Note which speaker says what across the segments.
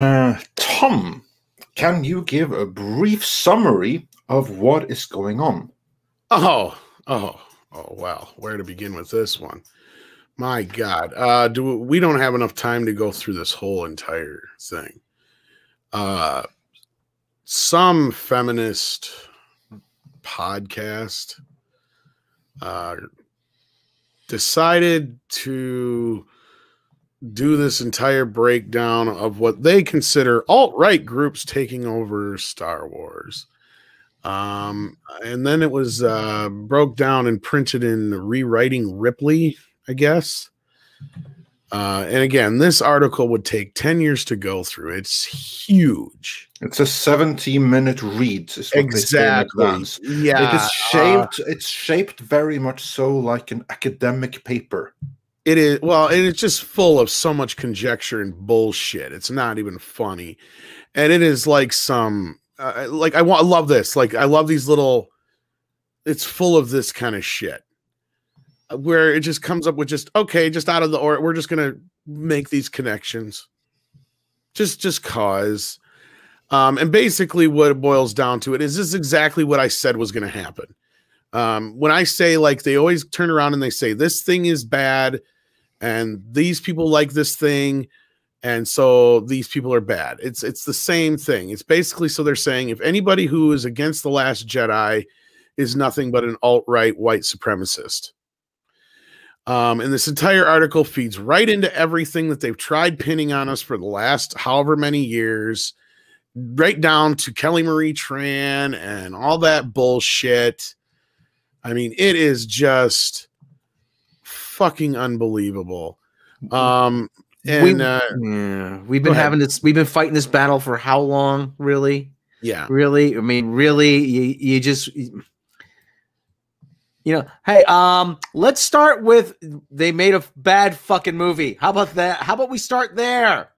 Speaker 1: Tom, can you give a brief summary of what is going on?
Speaker 2: Oh, wow. Where to begin with this one? My God. We don't have enough time to go through this whole entire thing. Some feminist podcast decided to do this entire breakdown of what they consider alt-right groups taking over Star Wars. And then it was broke down and printed in Rewriting Ripley, I guess. And again, this article would take 10 years to go through. It's huge.
Speaker 1: It's a 70-minute read, is what they say in advance.
Speaker 2: Yeah.
Speaker 1: It is shaped, it's shaped very much so like an academic paper.
Speaker 2: It is. Well, and it's just full of so much conjecture and bullshit. It's not even funny. And it is like some, I love this. Like, I love these little, it's full of this kind of shit where it just comes up with just, okay, just out of the, or we're just going to make these connections. Just cause. And basically what it boils down to it is this exactly what I said was going to happen. When I say, like, they always turn around and they say, this thing is bad and these people like this thing, and so these people are bad. It's the same thing. It's basically, so they're saying if anybody who is against The Last Jedi is nothing but an alt-right white supremacist. And this entire article feeds right into everything that they've tried pinning on us for the last however many years, right down to Kelly Marie Tran and all that bullshit. I mean, it is just fucking unbelievable.
Speaker 3: We've been fighting this battle for how long, really?
Speaker 2: Yeah.
Speaker 3: Really? I mean, really, you just, you know, hey, let's start with, they made a bad fucking movie. How about that? How about we start there?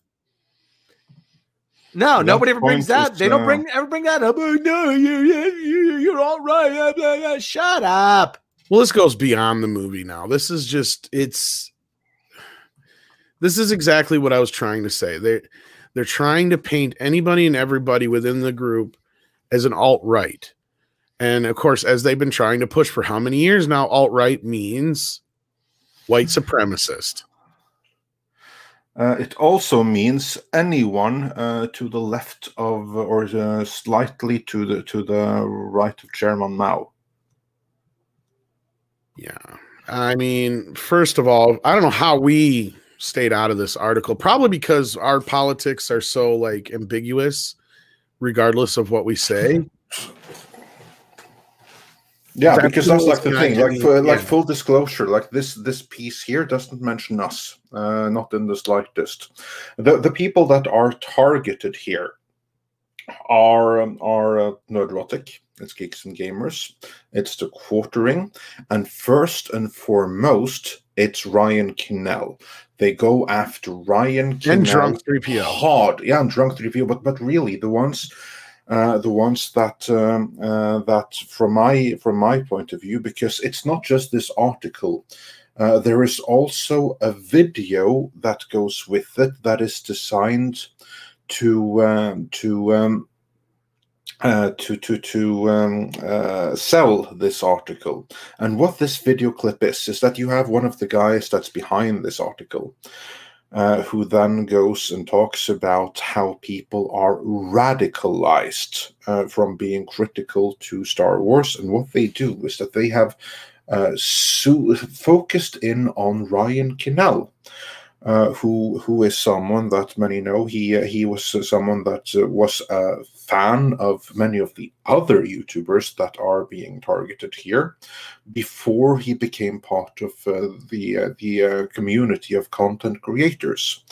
Speaker 3: No, nobody ever brings that. They don't ever bring that up. Oh, no, you're all right. Shut up.
Speaker 2: Well, this goes beyond the movie now. This is just, this is exactly what I was trying to say. They're trying to paint anybody and everybody within the group as an alt-right. And of course, as they've been trying to push for how many years now, alt-right means white supremacist.
Speaker 1: It also means anyone to the left of, or slightly to the right of Chairman Mao.
Speaker 2: Yeah. I mean, first of all, I don't know how we stayed out of this article, probably because our politics are so, like, ambiguous, regardless of what we say.
Speaker 1: Yeah, because that's like the thing, like full disclosure, like this piece here doesn't mention us, not in the slightest. The people that are targeted here are Nerdrotic, it's Geeks and Gamers, it's the Quartering, and first and foremost, it's Ryan Kinnell. They go after Ryan Kinnell
Speaker 2: and Drunk 3PO
Speaker 1: hard, yeah, and Drunk 3PO, but really the ones that from my point of view, because it's not just this article, there is also a video that goes with it that is designed to sell this article. And what this video clip is that you have one of the guys that's behind this article, who then goes and talks about how people are radicalized from being critical to Star Wars. And what they do is that they have focused in on Ryan Kinnell, who is someone that many know. He was someone that was a fan of many of the other YouTubers that are being targeted here before he became part of the community of content creators.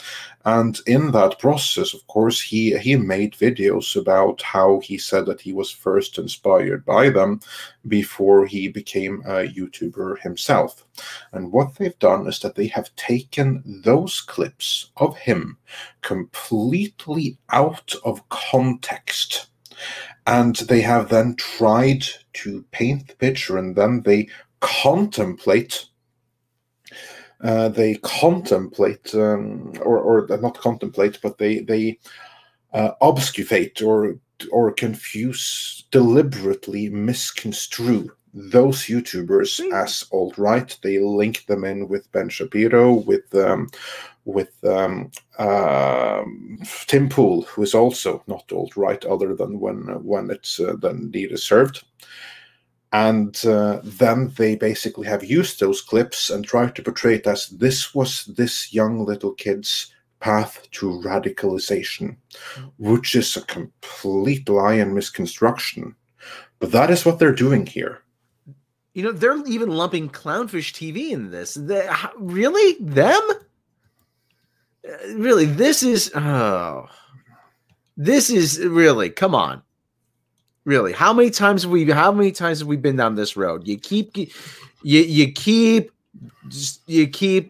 Speaker 1: And in that process, of course, he made videos about how he said that he was first inspired by them before he became a YouTuber himself. And what they've done is that they have taken those clips of him completely out of context, and they have then tried to paint the picture, and then they contemplate or not contemplate, but they obfuscate or confuse, deliberately misconstrue those YouTubers as alt-right. They link them in with Ben Shapiro, with Tim Pool, who is also not alt-right, other than when it's the need is served. And then they basically have used those clips and tried to portray it as this was this young little kid's path to radicalization, which is a complete lie and misconstruction. But that is what they're doing here.
Speaker 3: You know, they're even lumping Clownfish TV in this. Really? Them? Really? This is really, come on. Really, how many times have we been down this road? You keep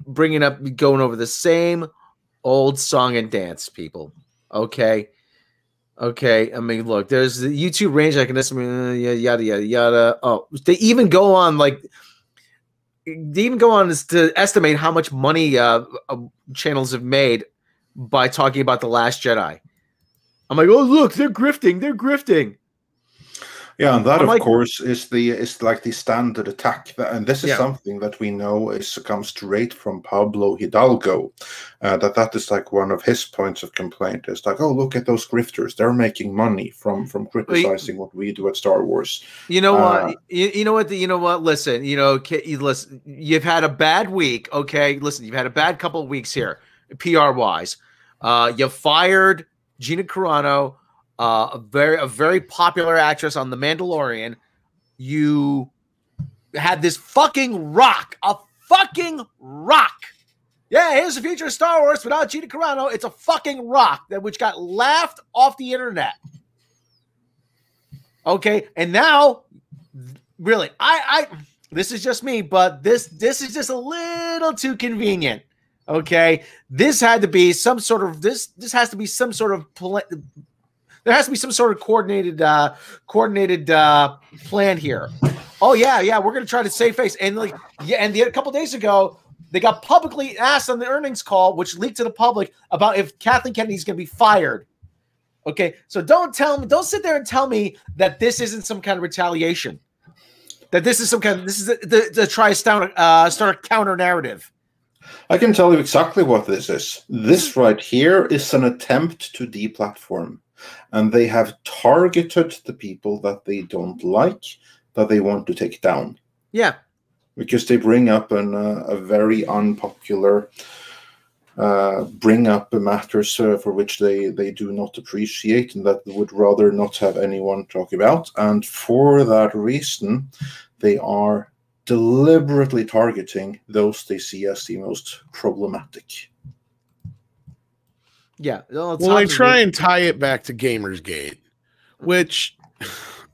Speaker 3: bringing up, going over the same old song and dance, people. Okay. I mean, look, there's the YouTube range. I can estimate, yada yada yada. Oh, they even go on to estimate how much money channels have made by talking about The Last Jedi. I'm like, oh look, they're grifting.
Speaker 1: Yeah, and that, of course, is like the standard attack, and this is something that we know comes straight from Pablo Hidalgo. That is like one of his points of complaint. It's like, oh, look at those grifters; they're making money from criticizing what we do at Star Wars. You know what?
Speaker 3: You know what? Listen, listen. You've had a bad week. Okay, listen. You've had a bad couple of weeks here, PR wise. You fired Gina Carano. A very popular actress on The Mandalorian. You had this fucking rock. Yeah, here's the future of Star Wars without Gina Carano. It's a fucking rock which got laughed off the internet. Okay, and now, really, this is just me, but this is just a little too convenient. Okay, this had to be some sort of this has to be some sort of there has to be some sort of coordinated plan here. Oh yeah, we're gonna try to save face. And a couple days ago, they got publicly asked on the earnings call, which leaked to the public, about if Kathleen Kennedy's gonna be fired. Okay, so don't sit there and tell me that this isn't some kind of retaliation. That this is the try to start a counter narrative.
Speaker 1: I can tell you exactly what this is. This right here is an attempt to deplatform. And they have targeted the people that they don't like, that they want to take down.
Speaker 3: Yeah.
Speaker 1: Because they bring up a very unpopular, bring up matters for which they do not appreciate and that they would rather not have anyone talk about. And for that reason, they are deliberately targeting those they see as the most problematic.
Speaker 3: Yeah.
Speaker 2: Well, they try and tie it back to Gamersgate, which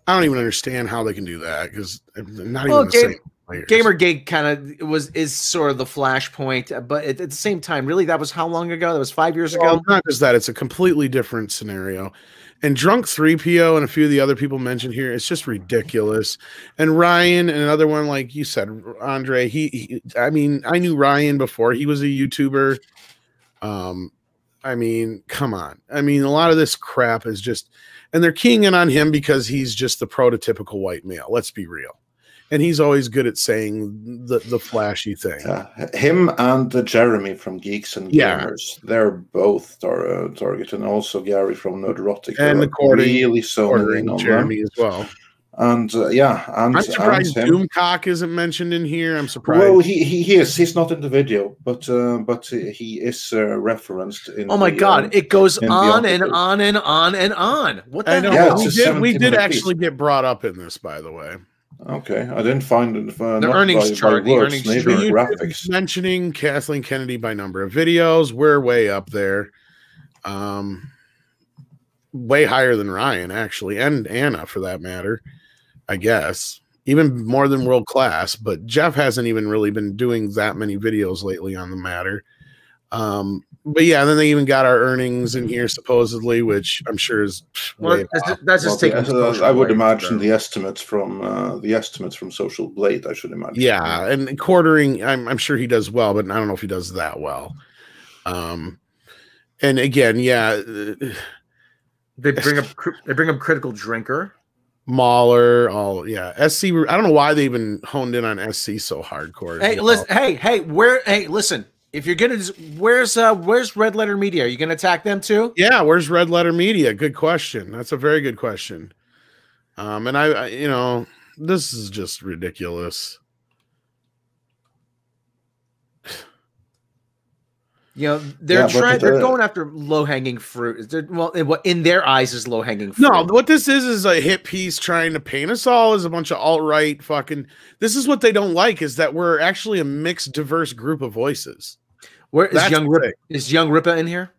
Speaker 2: I don't even understand how they can do that, because not even the same players.
Speaker 3: Gamergate kind of is sort of the flashpoint, but at the same time, really, that was how long ago? That was 5 years ago?
Speaker 2: Not just that, it's a completely different scenario. And Drunk 3PO and a few of the other people mentioned here, it's just ridiculous. And Ryan and another one, like you said, Andre, I mean, I knew Ryan before he was a YouTuber. I mean, come on. I mean, a lot of this crap is just, and they're keying in on him because he's just the prototypical white male. Let's be real. And he's always good at saying the flashy thing.
Speaker 1: Him and Jeremy from Geeks and Gamers, they're both targeted, and also Gary from Nerdrotic.
Speaker 2: And the
Speaker 1: really zoning on
Speaker 2: Jeremy as well.
Speaker 1: And
Speaker 2: I'm surprised Doomcock isn't mentioned in here. I'm surprised.
Speaker 1: Well, he is. He's not in the video, but he is referenced in.
Speaker 3: Oh my God! It goes on and on and on and on. What the
Speaker 2: hell? Yeah, we did actually get brought up in this, by the way.
Speaker 1: Okay, I didn't find it.
Speaker 3: The earnings chart. The earnings chart.
Speaker 1: Graphics.
Speaker 2: Mentioning Kathleen Kennedy by number of videos, we're way up there. Way higher than Ryan, actually, and Anna for that matter. I guess even more than World Class, but Jeff hasn't even really been doing that many videos lately on the matter. But yeah, then they even got our earnings in here supposedly, which I'm sure is
Speaker 3: that's just taking.
Speaker 1: I would imagine the estimates from Social Blade. I should imagine.
Speaker 2: Yeah, and quartering, I'm sure he does well, but I don't know if he does that well. And again, yeah.
Speaker 3: They bring up Critical Drinker.
Speaker 2: Mauler, all SC. I don't know why they even honed in on SC so hardcore.
Speaker 3: Hey, listen. Hey, listen. If you're gonna, where's Red Letter Media? Are you gonna attack them too?
Speaker 2: Yeah, where's Red Letter Media? Good question. That's a very good question. And I you know, this is just ridiculous.
Speaker 3: You know, they're going after low-hanging fruit. What in their eyes is low-hanging fruit.
Speaker 2: No, what this is a hit piece trying to paint us all as a bunch of alt-right fucking. This is what they don't like, is that we're actually a mixed, diverse group of voices.
Speaker 3: Where is Young Rippa in here?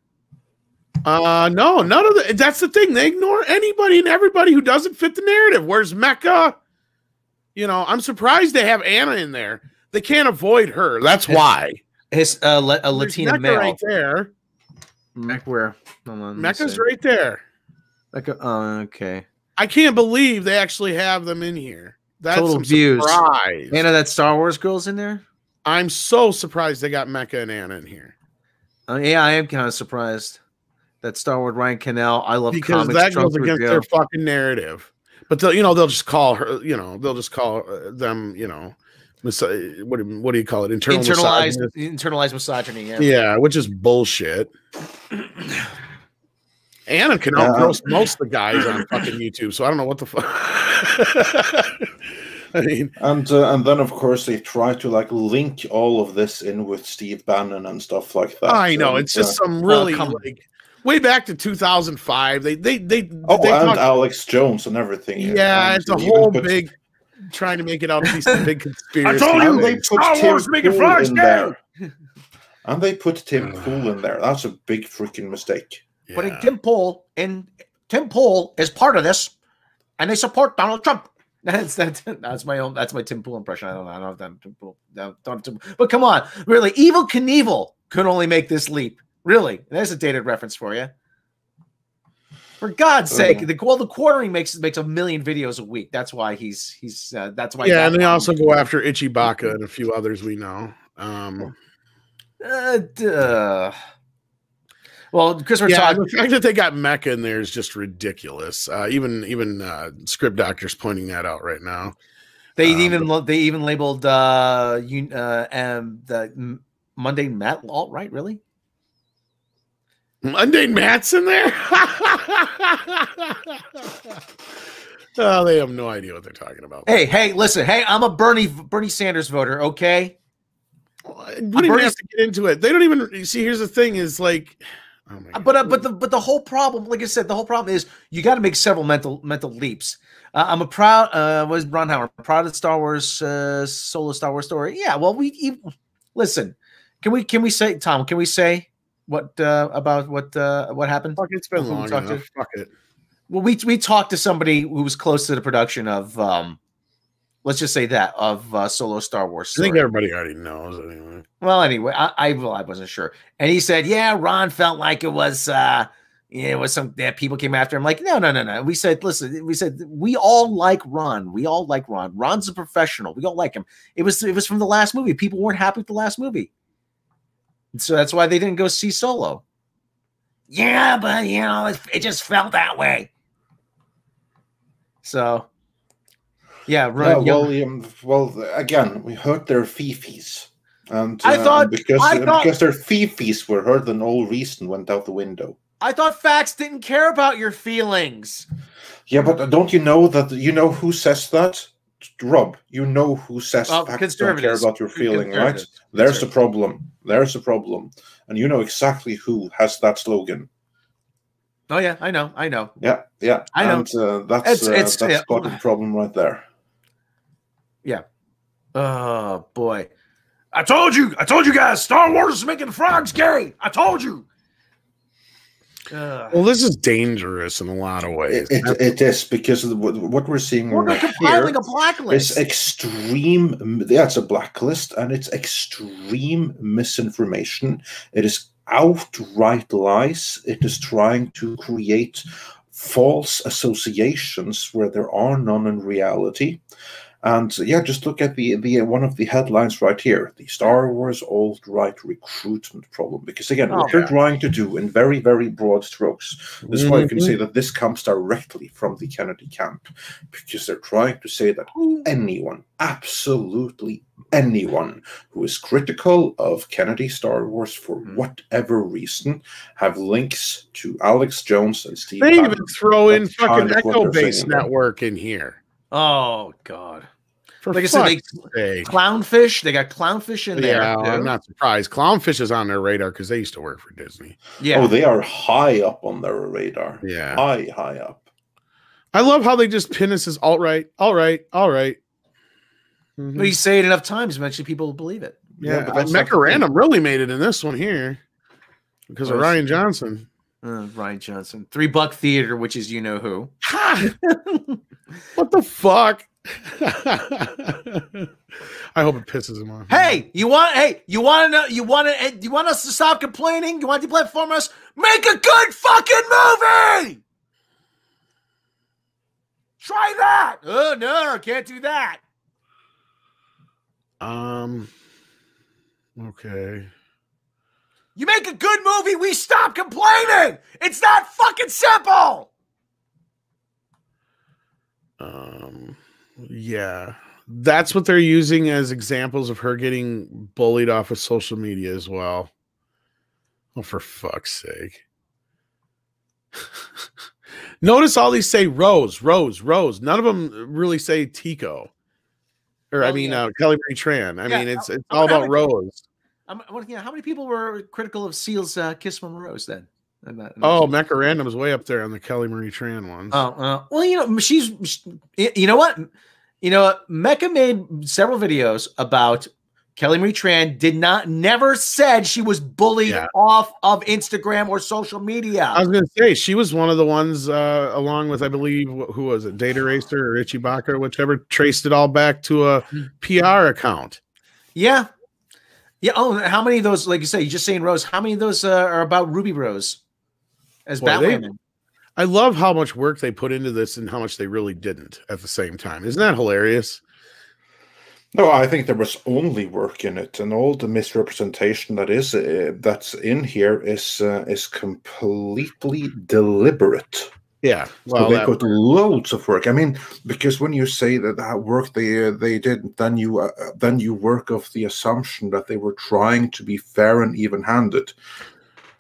Speaker 2: No, none of the. That's the thing. They ignore anybody and everybody who doesn't fit the narrative. Where's Mecca? You know, I'm surprised they have Anna in there. They can't avoid her. That's why.
Speaker 3: His a Latina male
Speaker 2: right there.
Speaker 3: Where?
Speaker 2: Mecca's right there.
Speaker 3: Okay.
Speaker 2: I can't believe they actually have them in here. That's
Speaker 3: total views.
Speaker 2: Surprise.
Speaker 3: Anna, that Star Wars girl's in there.
Speaker 2: I'm so surprised they got Mecca and Anna in here.
Speaker 3: Yeah, I am kind of surprised. That Star Wars Ryan Cannell. I love
Speaker 2: because
Speaker 3: comics.
Speaker 2: That goes against their fucking narrative. But they'll just call her. You know, they'll just call them. You know. What do you call it?
Speaker 3: Internalized misogyny.
Speaker 2: Yeah, which is bullshit. Anna can outgross most of the guys on fucking YouTube, so I don't know what the fuck. I mean,
Speaker 1: and then of course they try to like link all of this in with Steve Bannon and stuff like that.
Speaker 2: I know it's just some really like way back to 2005. They
Speaker 1: and Alex Jones and everything.
Speaker 2: Yeah, it's a whole big. Trying to make it out to be some big conspiracy.
Speaker 3: I told you they put Tim Pool in there.
Speaker 1: And they put Tim Pool in there. That's a big freaking mistake.
Speaker 3: Yeah. Putting Tim Pool in. Tim Pool is part of this, and they support Donald Trump. That's my Tim Pool impression. I don't know if that Tim Pool. But come on, really, Evel Knievel could only make this leap. Really, there's a dated reference for you. For God's sake, the quartering makes a million videos a week. That's why that's why.
Speaker 2: Yeah, and they also go after Itchy Baka and a few others we know.
Speaker 3: Well, because we're talking,
Speaker 2: the fact that they got Mecca in there is just ridiculous. Even Script Doctor's pointing that out right now.
Speaker 3: They even labeled the Mundane Matt alt right, really.
Speaker 2: Mundane Matt's in there? Oh, they have no idea what they're talking about.
Speaker 3: Hey, listen. Hey, I'm a Bernie Sanders voter, okay?
Speaker 2: We don't even have to get into it. They don't even see. Here's the thing: is like, oh my God.
Speaker 3: but the whole problem, like I said, the whole problem is you got to make several mental leaps. I'm a proud. Was Ron Howard proud of Star Wars solo Star Wars story? Yeah. Well, listen. Can we say, Tom? Can we say? What about what happened?
Speaker 2: Fuck, it's been long enough. Fuck it.
Speaker 3: Well, we talked to somebody who was close to the production of let's just say that of solo Star Wars story.
Speaker 2: I think everybody already knows anyway.
Speaker 3: Well, anyway, I wasn't sure, and he said, yeah, Ron felt like it was it was some people came after him. Like, no. We said, listen, we all like Ron. We all like Ron. Ron's a professional. We all like him. It was from the last movie. People weren't happy with the last movie. So that's why they didn't go see Solo. Yeah, but it just felt that way. So, yeah.
Speaker 1: Well, again, we heard their fifis, and because their fifis were heard, then all reason went out the window.
Speaker 3: I thought facts didn't care about your feelings.
Speaker 1: Yeah, but don't you know that? You know who says that? Rob, you know who says facts don't care about your feeling, right? There's a problem. There's a problem. And you know exactly who has that slogan.
Speaker 3: Oh, yeah, I know.
Speaker 1: Yeah.
Speaker 3: I know.
Speaker 1: And that's got a problem right there.
Speaker 3: Yeah. Oh, boy. I told you guys, Star Wars is making frogs gay. I told you.
Speaker 2: Well, this is dangerous in a lot of ways.
Speaker 1: It is, because what we're seeing
Speaker 3: we're compiling a blacklist.
Speaker 1: It's extreme. Yeah, it's a blacklist, and it's extreme misinformation. It is outright lies. It is trying to create false associations where there are none in reality. And yeah, just look at the one of the headlines right here: the Star Wars alt-right recruitment problem. Because again, what they're trying to do in very, very broad strokes. This is why you can say that this comes directly from the Kennedy camp, because they're trying to say that anyone, absolutely anyone, who is critical of Kennedy Star Wars for whatever reason, have links to Alex Jones and Steve.
Speaker 2: They even throw in fucking Echo Base Network in here.
Speaker 3: Oh God!
Speaker 2: For
Speaker 3: like I said, Clownfish. They got Clownfish in there.
Speaker 2: Yeah, I'm not surprised. Clownfish is on their radar because they used to work for Disney.
Speaker 3: Yeah.
Speaker 1: Oh, they are high up on their radar.
Speaker 2: Yeah,
Speaker 1: high up.
Speaker 2: I love how they just pin us as alt-right, alt-right, alt-right.
Speaker 3: But you say it enough times, eventually people will believe it.
Speaker 2: Yeah, but Mecha Random really made it in this one here because of Ryan Johnson.
Speaker 3: Ryan Johnson, $3 Theater, which is you know who.
Speaker 2: What the fuck? I hope it pisses him off.
Speaker 3: Hey, you want us to stop complaining? You want to deplatform us? Make a good fucking movie. Try that. Oh no, I can't do that.
Speaker 2: Okay.
Speaker 3: You make a good movie, we stop complaining. It's that fucking simple.
Speaker 2: Yeah. That's what they're using as examples of her getting bullied off of social media as well. Oh, for fuck's sake. Notice all these say Rose, Rose, Rose. None of them really say Tico. Or, Kelly Marie Tran. I mean, it's all about Rose.
Speaker 3: How many people were critical of Seal's Kiss from a Rose then?
Speaker 2: Mecha Random is way up there on the Kelly Marie Tran ones.
Speaker 3: Well, she's you know what? Mecha made several videos about Kelly Marie Tran. Never said she was bullied off of Instagram or social media.
Speaker 2: I was going to say she was one of the ones, along with, I believe, who was it, Data Racer or Ichibaka or whichever, traced it all back to a PR account.
Speaker 3: Yeah. Yeah. Oh, how many of those, like you say, you're just saying Rose, how many of those are about Ruby Rose as Batwoman?
Speaker 2: I love how much work they put into this and how much they really didn't at the same time. Isn't that hilarious?
Speaker 1: No, I think there was only work in it, and all the misrepresentation that's in here is completely deliberate.
Speaker 2: Yeah,
Speaker 1: well, so they put loads of work. I mean, because when you say that work they did, then you work off the assumption that they were trying to be fair and even-handed.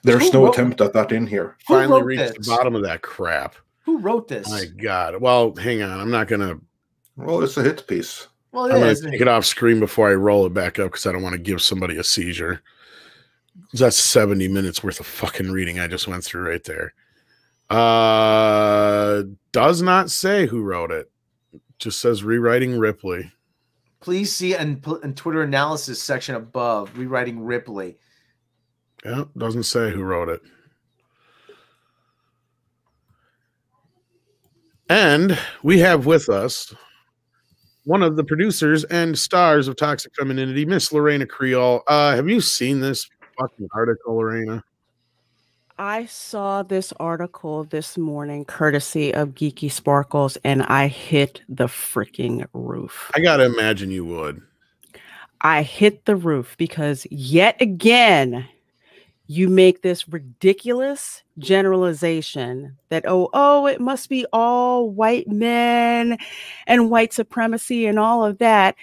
Speaker 1: There's no attempt at that in here.
Speaker 2: Finally reached the bottom of that crap.
Speaker 3: Who wrote this?
Speaker 2: My God. Well, hang on. I'm not gonna.
Speaker 1: Well, it's a hit piece.
Speaker 3: Well,
Speaker 2: I'm going to take it off screen before I roll it back up because I don't want to give somebody a seizure. That's 70 minutes worth of fucking reading I just went through right there. Does not say who wrote it. Just says rewriting Ripley.
Speaker 3: Please see in Twitter analysis section above, rewriting Ripley.
Speaker 2: Yeah, doesn't say who wrote it. And we have with us one of the producers and stars of Toxic Femininity, Miss Lorena Creole. Have you seen this fucking article, Lorena?
Speaker 4: I saw this article this morning, courtesy of Geeky Sparkles, and I hit the freaking roof.
Speaker 2: I gotta imagine you would.
Speaker 4: I hit the roof because yet again, you make this ridiculous generalization that, it must be all white men and white supremacy and all of that.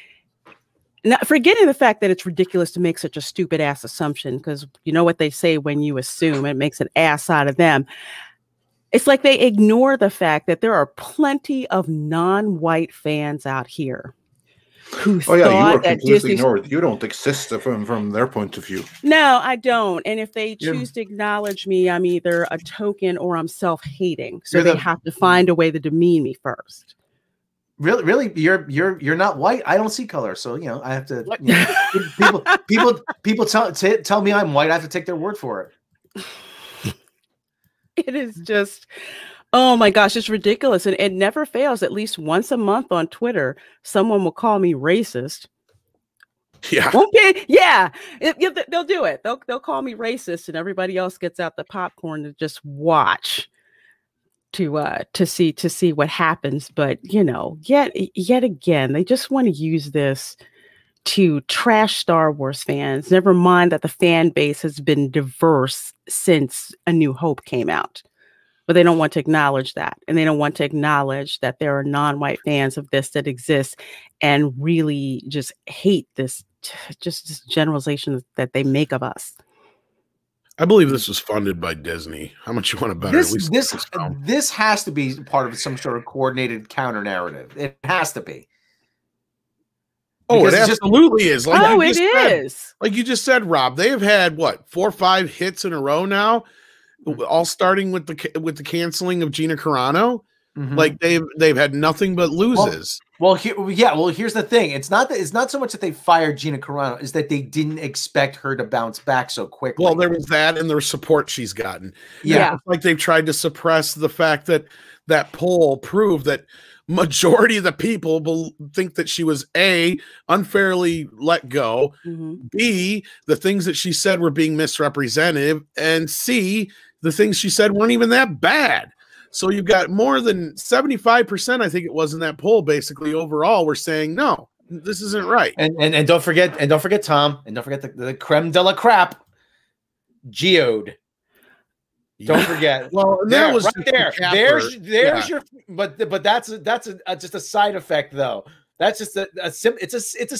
Speaker 4: Not forgetting the fact that it's ridiculous to make such a stupid ass assumption, because you know what they say, when you assume, it makes an ass out of them. It's like they ignore the fact that there are plenty of non-white fans out here who
Speaker 1: you are completely ignored. You don't exist from their point of view.
Speaker 4: No, I don't. And if they choose to acknowledge me, I'm either a token or I'm self-hating. So they have to find a way to demean me first.
Speaker 3: Really, you're not white. I don't see color, so I have to. People tell me I'm white. I have to take their word for it.
Speaker 4: It is just, oh my gosh, it's ridiculous, and it never fails. At least once a month on Twitter, someone will call me racist.
Speaker 2: Yeah.
Speaker 4: Okay. Yeah. They'll do it. They'll call me racist, and everybody else gets out the popcorn to just watch. to see what happens. But you know, yet again, they just want to use this to trash Star Wars fans. Never mind that the fan base has been diverse since A New Hope came out. But they don't want to acknowledge that. And they don't want to acknowledge that there are non-white fans of this that exist and really just hate this generalization that they make of us.
Speaker 2: I believe this was funded by Disney. How much you want to bet?
Speaker 3: This has to be part of some sort of coordinated counter narrative. It has to be.
Speaker 2: Oh, it absolutely is. Like
Speaker 4: it is.
Speaker 2: Like you just said, Rob, they have had what 4 or 5 hits in a row now, all starting with the canceling of Gina Carano.
Speaker 3: Mm-hmm.
Speaker 2: Like they've had nothing but loses.
Speaker 3: Well, here's the thing. It's not so much that they fired Gina Carano, is that they didn't expect her to bounce back so quickly.
Speaker 2: Well, there was that, and there was support she's gotten.
Speaker 3: Yeah.
Speaker 2: It's like they've tried to suppress the fact that that poll proved that majority of the people think that she was A, unfairly let go, B, the things that she said were being misrepresented, and C, the things she said weren't even that bad. So you've got more than 75%, I think it was in that poll, basically overall, were saying no, this isn't right.
Speaker 3: And don't forget Tom, and don't forget the creme de la crap, Geode. Don't forget.
Speaker 2: Well, that was
Speaker 3: right there. There's your. But that's just a side effect, though. That's just it's a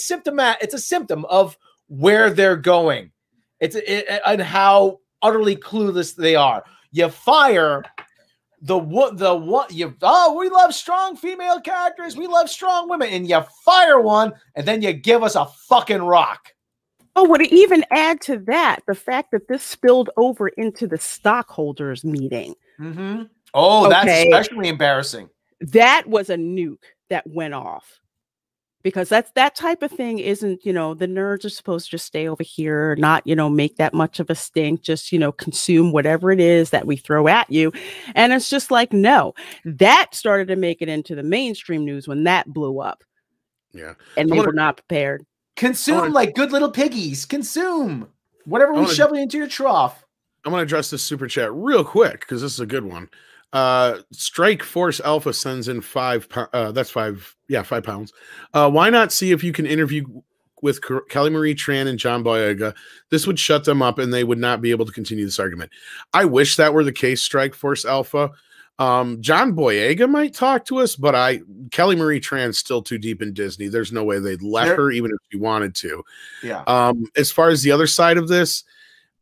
Speaker 3: symptom of where they're going. And how utterly clueless they are. You fire we love strong female characters. We love strong women, and you fire one, and then you give us a fucking rock.
Speaker 4: Oh, would it even add to that the fact that this spilled over into the stockholders meeting?
Speaker 3: Mm-hmm. Oh, that's especially embarrassing.
Speaker 4: That was a nuke that went off, because that type of thing isn't, the nerds are supposed to just stay over here, not, make that much of a stink, just, consume whatever it is that we throw at you. And it's just like, no, that started to make it into the mainstream news when that blew up.
Speaker 2: Yeah.
Speaker 4: And they were not prepared.
Speaker 3: Consume like good little piggies. Consume whatever we shove into your trough. I'm
Speaker 2: going to address this super chat real quick because this is a good one. Strike Force Alpha sends in 5 pounds. That's 5. Yeah, 5 pounds. Why not see if you can interview with Kelly Marie Tran and John Boyega? This would shut them up and they would not be able to continue this argument. I wish that were the case, Strike Force Alpha. John Boyega might talk to us, but Kelly Marie Tran's still too deep in Disney. There's no way they'd let her, even if she wanted to.
Speaker 3: Yeah.
Speaker 2: As far as the other side of this,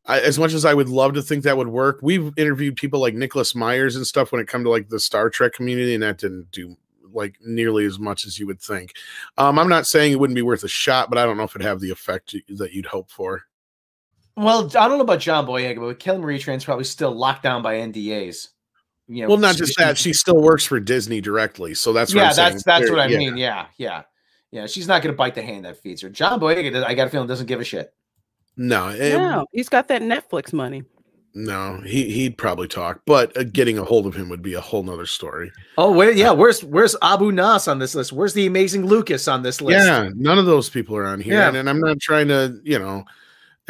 Speaker 2: as much as I would love to think that would work, we've interviewed people like Nicholas Myers and stuff when it come to like the Star Trek community, and that didn't do like nearly as much as you would think. I'm not saying it wouldn't be worth a shot, but I don't know if it'd have the effect that you'd hope for.
Speaker 3: Well, I don't know about John Boyega, but Kelly Marie Tran's probably still locked down by NDAs.
Speaker 2: Well, not just that, she still works for Disney directly, so that's what I'm saying.
Speaker 3: That's what I mean. Yeah. She's not going to bite the hand that feeds her. John Boyega, I got a feeling, doesn't give a shit.
Speaker 4: No, he's got that Netflix money.
Speaker 2: No, he'd probably talk, but getting a hold of him would be a whole nother story.
Speaker 3: Oh, where's Abu Nas on this list? Where's the amazing Lucas on this list?
Speaker 2: Yeah, none of those people are on here, and I'm not trying to,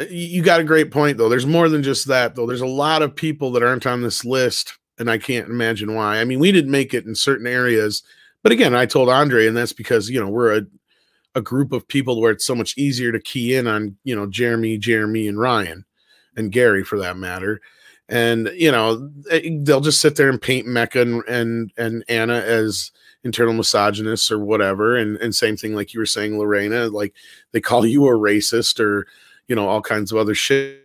Speaker 2: you got a great point though. There's more than just that though. There's a lot of people that aren't on this list. And I can't imagine why. I mean, we didn't make it in certain areas, but again, I told Andre, and that's because, we're a group of people where it's so much easier to key in on, Jeremy, and Ryan, and Gary for that matter. And, they'll just sit there and paint Mecca and Anna as internal misogynists or whatever. And same thing, like you were saying, Lorena, like they call you a racist or, all kinds of other shit.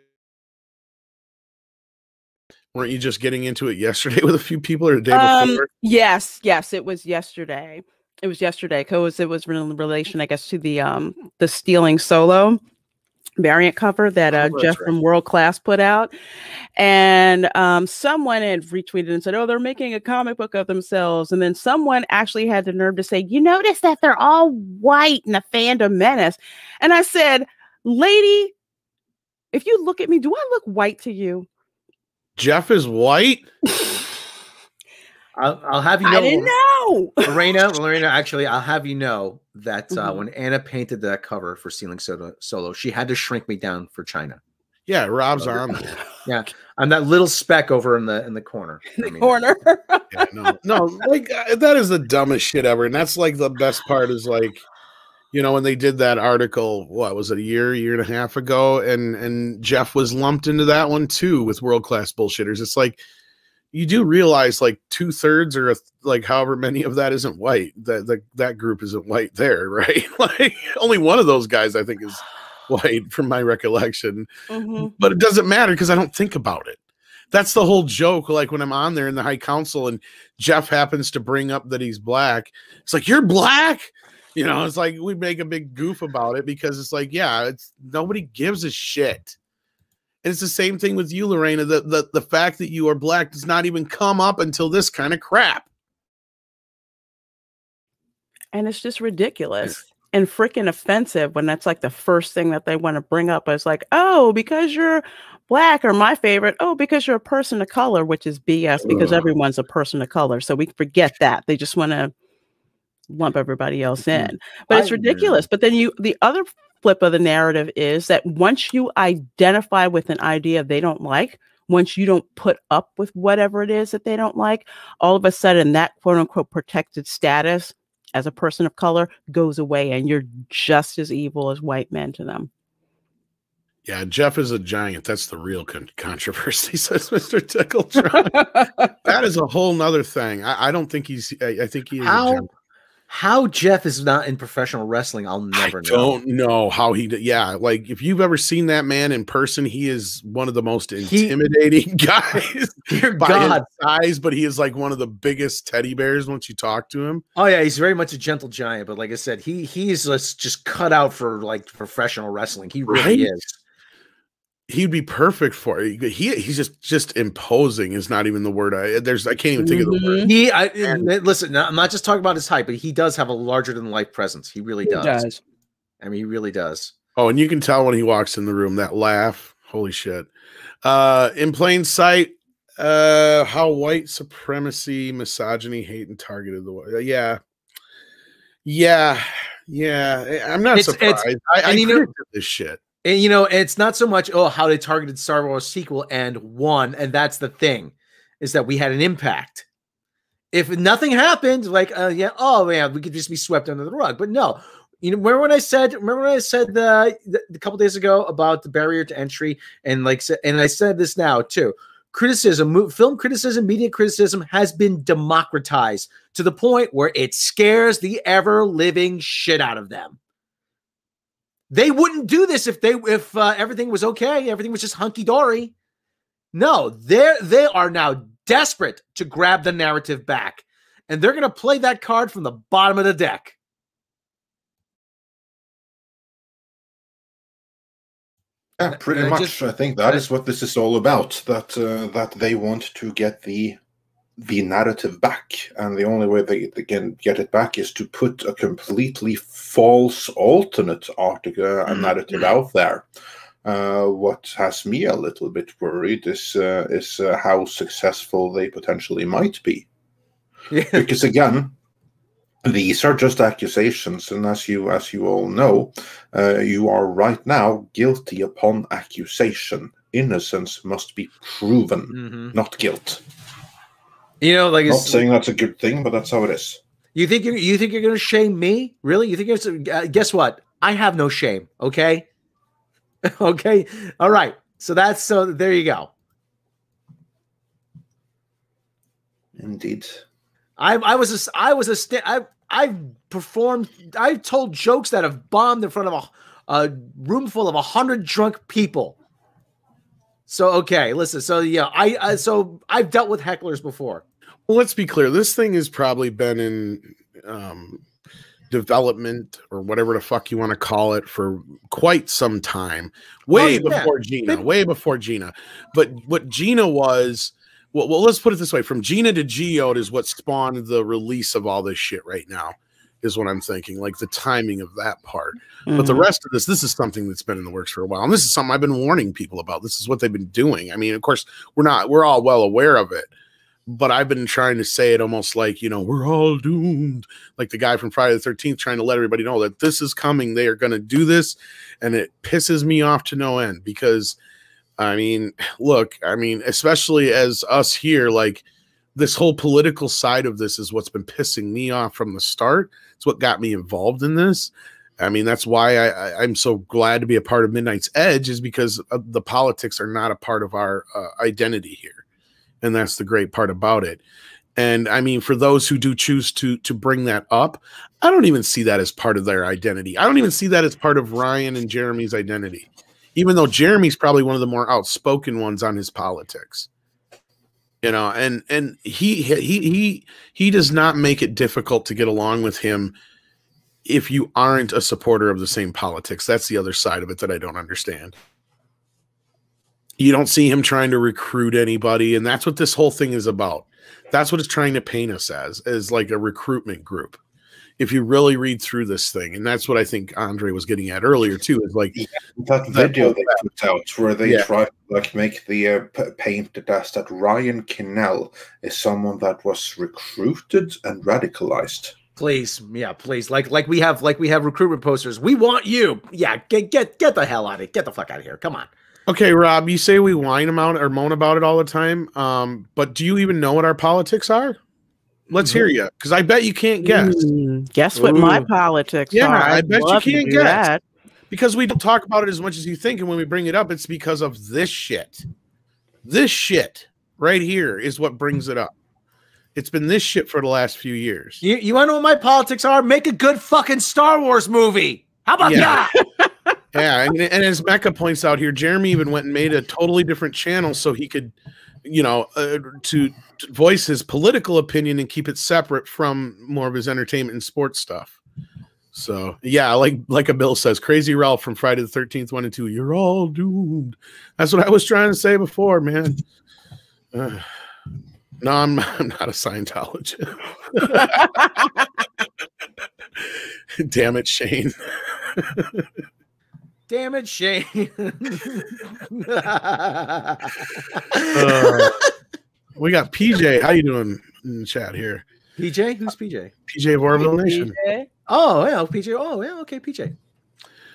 Speaker 2: Weren't you just getting into it yesterday with a few people or the day before?
Speaker 4: Yes, it was yesterday. It was yesterday because it was in relation, I guess, to the Stealing Solo variant cover that Jeff from World Class put out. And someone had retweeted and said, oh, they're making a comic book of themselves. And then someone actually had the nerve to say, you notice that they're all white in the Fandom Menace. And I said, lady, if you look at me, do I look white to you?
Speaker 2: Jeff is white.
Speaker 3: I'll have you know.
Speaker 4: I didn't know.
Speaker 3: Lorena, actually, I'll have you know that when Anna painted that cover for Stealing Solo, she had to shrink me down for China.
Speaker 2: Yeah, Rob's on there.
Speaker 3: Yeah, I'm that little speck over in the corner.
Speaker 4: Corner.
Speaker 2: Yeah, no, like that is the dumbest shit ever, and that's like the best part is like, you know, when they did that article, what was it, a year and a half ago, and Jeff was lumped into that one too with world-class bullshitters. It's like you do realize like 2/3 or like however many of that isn't white. That group isn't white there, right? Like only one of those guys I think is white from my recollection. But it doesn't matter because I don't think about it. That's the whole joke. Like when I'm on there in the High Council and Jeff happens to bring up that he's black, it's like, you're black. You know, it's like we make a big goof about it because it's like, yeah, it's nobody gives a shit. And it's the same thing with you, Lorena. The fact that you are black does not even come up until this kind of crap.
Speaker 4: And it's just ridiculous and freaking offensive when that's like the first thing that they want to bring up. It's like, oh, because you're black, or my favorite, oh, because you're a person of color, which is BS because everyone's a person of color. So we forget that. They just want to lump everybody else in. But it's ridiculous. But then the other flip of the narrative is that once you identify with an idea they don't like, once you don't put up with whatever it is that they don't like, all of a sudden that quote unquote protected status as a person of color goes away and you're just as evil as white men to them.
Speaker 2: Yeah, Jeff is a giant. That's the real controversy, says Mr. Tickletron. That is a whole nother thing. I don't think he's, I think he is a giant.
Speaker 3: How Jeff is not in professional wrestling, I'll never know. I
Speaker 2: don't know how he did. Yeah, like if you've ever seen that man in person, he is one of the most intimidating guys.
Speaker 3: Dear
Speaker 2: by
Speaker 3: God,
Speaker 2: his size, but he is like one of the biggest teddy bears once you talk to him.
Speaker 3: Oh yeah, he's very much a gentle giant, but like I said, he's just cut out for like professional wrestling. He really is.
Speaker 2: He'd be perfect for it. He's just imposing is not even the word. I can't even think of the word.
Speaker 3: Listen, I'm not just talking about his height, but he does have a larger than life presence. He really does. I mean, he really does.
Speaker 2: Oh, and you can tell when he walks in the room, that laugh. Holy shit. In plain sight, how white supremacy, misogyny, hate, and targeted the way. Yeah. I'm not surprised. I predicted this shit.
Speaker 3: And you know, it's not so much how they targeted Star Wars sequel and won, and that's the thing, is that we had an impact. If nothing happened, like we could just be swept under the rug. But no, you know, remember when I said a couple days ago about the barrier to entry, and I said this now too. Film criticism, media criticism has been democratized to the point where it scares the ever-living shit out of them. They wouldn't do this if everything was okay, everything was just hunky-dory. No, they are now desperate to grab the narrative back, and they're going to play that card from the bottom of the deck.
Speaker 1: Yeah, pretty much. I think that is what this is all about. That they want to get the narrative back, and the only way they can get it back is to put a completely false alternate article and narrative out there. What has me a little bit worried is how successful they potentially might be. Yeah. Because again, these are just accusations, and as you all know, you are right now guilty upon accusation. Innocence must be proven, not guilt.
Speaker 3: You know, like,
Speaker 1: not saying that's a good thing, but that's how it is.
Speaker 3: You think you're going to shame me? Really? You think guess what? I have no shame. Okay. Okay. All right. So there you go.
Speaker 1: Indeed.
Speaker 3: I've told jokes that have bombed in front of a room full of 100 drunk people. So, okay, listen. So, yeah, I've dealt with hecklers before.
Speaker 2: Well, let's be clear. This thing has probably been in development or whatever the fuck you want to call it for quite some time. Way before Gina. But what Gina was, well, let's put it this way. From Gina to Geode is what spawned the release of all this shit right now, is what I'm thinking. Like the timing of that part. But the rest of this is something that's been in the works for a while. And this is something I've been warning people about. This is what they've been doing. I mean, of course, we're all well aware of it. But I've been trying to say it almost like, you know, we're all doomed. Like the guy from Friday the 13th trying to let everybody know that this is coming. They are going to do this. And it pisses me off to no end because I mean, look, I mean, especially as us here, like this whole political side of this is what's been pissing me off from the start. It's what got me involved in this. I mean, that's why I'm so glad to be a part of Midnight's Edge, is because the politics are not a part of our identity here. And that's the great part about it. And I mean, for those who do choose to bring that up, I don't even see that as part of their identity. I don't even see that as part of Ryan and Jeremy's identity, even though Jeremy's probably one of the more outspoken ones on his politics. You know, and he does not make it difficult to get along with him if you aren't a supporter of the same politics. That's the other side of it that I don't understand. You don't see him trying to recruit anybody, and that's what this whole thing is about. That's what it's trying to paint us as like a recruitment group. If you really read through this thing, and that's what I think Andre was getting at earlier too, is like
Speaker 1: that video they put out where they try to like make the paint it as that Ryan Kinnell is someone that was recruited and radicalized.
Speaker 3: Please, yeah, please. Like we have recruitment posters. We want you. Yeah, get the hell out of it. Get the fuck out of here. Come on.
Speaker 2: Okay, Rob, you say we whine about or moan about it all the time, but do you even know what our politics are? Let's hear you, because I bet you can't guess.
Speaker 4: Guess what my politics are.
Speaker 2: Yeah, I bet you can't guess.
Speaker 4: That.
Speaker 2: Because we don't talk about it as much as you think, and when we bring it up, it's because of this shit. This shit right here is what brings it up. It's been this shit for the last few years.
Speaker 3: You want to know what my politics are? Make a good fucking Star Wars movie. How about that?
Speaker 2: Yeah, and as Mecca points out here, Jeremy even went and made a totally different channel so he could, you know, to voice his political opinion and keep it separate from more of his entertainment and sports stuff. So yeah, like a Bill says, Crazy Ralph from Friday the 13th 1 and 2. You're all doomed. That's what I was trying to say before, man. No, I'm not a Scientologist. Damn it, Shane.
Speaker 3: Damn it, Shane.
Speaker 2: We got PJ. How you doing in the chat here?
Speaker 3: PJ? Who's PJ?
Speaker 2: PJ of Orville Nation.
Speaker 3: Oh, yeah, PJ. Oh, yeah, okay, PJ.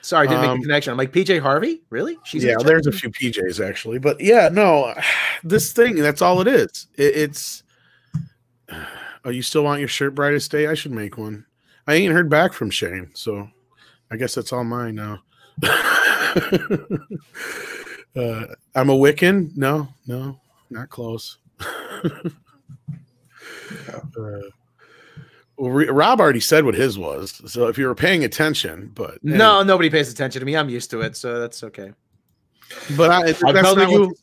Speaker 3: Sorry, I didn't make the connection. I'm like, PJ Harvey? Really?
Speaker 2: Yeah, there's a few PJs actually. But yeah, no, this thing, that's all it is. It's oh, you still want your shirt brightest day? I should make one. I ain't heard back from Shane, so I guess that's all mine now. I'm a Wiccan? No, not close. Well, Rob already said what his was, so if you were paying attention, but
Speaker 3: no, nobody pays attention to me. I'm used to it, so that's okay.
Speaker 2: But I'm telling you,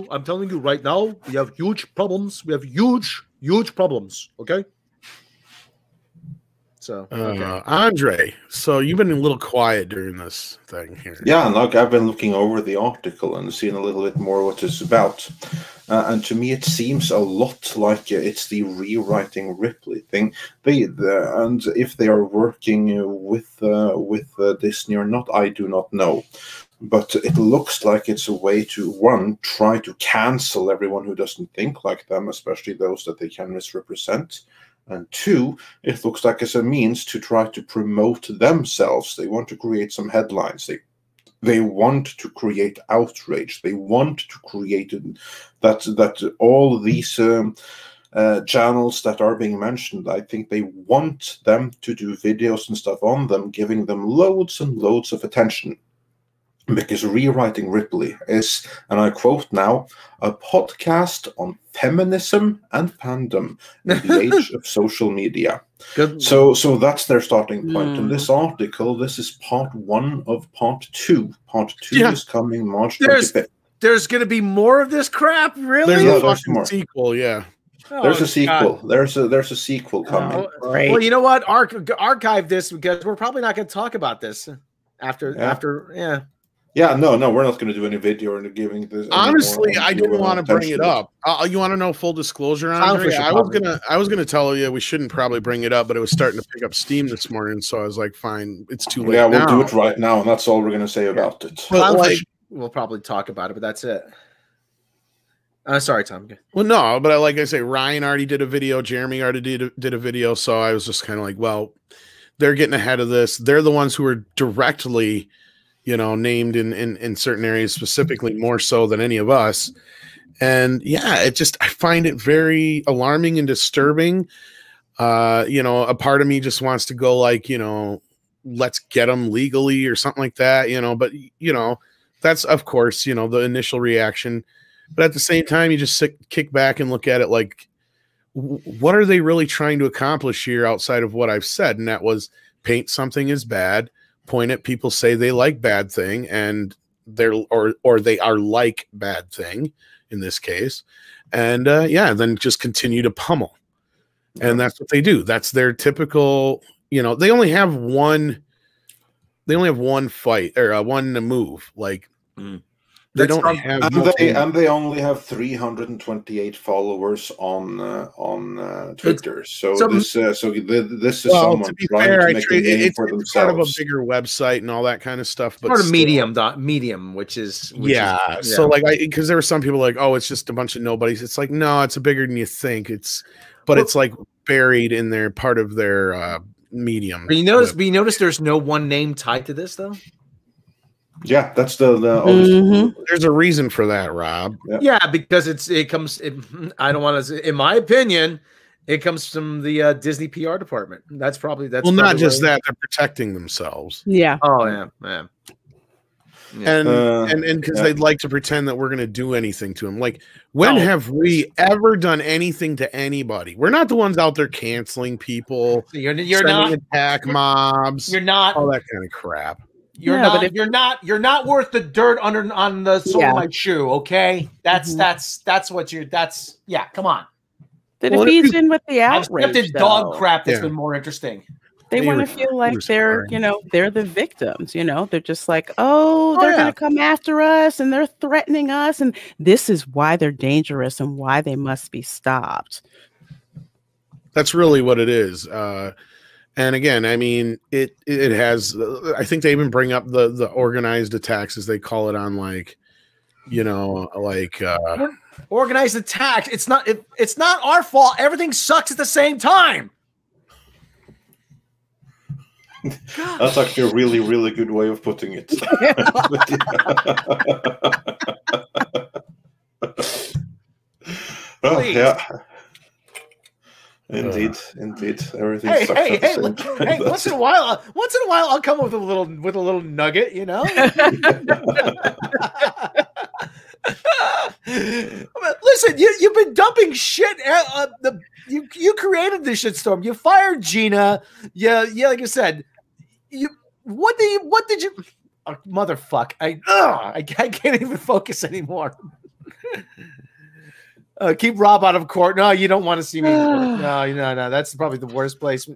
Speaker 2: I'm
Speaker 3: telling you right now, we have huge problems. We have huge problems. Okay. So,
Speaker 2: Andre, so you've been a little quiet during this thing here.
Speaker 1: Yeah, look, I've been looking over the article and seeing a little bit more what it's about. And to me, it seems a lot like it's the rewriting Ripley thing. And if they are working with Disney or not, I do not know. But it looks like it's a way to, one, try to cancel everyone who doesn't think like them, especially those that they can misrepresent. And two, it looks like it's a means to try to promote themselves. They want to create some headlines. They want to create outrage. They want to create that all these channels that are being mentioned, I think they want them to do videos and stuff on them, giving them loads and loads of attention. Because Rewriting Ripley is, and I quote now, a podcast on feminism and fandom in the age of social media.
Speaker 3: Good.
Speaker 1: So that's their starting point. In this article, this is part 1 of part 2. Part 2 is coming March 25th.
Speaker 3: There's going to be more of this crap, really?
Speaker 2: There's a fucking sequel, yeah.
Speaker 1: There's a sequel. God. There's a sequel coming.
Speaker 3: Right. Well, you know what? Archive this, because we're probably not going to talk about this after.
Speaker 1: Yeah, no, we're not going to do any video or giving this.
Speaker 2: Honestly, I didn't want to bring it up. You want to know full disclosure, Andre? I was gonna tell you we shouldn't probably bring it up, but it was starting to pick up steam this morning, so I was like, fine, it's too late.
Speaker 1: Yeah, we'll do it right now, and that's all we're going to say about it.
Speaker 3: But we'll probably talk about it, but that's it. Sorry, Tom.
Speaker 2: Well, no, but like I say, Ryan already did a video. Jeremy already did a video, so I was just kind of like, well, they're getting ahead of this. They're the ones who are directly you know, named in certain areas, specifically more so than any of us. And yeah, I find it very alarming and disturbing. You know, a part of me just wants to go like, you know, let's get them legally or something like that, you know, but you know, that's of course, you know, the initial reaction. But at the same time, you just kick back and look at it like, what are they really trying to accomplish here outside of what I've said? And that was paint something as bad, point at people, say they like bad thing, and they're or they are like bad thing in this case, and yeah, then just continue to pummel. And that's what they do. That's their typical, you know, they only have one fight or one move. Like they don't have,
Speaker 1: and they only have 328 followers on Twitter. So this is someone
Speaker 2: to be
Speaker 1: trying
Speaker 2: fair,
Speaker 1: to make a name for themselves.
Speaker 2: It's part of a bigger website and all that kind of stuff. But
Speaker 3: sort of medium, which is
Speaker 2: So like, because there were some people like, oh, it's just a bunch of nobodies. It's like, no, it's bigger than you think. It's like buried in their part of their medium.
Speaker 3: But you notice there's no one name tied to this though.
Speaker 1: Yeah, that's the
Speaker 2: There's a reason for that, Rob.
Speaker 3: Yeah, because I don't want to. In my opinion, it comes from the Disney PR department. That's
Speaker 2: not just that, they're protecting themselves.
Speaker 4: Yeah.
Speaker 3: Oh yeah.
Speaker 2: And because they'd like to pretend that we're going to do anything to them. Like, when have we ever done anything to anybody? We're not the ones out there canceling people.
Speaker 3: You're not
Speaker 2: attack mobs.
Speaker 3: You're not
Speaker 2: all that kind of crap.
Speaker 3: You're not worth the dirt on the sole of my shoe. Okay, that's come on.
Speaker 4: Then it feeds in with the outrage.
Speaker 3: I've scripted dog crap that's been more interesting.
Speaker 4: They want to feel like they're the victims, you know, they're just like, they're going to come after us and they're threatening us. And this is why they're dangerous and why they must be stopped.
Speaker 2: That's really what it is. And again, I mean, it has, I think they even bring up the organized attacks, as they call it, on like, you know, like
Speaker 3: organized attacks. It's not our fault. Everything sucks at the same time.
Speaker 1: That's actually a really, really good way of putting it. Oh, yeah. Indeed. Everything.
Speaker 3: Hey! Once in a while, I'll come with a little nugget, you know. Listen, you've been dumping shit. You created this shitstorm. You fired Gina. Yeah. Like I said, what did you? Oh, motherfuck! I can't even focus anymore. Keep Rob out of court. No, you don't want to see me. No. That's probably the worst place.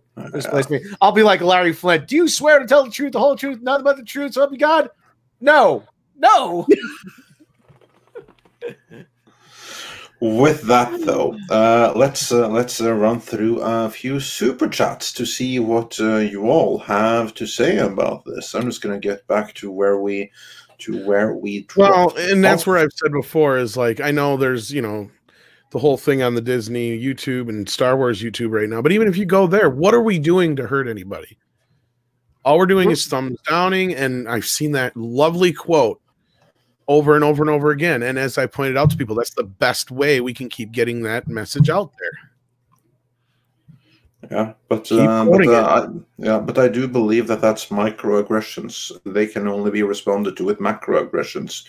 Speaker 3: I'll be like Larry Flint. Do you swear to tell the truth, the whole truth, nothing but the truth, so help you God? No.
Speaker 1: With that, though, let's run through a few super chats to see what you all have to say about this. I'm just going to get back to where we
Speaker 2: well, and that's where I've said before is like, I know there's, you know, the whole thing on the Disney YouTube and Star Wars YouTube right now, but even if you go there, what are we doing to hurt anybody? All we're doing is thumbs downing, and I've seen that lovely quote over and over and over again. And as I pointed out to people, that's the best way we can keep getting that message out there.
Speaker 1: Yeah, but I do believe that that's microaggressions. They can only be responded to with macroaggressions.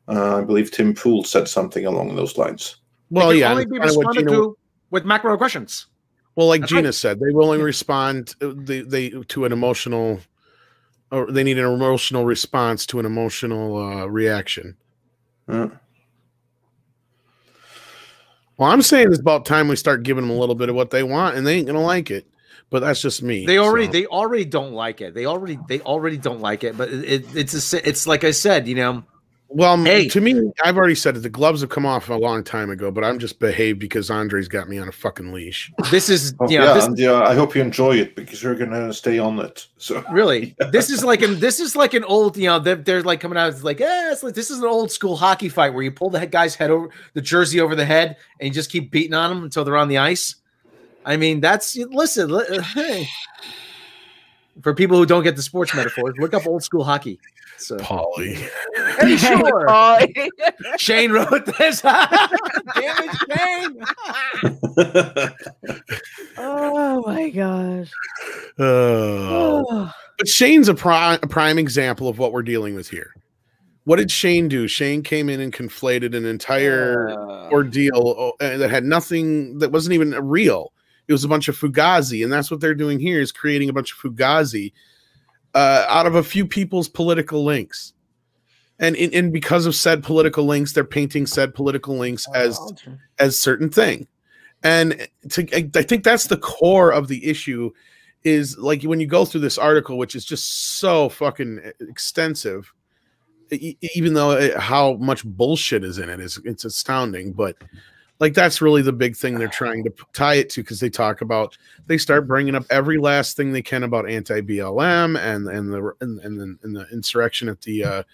Speaker 1: I believe Tim Pool said something along those lines.
Speaker 2: Well,
Speaker 3: yeah, only be responded to with macroaggressions.
Speaker 2: Well, like Gina said, they will only respond to an emotional, or they need an emotional response to an emotional reaction. Well, I'm saying it's about time we start giving them a little bit of what they want, and they ain't gonna like it. But that's just me.
Speaker 3: They already don't like it. They already don't like it. But it's like I said, you know.
Speaker 2: Well, to me, I've already said it. The gloves have come off a long time ago, but I'm just behaved because Andre's got me on a fucking leash.
Speaker 3: This is,
Speaker 1: I hope you enjoy it because you're gonna stay on it. So
Speaker 3: really, this is like an old, you know, they're like coming out. It's like, this is an old school hockey fight where you pull the guy's head over the jersey over the head and you just keep beating on them until they're on the ice. I mean, hey. For people who don't get the sports metaphors, look up old school hockey. So,
Speaker 2: Polly.
Speaker 3: hey, sure.
Speaker 4: Polly.
Speaker 3: Shane wrote this. Damn it, Shane.
Speaker 4: Oh my gosh.
Speaker 2: But Shane's a prime example of what we're dealing with here. What did Shane do? Shane came in and conflated an entire ordeal that had nothing, that wasn't even real. It was a bunch of fugazi, and that's what they're doing here, is creating a bunch of fugazi out of a few people's political links. And because of said political links, they're painting said political links as certain thing. And I think that's the core of the issue, is like when you go through this article, which is just so fucking extensive, even though how much bullshit is in it, it's astounding. But like, that's really the big thing they're trying to tie it to, because they start bringing up every last thing they can about anti-BLM and the insurrection at the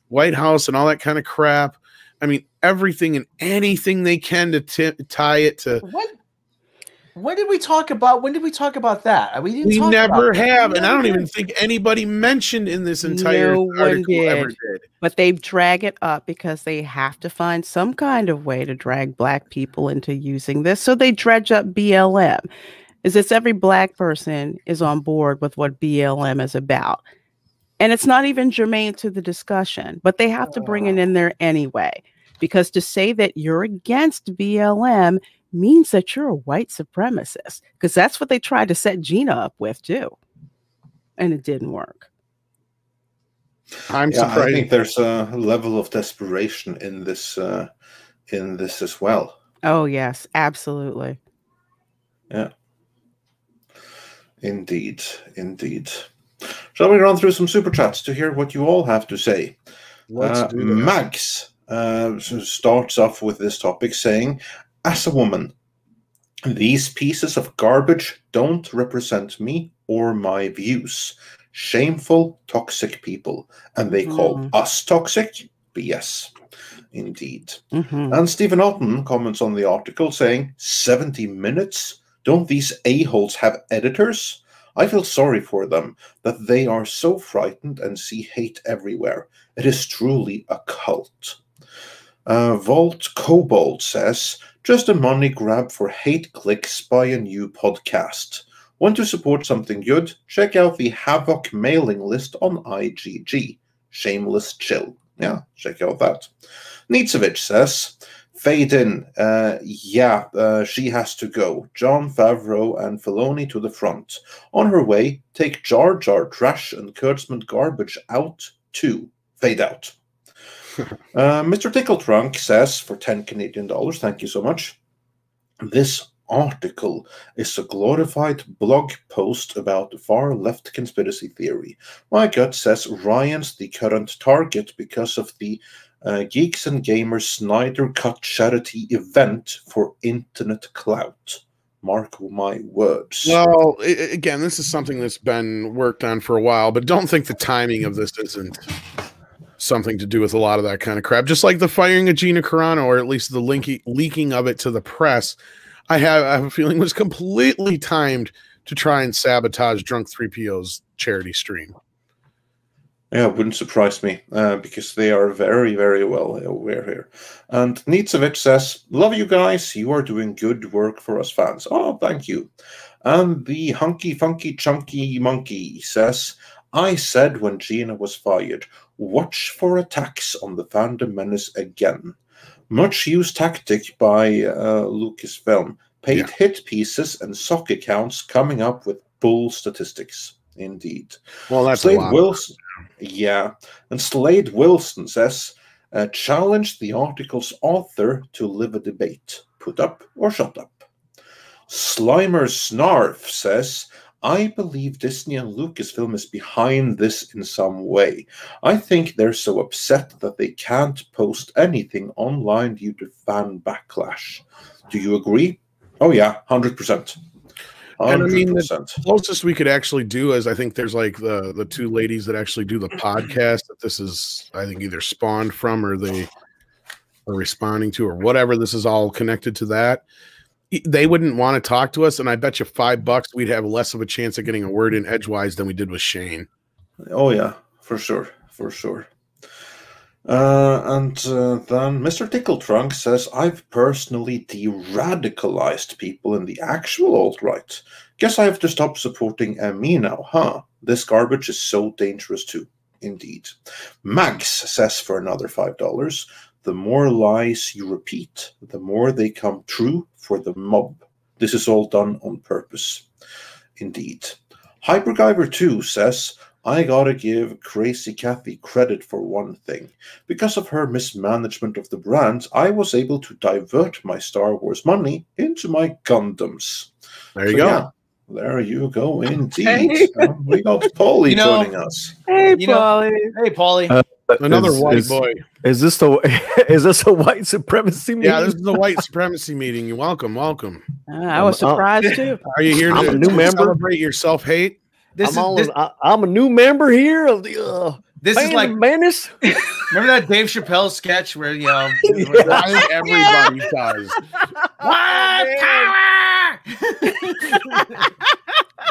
Speaker 2: White House and all that kind of crap. I mean, everything and anything they can to tie it to.
Speaker 3: When did we talk about that? We
Speaker 2: never have, and I don't even think anybody mentioned in this entire article ever did.
Speaker 4: But they drag it up because they have to find some kind of way to drag Black people into using this. So they dredge up BLM. It's every Black person is on board with what BLM is about. And it's not even germane to the discussion, but they have to bring it in there anyway. Because to say that you're against BLM means that you're a white supremacist, because that's what they tried to set Gina up with too, and it didn't work.
Speaker 2: I'm surprised.
Speaker 1: I think there's a level of desperation in this as well.
Speaker 4: Oh yes, absolutely.
Speaker 1: Yeah, indeed. Shall we run through some super chats to hear what you all have to say?
Speaker 2: Let's do that.
Speaker 1: Max starts off with this topic saying, as a woman, these pieces of garbage don't represent me or my views. Shameful, toxic people. And they call us toxic? BS. Indeed. And Stephen Otten comments on the article saying, 70 minutes? Don't these a-holes have editors? I feel sorry for them, that they are so frightened and see hate everywhere. It is truly a cult. Vault Kobold says, just a money grab for hate clicks by a new podcast. Want to support something good? Check out the Havoc mailing list on IGG. Shameless chill. Yeah, check out that. Nitsevich says, fade in. She has to go. Jon Favreau and Filoni to the front. On her way, take Jar Jar trash and Kurtzman garbage out too. Fade out. Mr. Tickletrunk says, for 10 Canadian dollars, thank you so much. This article is a glorified blog post about the far left conspiracy theory. My gut says Ryan's the current target because of the Geeks and Gamers Snyder Cut charity event for internet clout. Mark my words.
Speaker 2: Well, again, this is something that's been worked on for a while, but don't think the timing of this isn't something to do with a lot of that kind of crap. Just like the firing of Gina Carano, or at least the leaking of it to the press, I have a feeling was completely timed to try and sabotage Drunk 3PO's charity stream.
Speaker 1: Yeah, it wouldn't surprise me, because they are very, very well aware here. And Nitsevich says, love you guys. You are doing good work for us fans. Oh, thank you. And the Hunky Funky Chunky Monkey says, I said when Gina was fired, watch for attacks on the Fandom Menace again. Much used tactic by Lucasfilm. Paid hit pieces and sock accounts coming up with bull statistics. Indeed.
Speaker 2: Well, that's
Speaker 1: Slade
Speaker 2: a lot.
Speaker 1: Wilson. Yeah. And Slade Wilson says, challenge the article's author to live a debate. Put up or shut up. Slimer Snarf says, I believe Disney and Lucasfilm is behind this in some way. I think they're so upset that they can't post anything online due to fan backlash. Do you agree? Oh yeah, 100%.
Speaker 2: And I mean, the closest we could actually do is, I think there's like the two ladies that actually do the podcast that this is, I think, either spawned from or they are responding to, or whatever. This is all connected to that. they wouldn't want to talk to us, and I bet you $5 we'd have less of a chance of getting a word in edgewise than we did with Shane.
Speaker 1: Oh yeah, for sure, for sure. And then Mr. Tickletrunk says, I've personally de-radicalized people in the actual alt-right. Guess I have to stop supporting me now, huh? This garbage is so dangerous too. Indeed. Mags says for another $5, the more lies you repeat, the more they come true for the mob. This is all done on purpose. Indeed. Hypergiver 2 says, I gotta give Crazy Kathy credit for one thing. Because of her mismanagement of the brand, I was able to divert my Star Wars money into my Gundams.
Speaker 2: There you go.
Speaker 1: Yeah, there you go, indeed. We got Paulie joining us.
Speaker 4: Hey, Paulie.
Speaker 3: Hey, Paulie.
Speaker 2: Another white boy.
Speaker 5: Is this a white supremacy meeting?
Speaker 2: Yeah, this is a white supremacy meeting. You're welcome.
Speaker 4: I was surprised too.
Speaker 2: Are you here to celebrate your self-hate?
Speaker 5: I'm a new member here of the
Speaker 3: this is like
Speaker 5: Fandom Menace.
Speaker 3: Remember that Dave Chappelle sketch where
Speaker 2: I think everybody does.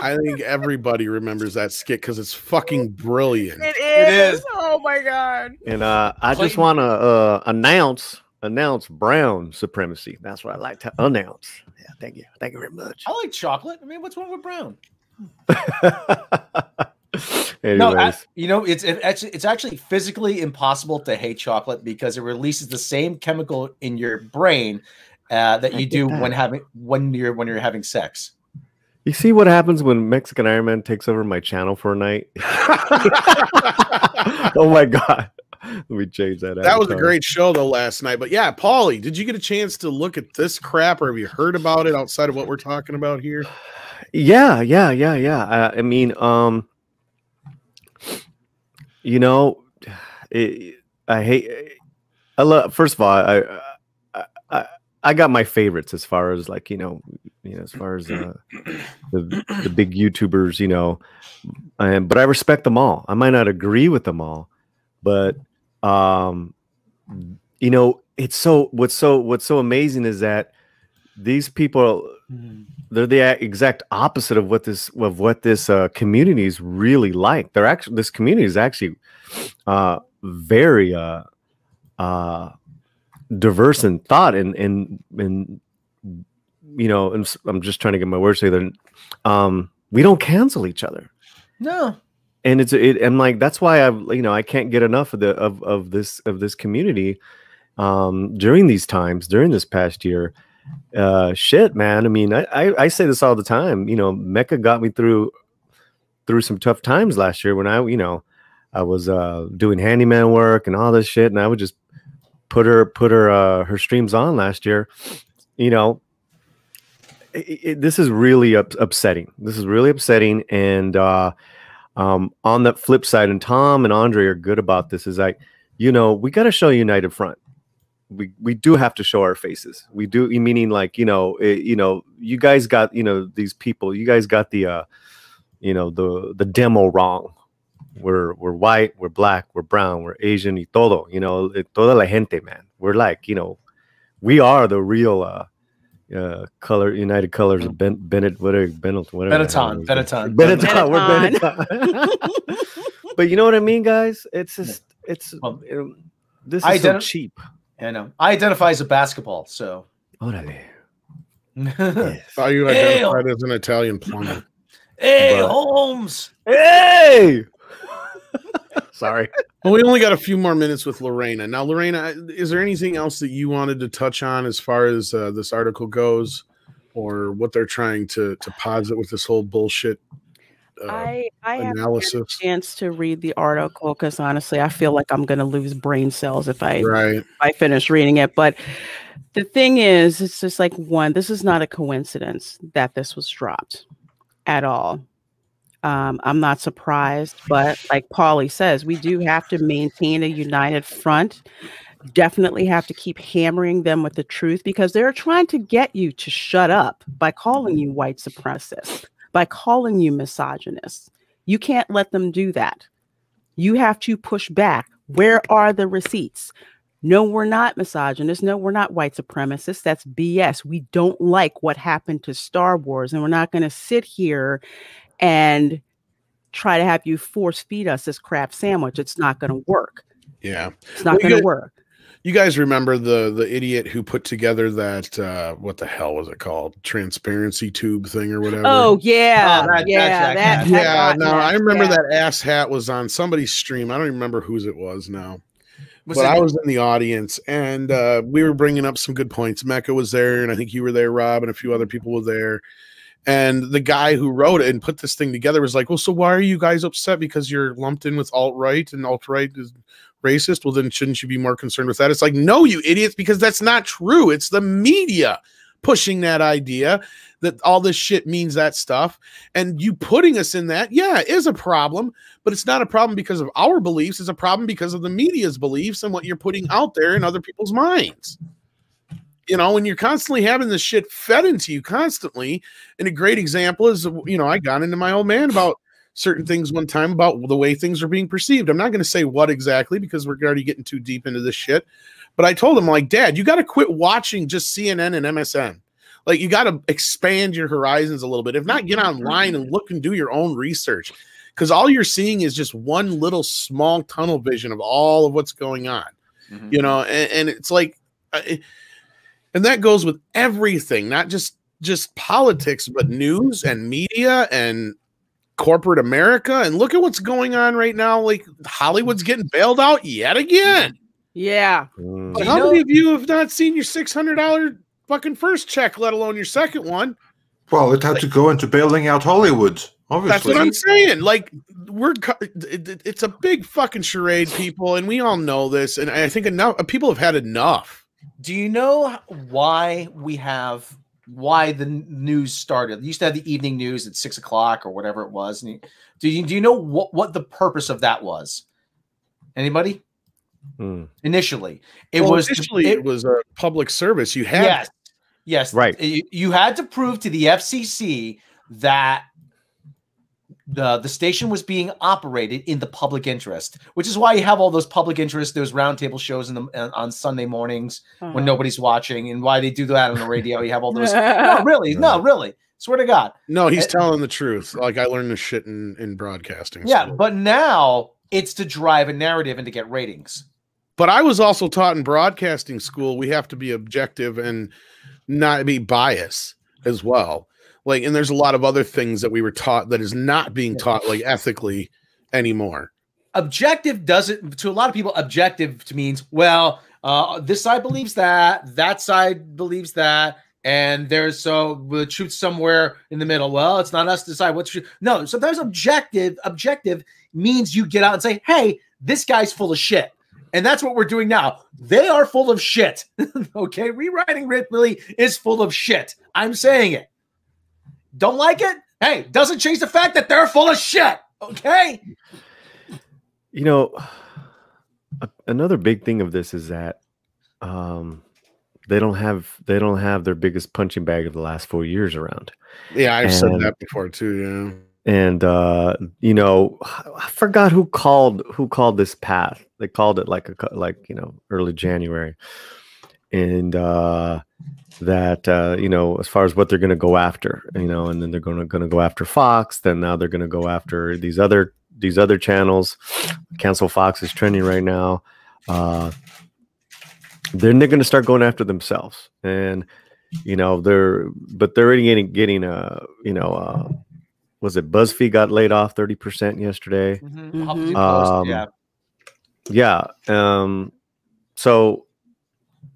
Speaker 2: I think everybody remembers that skit because it's fucking brilliant.
Speaker 4: It is. Oh my god!
Speaker 5: And I just want to announce brown supremacy. That's what I like to announce. Yeah, thank you very much.
Speaker 3: I like chocolate. I mean, what's wrong with brown?
Speaker 5: Anyways.
Speaker 3: No, it's actually physically impossible to hate chocolate because it releases the same chemical in your brain that you do when you're having sex.
Speaker 5: You see what happens when Mexican Iron Man takes over my channel for a night? Oh my god. Let me change that.
Speaker 2: That was a great show though last night. But yeah, Paulie, did you get a chance to look at this crap, or have you heard about it outside of what we're talking about here?
Speaker 5: Yeah. I mean, you know, first of all, I got my favorites as far as like, as far as the big YouTubers, but I respect them all. I might not agree with them all, but it's what's so amazing is that these people, they're the exact opposite of what this community is really like. This community is actually very diverse in thought, and and I'm just trying to get my words together. We don't cancel each other.
Speaker 3: No.
Speaker 5: And I'm like, that's why I can't get enough of this community during these times, during this past year. Shit, man. I mean, I say this all the time. Mecca got me through some tough times last year when I was doing handyman work and all this shit, and I would just put her streams on last year. This is really upsetting. This is really upsetting. And on the flip side, and Tom and Andre are good about this, is like, we got to show a united front. We do have to show our faces. We do, meaning like, you guys got, these people, you guys got the the demo wrong. We're white, we're black, we're brown, we're Asian, y todo, toda la gente, man. We're like, we are the real color, united colors of Benetton. We're Benetton. But you know what I mean, guys? It's just, this is so cheap.
Speaker 3: I know. I identify as a basketball, so.
Speaker 5: Orale.
Speaker 2: Thought you identified as an Italian plumber.
Speaker 3: Hey, Holmes.
Speaker 5: Hey. Sorry.
Speaker 2: Well, we only got a few more minutes with Lorena. Now, Lorena, is there anything else that you wanted to touch on as far as this article goes, or what they're trying to posit with this whole bullshit
Speaker 4: I
Speaker 2: analysis?
Speaker 4: haven't had a chance to read the article because honestly, I feel like I'm going to lose brain cells if I finish reading it. But the thing is, it's just like, one, this is not a coincidence that this was dropped at all. I'm not surprised, but like Paulie says, we do have to maintain a united front. Definitely have to keep hammering them with the truth because they're trying to get you to shut up by calling you white supremacists, by calling you misogynists. You can't let them do that. You have to push back. Where are the receipts? No, we're not misogynists. No, we're not white supremacists. That's BS. We don't like what happened to Star Wars, and we're not going to sit here and try to have you force feed us this crap sandwich. It's not going to work.
Speaker 2: Yeah.
Speaker 4: It's not going to work.
Speaker 2: You guys remember the idiot who put together that what the hell was it called? Transparency tube thing or whatever?
Speaker 4: Oh yeah.
Speaker 2: I remember that ass hat was on somebody's stream. I don't even remember whose it was now. But I was in the audience, and we were bringing up some good points. Mecca was there, and I think you were there, Rob, and a few other people were there. And the guy who wrote it and put this thing together was like, well, so why are you guys upset because you're lumped in with alt-right and alt-right is racist? Well, then shouldn't you be more concerned with that? It's like, no, you idiots, because that's not true. It's the media pushing that idea that all this shit means that stuff. And you putting us in that, yeah, is a problem, but it's not a problem because of our beliefs. It's a problem because of the media's beliefs and what you're putting out there in other people's minds. You know, when you're constantly having this shit fed into you constantly. And a great example is, you know, I got into my old man about certain things one time about the way things are being perceived. I'm not going to say what exactly because we're already getting too deep into this shit. But I told him, like, Dad, you got to quit watching just CNN and MSN. Like, you got to expand your horizons a little bit. If not, get online and look and do your own research. Because all you're seeing is just one little small tunnel vision of all of what's going on. Mm-hmm. You know, and it's like, and that goes with everything, not just politics, but news and media and corporate America. And look at what's going on right now. Like, Hollywood's getting bailed out yet again.
Speaker 4: Yeah.
Speaker 2: But how many of you have not seen your $600 fucking first check, let alone your second one?
Speaker 1: Well, it had to go into bailing out Hollywood, obviously.
Speaker 2: That's what I'm saying. Like, it's a big fucking charade, people, and we all know this. And I think people have had enough.
Speaker 3: Do you know why the news started? You used to have the evening news at 6 o'clock or whatever it was. And do you know what the purpose of that was? Anybody? Initially, it was
Speaker 2: a public service. You had
Speaker 3: yes,
Speaker 5: right.
Speaker 3: You had to prove to the FCC that the station was being operated in the public interest, which is why you have all those public interest, those roundtable shows on Sunday mornings when nobody's watching, and why they do that on the radio. You have all those. No, really. Swear to God.
Speaker 2: No, he's telling the truth. Like, I learned this shit in broadcasting.
Speaker 3: Yeah, but now it's to drive a narrative and to get ratings.
Speaker 2: But I was also taught in broadcasting school, we have to be objective and not be biased as well. Like, and there's a lot of other things that we were taught that is not being taught, like, ethically anymore.
Speaker 3: Objective doesn't, to a lot of people, objective means, well, this side believes that side believes that, and there's the truth somewhere in the middle. Well, it's not us to decide what's true. No, so there's objective. Objective means you get out and say, hey, this guy's full of shit. And that's what we're doing now. They are full of shit. Okay, Rewriting Ripley is full of shit. I'm saying it. Don't like it? Hey, doesn't change the fact that they're full of shit. Okay.
Speaker 5: You know, another big thing of this is that they don't have their biggest punching bag of the last 4 years around.
Speaker 2: Yeah, I've said that before too. Yeah.
Speaker 5: And you know, I forgot who called this path. They called it like early January, and that you know, as far as what they're going to go after, you know, and then they're going to go after Fox. Then now they're going to go after these other channels. Cancel Fox is trending right now. Then they're going to start going after themselves, and you know they're already getting you know. Was it BuzzFeed got laid off 30% yesterday? So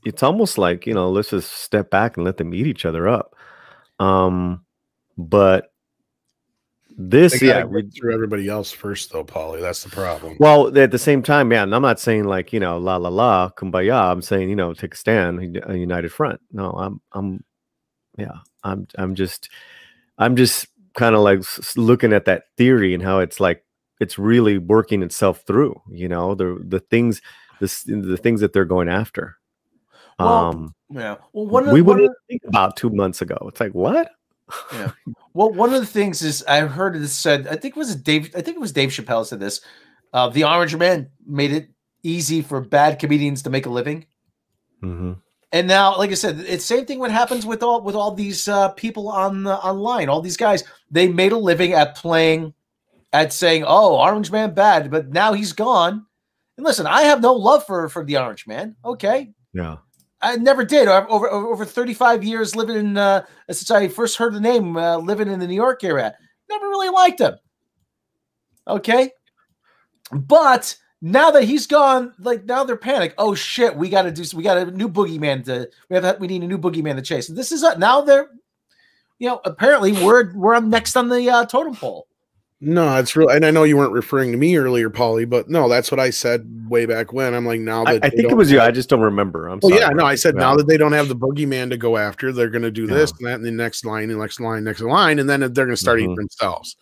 Speaker 5: it's almost like, you know, let's just step back and let them eat each other up. But this,
Speaker 2: through everybody else first, though, Paulie. That's the problem.
Speaker 5: Well, at the same time, man, I'm not saying like, you know, la la la, kumbaya. I'm saying, you know, take a stand, a united front. No, I'm just kind of like looking at that theory and how it's like it's really working itself through, you know, the things that they're going after.
Speaker 3: Well,
Speaker 5: we wouldn't think about 2 months ago. It's like, what?
Speaker 3: Yeah. Well, one of the things is I heard it said, I think it was Dave Chappelle said this. The Orange Man made it easy for bad comedians to make a living.
Speaker 5: Mm-hmm.
Speaker 3: And now, like I said, it's same thing. What happens with all these people online? All these guys, they made a living at saying, "Oh, Orange Man bad," but now he's gone. And listen, I have no love for the Orange Man. Okay,
Speaker 5: Yeah.
Speaker 3: I never did. Over 35 years living in since I first heard the name, living in the New York area, never really liked him. Okay, but now that he's gone, like now they're panicked. Oh shit, we got a new boogeyman we need a new boogeyman to chase. And this is now they're, apparently we're next on the totem pole.
Speaker 2: No, it's real. And I know you weren't referring to me earlier, Paulie, but no, that's what I said way back when. I'm like, now that
Speaker 5: I think it was you. I just don't remember. I'm sorry.
Speaker 2: Yeah, no, I said now that they don't have the boogeyman to go after, they're going to do this and that, and the next line, and next line, and then they're going to start eating themselves.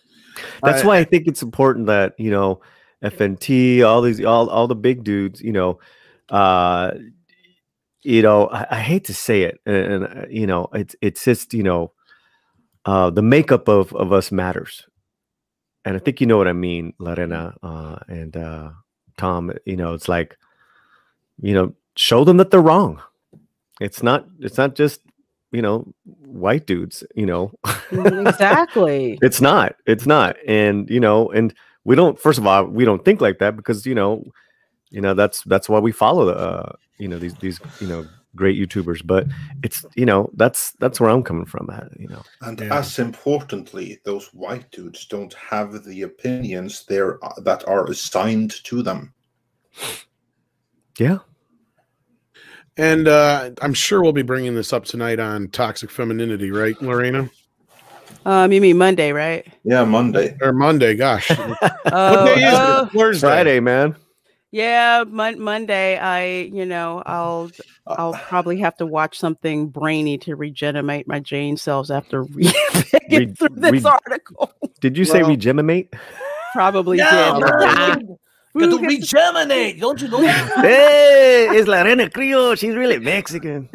Speaker 5: That's why I think it's important that FNT, all the big dudes, I hate to say it, and it's just the makeup of us matters. And I think you know what I mean, Lorena and Tom. It's like, show them that they're wrong. It's not just white dudes.
Speaker 4: Exactly.
Speaker 5: It's not. And and we don't. First of all, we don't think like that because that's why we follow these great YouTubers, but it's that's where I'm coming from at,
Speaker 1: And as importantly, those white dudes don't have the opinions that are assigned to them.
Speaker 5: Yeah.
Speaker 2: And I'm sure we'll be bringing this up tonight on toxic femininity, right, Lorena?
Speaker 4: You mean Monday, right?
Speaker 1: Yeah, Monday.
Speaker 2: Or Monday, gosh. What day is it? Thursday.
Speaker 5: Friday, man.
Speaker 4: Yeah, Monday. I'll probably have to watch something brainy to regenerate my Jane cells after reading through this article.
Speaker 5: Did you say regenerate?
Speaker 4: Probably did.
Speaker 3: Got to regenerate, don't you know?
Speaker 5: Hey, it's Lorena Creole. She's really Mexican.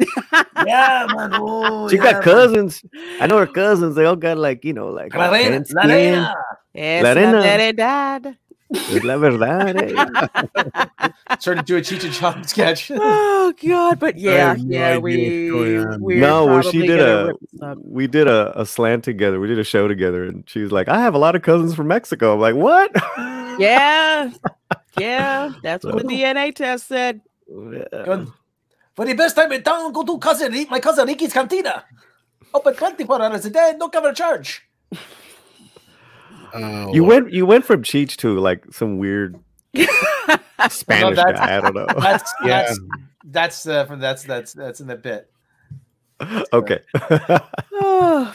Speaker 3: Yeah, man. Oh,
Speaker 5: she got cousins. I know her cousins. They all got like
Speaker 3: Lorena.
Speaker 4: Yes, Lorena. Dad.
Speaker 5: Es la verdad.
Speaker 3: Turned into a Cheech and Chong sketch.
Speaker 4: Oh God! But yeah,
Speaker 5: we did a slant together. We did a show together, and she's like, "I have a lot of cousins from Mexico." I'm like, "What?"
Speaker 4: Yeah, that's what the DNA test said.
Speaker 3: For the best time in town, go to my cousin Ricky's Cantina. Open 24 hours a day, no cover charge.
Speaker 5: You went from Cheech to like some weird Spanish guy. I don't know.
Speaker 3: That's in the bit.
Speaker 5: Okay.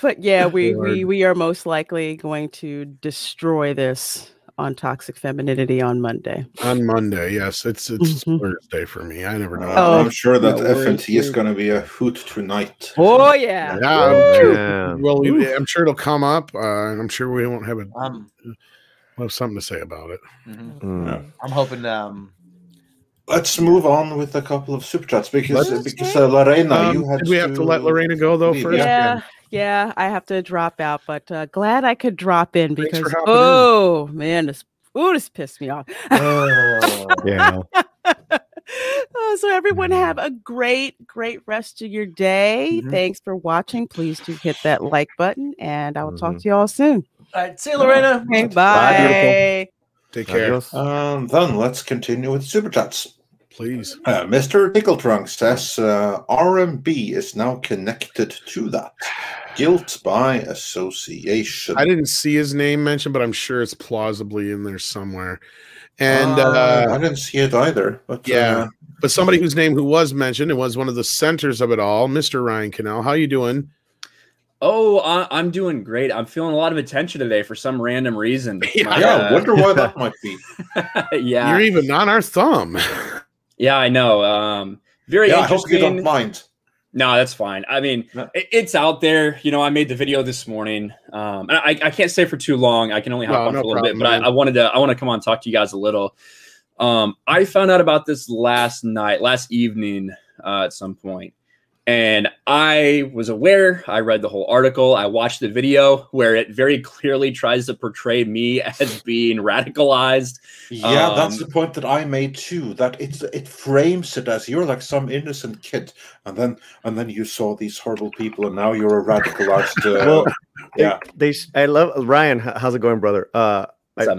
Speaker 4: But yeah, we are most likely going to destroy this on toxic femininity on Monday.
Speaker 2: On Monday, yes, it's Thursday for me. I never know.
Speaker 1: I'm sure that FNT is going to be a hoot tonight.
Speaker 4: Oh yeah.
Speaker 2: Well, I'm sure it'll come up. I'm sure we won't have we'll have something to say about it.
Speaker 3: I'm hoping.
Speaker 1: Let's move on with a couple of super chats because Lorena, you had.
Speaker 2: Did we have to let Lorena go though first?
Speaker 4: Yeah, I have to drop out, but glad I could drop in because man, this pissed me off.
Speaker 5: Yeah.
Speaker 4: So everyone have a great rest of your day. Thanks for watching. Please do hit that like button, and I will talk to you all soon.
Speaker 3: All right, see you, Lorena.
Speaker 4: Okay, bye.
Speaker 2: Take care.
Speaker 1: Then let's continue with super chats.
Speaker 2: Please.
Speaker 1: Mr. Tickletrunk says RMB is now connected to that. Guilt by association.
Speaker 2: I didn't see his name mentioned, but I'm sure it's plausibly in there somewhere. And
Speaker 1: I didn't see it either. But
Speaker 2: but somebody whose name who was mentioned and was one of the centers of it all, Mr. Ryan Cannell. How you doing?
Speaker 6: Oh, I'm doing great. I'm feeling a lot of attention today for some random reason.
Speaker 1: I wonder why that might be.
Speaker 6: Yeah.
Speaker 2: You're even on our thumb.
Speaker 6: Yeah, I know. Very interesting.
Speaker 1: I hope you don't mind.
Speaker 6: No, that's fine. I mean, it's out there. I made the video this morning. And I can't stay for too long. I can only hop on for a little bit, but I want to come on and talk to you guys a little. I found out about this last evening at some point. And I was aware, I read the whole article, I watched the video where it very clearly tries to portray me as being radicalized.
Speaker 1: Yeah, that's the point that I made too, that it frames it as you're like some innocent kid, and then you saw these horrible people, and now you're a radicalized
Speaker 5: well,
Speaker 1: yeah.
Speaker 5: I love Ryan, how's it going, brother? I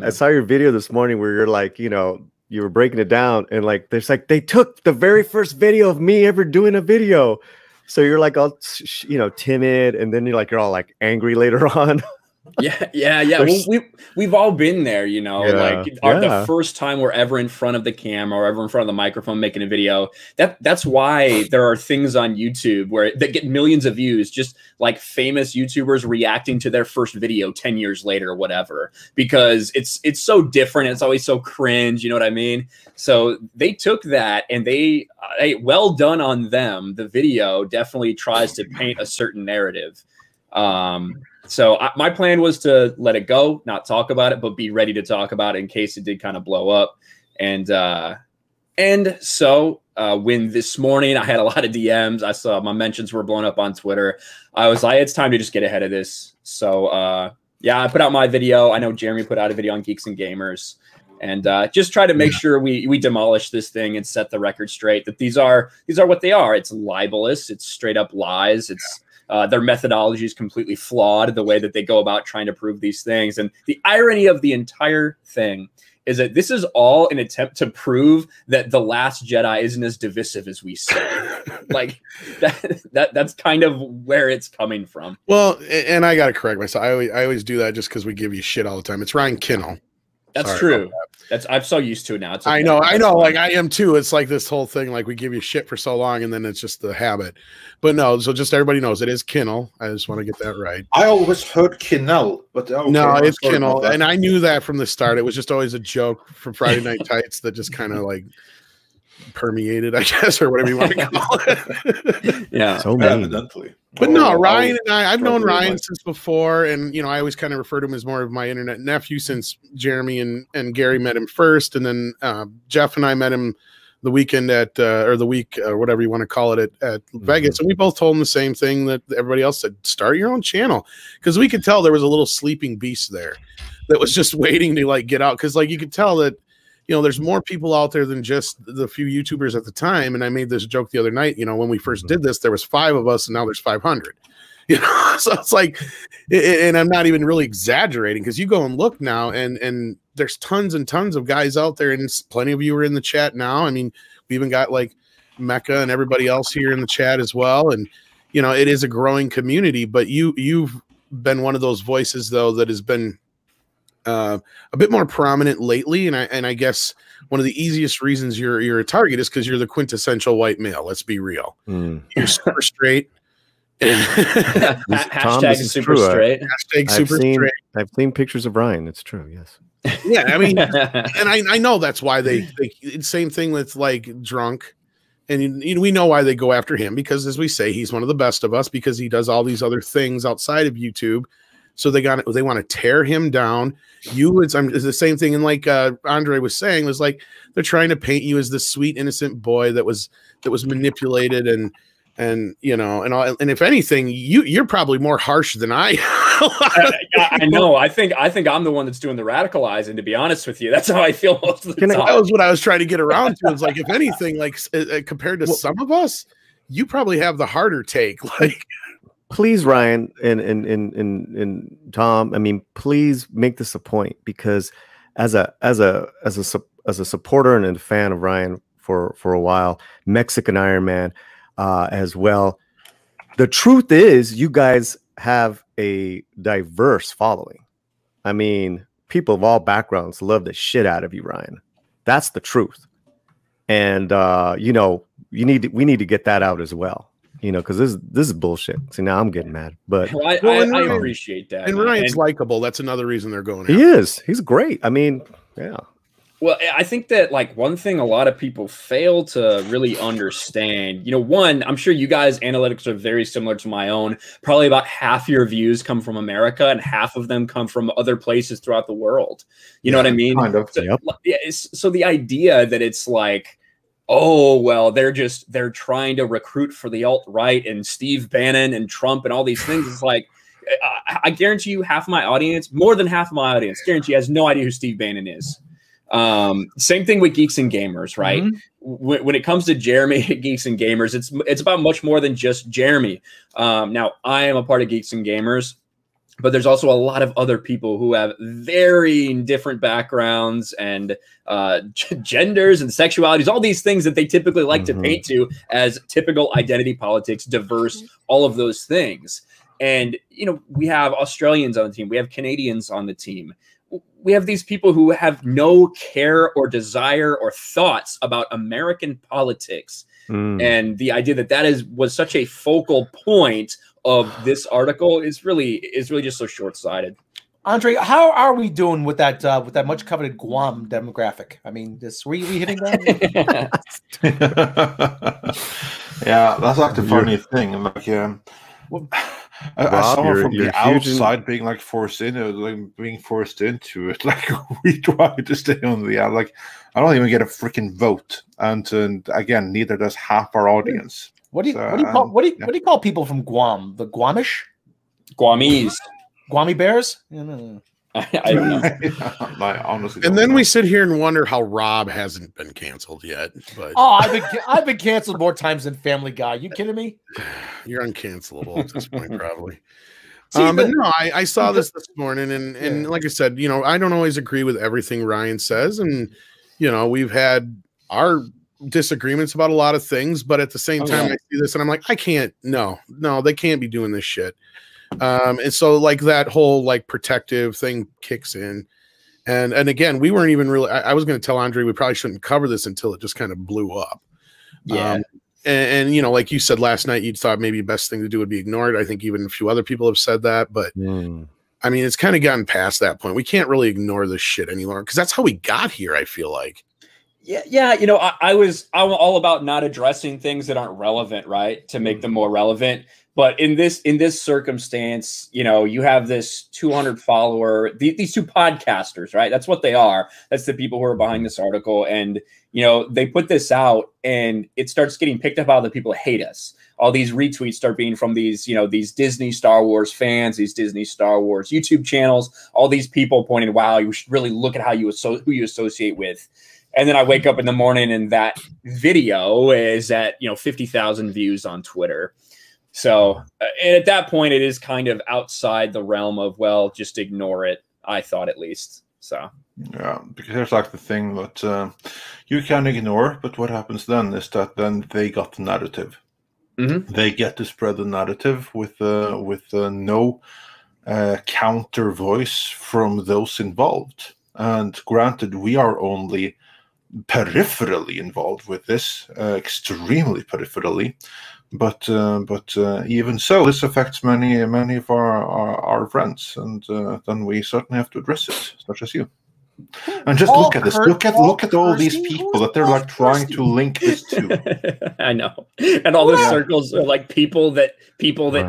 Speaker 5: saw your video this morning where you're like, you know, you were breaking it down, and like there's like they took the very first video of me ever doing a video, so you're like all, you know, timid, and then you're all like angry later on.
Speaker 6: Yeah. Well, we've all been there, you know, like the first time we're ever in front of the camera or ever in front of the microphone making a video. That's why there are things on YouTube that get millions of views, just like famous YouTubers reacting to their first video 10 years later or whatever, because it's so different. It's always so cringe. You know what I mean? So they took that, and they well done on them. The video definitely tries to paint a certain narrative. So my plan was to let it go, not talk about it, but be ready to talk about it in case it did kind of blow up. And so when this morning I had a lot of DMs, I saw my mentions were blown up on Twitter. I was like, it's time to just get ahead of this. So yeah, I put out my video. I know Jeremy put out a video on Geeks and Gamers, and just try to make sure we demolish this thing and set the record straight that these are what they are. It's libelous. It's straight up lies. It's their methodology is completely flawed, the way that they go about trying to prove these things. And the irony of the entire thing is that this is all an attempt to prove that The Last Jedi isn't as divisive as we say. Like that's kind of where it's coming from.
Speaker 2: Well, and I got to correct myself. I always do that just because we give you shit all the time. It's Ryan Kinnell.
Speaker 6: That's true. I'm so used to it now. It's okay.
Speaker 2: I know. Like I am too. It's like this whole thing, like we give you shit for so long, and then it's just the habit. But no, so just everybody knows it is Kinnell. I just want to get that right.
Speaker 1: I always heard Kinnell, but okay,
Speaker 2: no, it's Kinnell, and I knew that from the start. It was just always a joke from Friday Night Tights that just kind of like permeated, I guess, or whatever you want to call it.
Speaker 6: Yeah,
Speaker 5: so evidently.
Speaker 2: But no, Ryan and I've known Ryan since before, and you know, I always kind of refer to him as more of my internet nephew since Jeremy and Gary met him first, and then Jeff and I met him the weekend at or the week or whatever you want to call it at Vegas, and we both told him the same thing that everybody else said: start your own channel, because we could tell there was a little sleeping beast there that was just waiting to like get out, because like you could tell that. You know, there's more people out there than just the few YouTubers at the time. And I made this joke the other night, you know, when we first did this, there was 5 of us and now there's 500, you know? So it's like, and I'm not even really exaggerating, because you go and look now and there's tons and tons of guys out there, and plenty of you are in the chat now. I mean, we even got like Mecca and everybody else here in the chat as well. And, you know, it is a growing community, but you've been one of those voices though, that has been a bit more prominent lately, and I guess one of the easiest reasons you're a target is because you're the quintessential white male. Let's be real. You're super straight.
Speaker 6: Hashtag super straight.
Speaker 2: Hashtag super straight.
Speaker 5: I've seen pictures of Ryan. It's true. Yes.
Speaker 2: Yeah, I mean, and I know that's why they same thing with like Drunk. And we know why they go after him, because as we say, he's one of the best of us, because he does all these other things outside of YouTube. So they want to tear him down. It's the same thing. And like Andre was saying, was like they're trying to paint you as this sweet, innocent boy that was manipulated and you know, and if anything, you're probably more harsh than I.
Speaker 6: I know. I think I'm the one that's doing the radicalizing, to be honest with you. That's how I feel most of the time.
Speaker 2: That was what I was trying to get around to. It's like, if anything, like compared to some of us, you probably have the harder take. Like,
Speaker 5: please, Ryan and Tom, I mean, please make this a point, because as a supporter and a fan of Ryan for a while, Mexican Iron Man as well. The truth is, you guys have a diverse following. I mean, people of all backgrounds love the shit out of you, Ryan. That's the truth. And you know, we need to get that out as well. You know, because this is bullshit. See, now I'm getting mad. But
Speaker 6: I appreciate that.
Speaker 2: And Ryan's likable. That's another reason they're going.
Speaker 5: He is. He's great. I mean, yeah.
Speaker 6: Well, I think that like one thing a lot of people fail to really understand, you know, one, I'm sure you guys' analytics are very similar to my own. Probably about half your views come from America and half of them come from other places throughout the world. You know what I mean?
Speaker 1: Kind of.
Speaker 6: So, so the idea that it's like, oh, well, they're trying to recruit for the alt-right and Steve Bannon and Trump and all these things. It's like, I guarantee you half of my audience, more than half of my audience, guarantee has no idea who Steve Bannon is. Same thing with Geeks and Gamers, right? When it comes to Jeremy at Geeks and Gamers, it's about much more than just Jeremy. Now, I am a part of Geeks and Gamers, but there's also a lot of other people who have very different backgrounds and genders and sexualities, all these things that they typically like to paint to as typical identity politics, diverse, all of those things. And, you know, we have Australians on the team. We have Canadians on the team. We have these people who have no care or desire or thoughts about American politics. And the idea that was such a focal point of this article is really just so short-sighted.
Speaker 3: Andre, how are we doing with that much coveted Guam demographic? I mean, were we hitting that?
Speaker 1: Yeah, that's like the funny thing. Like, as someone from the outside being like forced into it, like we try to stay on the like I don't even get a freaking vote, and again, neither does half our audience.
Speaker 3: What do you call people from Guam? The Guamish?
Speaker 6: Guamese.
Speaker 3: Guami bears?
Speaker 6: I don't know.
Speaker 1: I honestly
Speaker 2: and then we sit here and wonder how Rob hasn't been canceled yet. But
Speaker 3: I've been canceled more times than Family Guy. You kidding me?
Speaker 2: You're uncancelable at this point, probably. But no, I saw this morning, and like I said, you know, I don't always agree with everything Ryan says, and you know, we've had our disagreements about a lot of things, but at the same time, I see this and I'm like, I can't. No, they can't be doing this shit. And so like that whole like protective thing kicks in, and again, we weren't even really. I was going to tell Andre we probably shouldn't cover this until it just kind of blew up.
Speaker 6: Yeah.
Speaker 2: And you know, like you said last night, you thought maybe the best thing to do would be ignored. I think even a few other people have said that, but I mean, it's kind of gotten past that point. We can't really ignore this shit anymore because that's how we got here. I feel like.
Speaker 6: Yeah. You know, I'm all about not addressing things that aren't relevant, right? To make them more relevant. But in this circumstance, you know, you have this 200 follower, these two podcasters, right? That's what they are. That's the people who are behind this article. And, you know, they put this out and it starts getting picked up by the people who hate us. All these retweets start being from these, you know, these Disney Star Wars fans, these Disney Star Wars YouTube channels, all these people pointing, wow, you should really look at who you associate with. And then I wake up in the morning and that video is at, you know, 50,000 views on Twitter. So and at that point, it is kind of outside the realm of, well, just ignore it. I thought at least. So,
Speaker 1: yeah, because there's like the thing that you can ignore. But what happens then is that then they got the narrative. They get to spread the narrative with no counter voice from those involved. And granted, we are only peripherally involved with this, extremely peripherally. But even so, this affects many of our friends, and then we certainly have to address it, such as you. And just look at this. Look at all these people that they're like trying to link this to.
Speaker 6: I know, and all the circles are like people that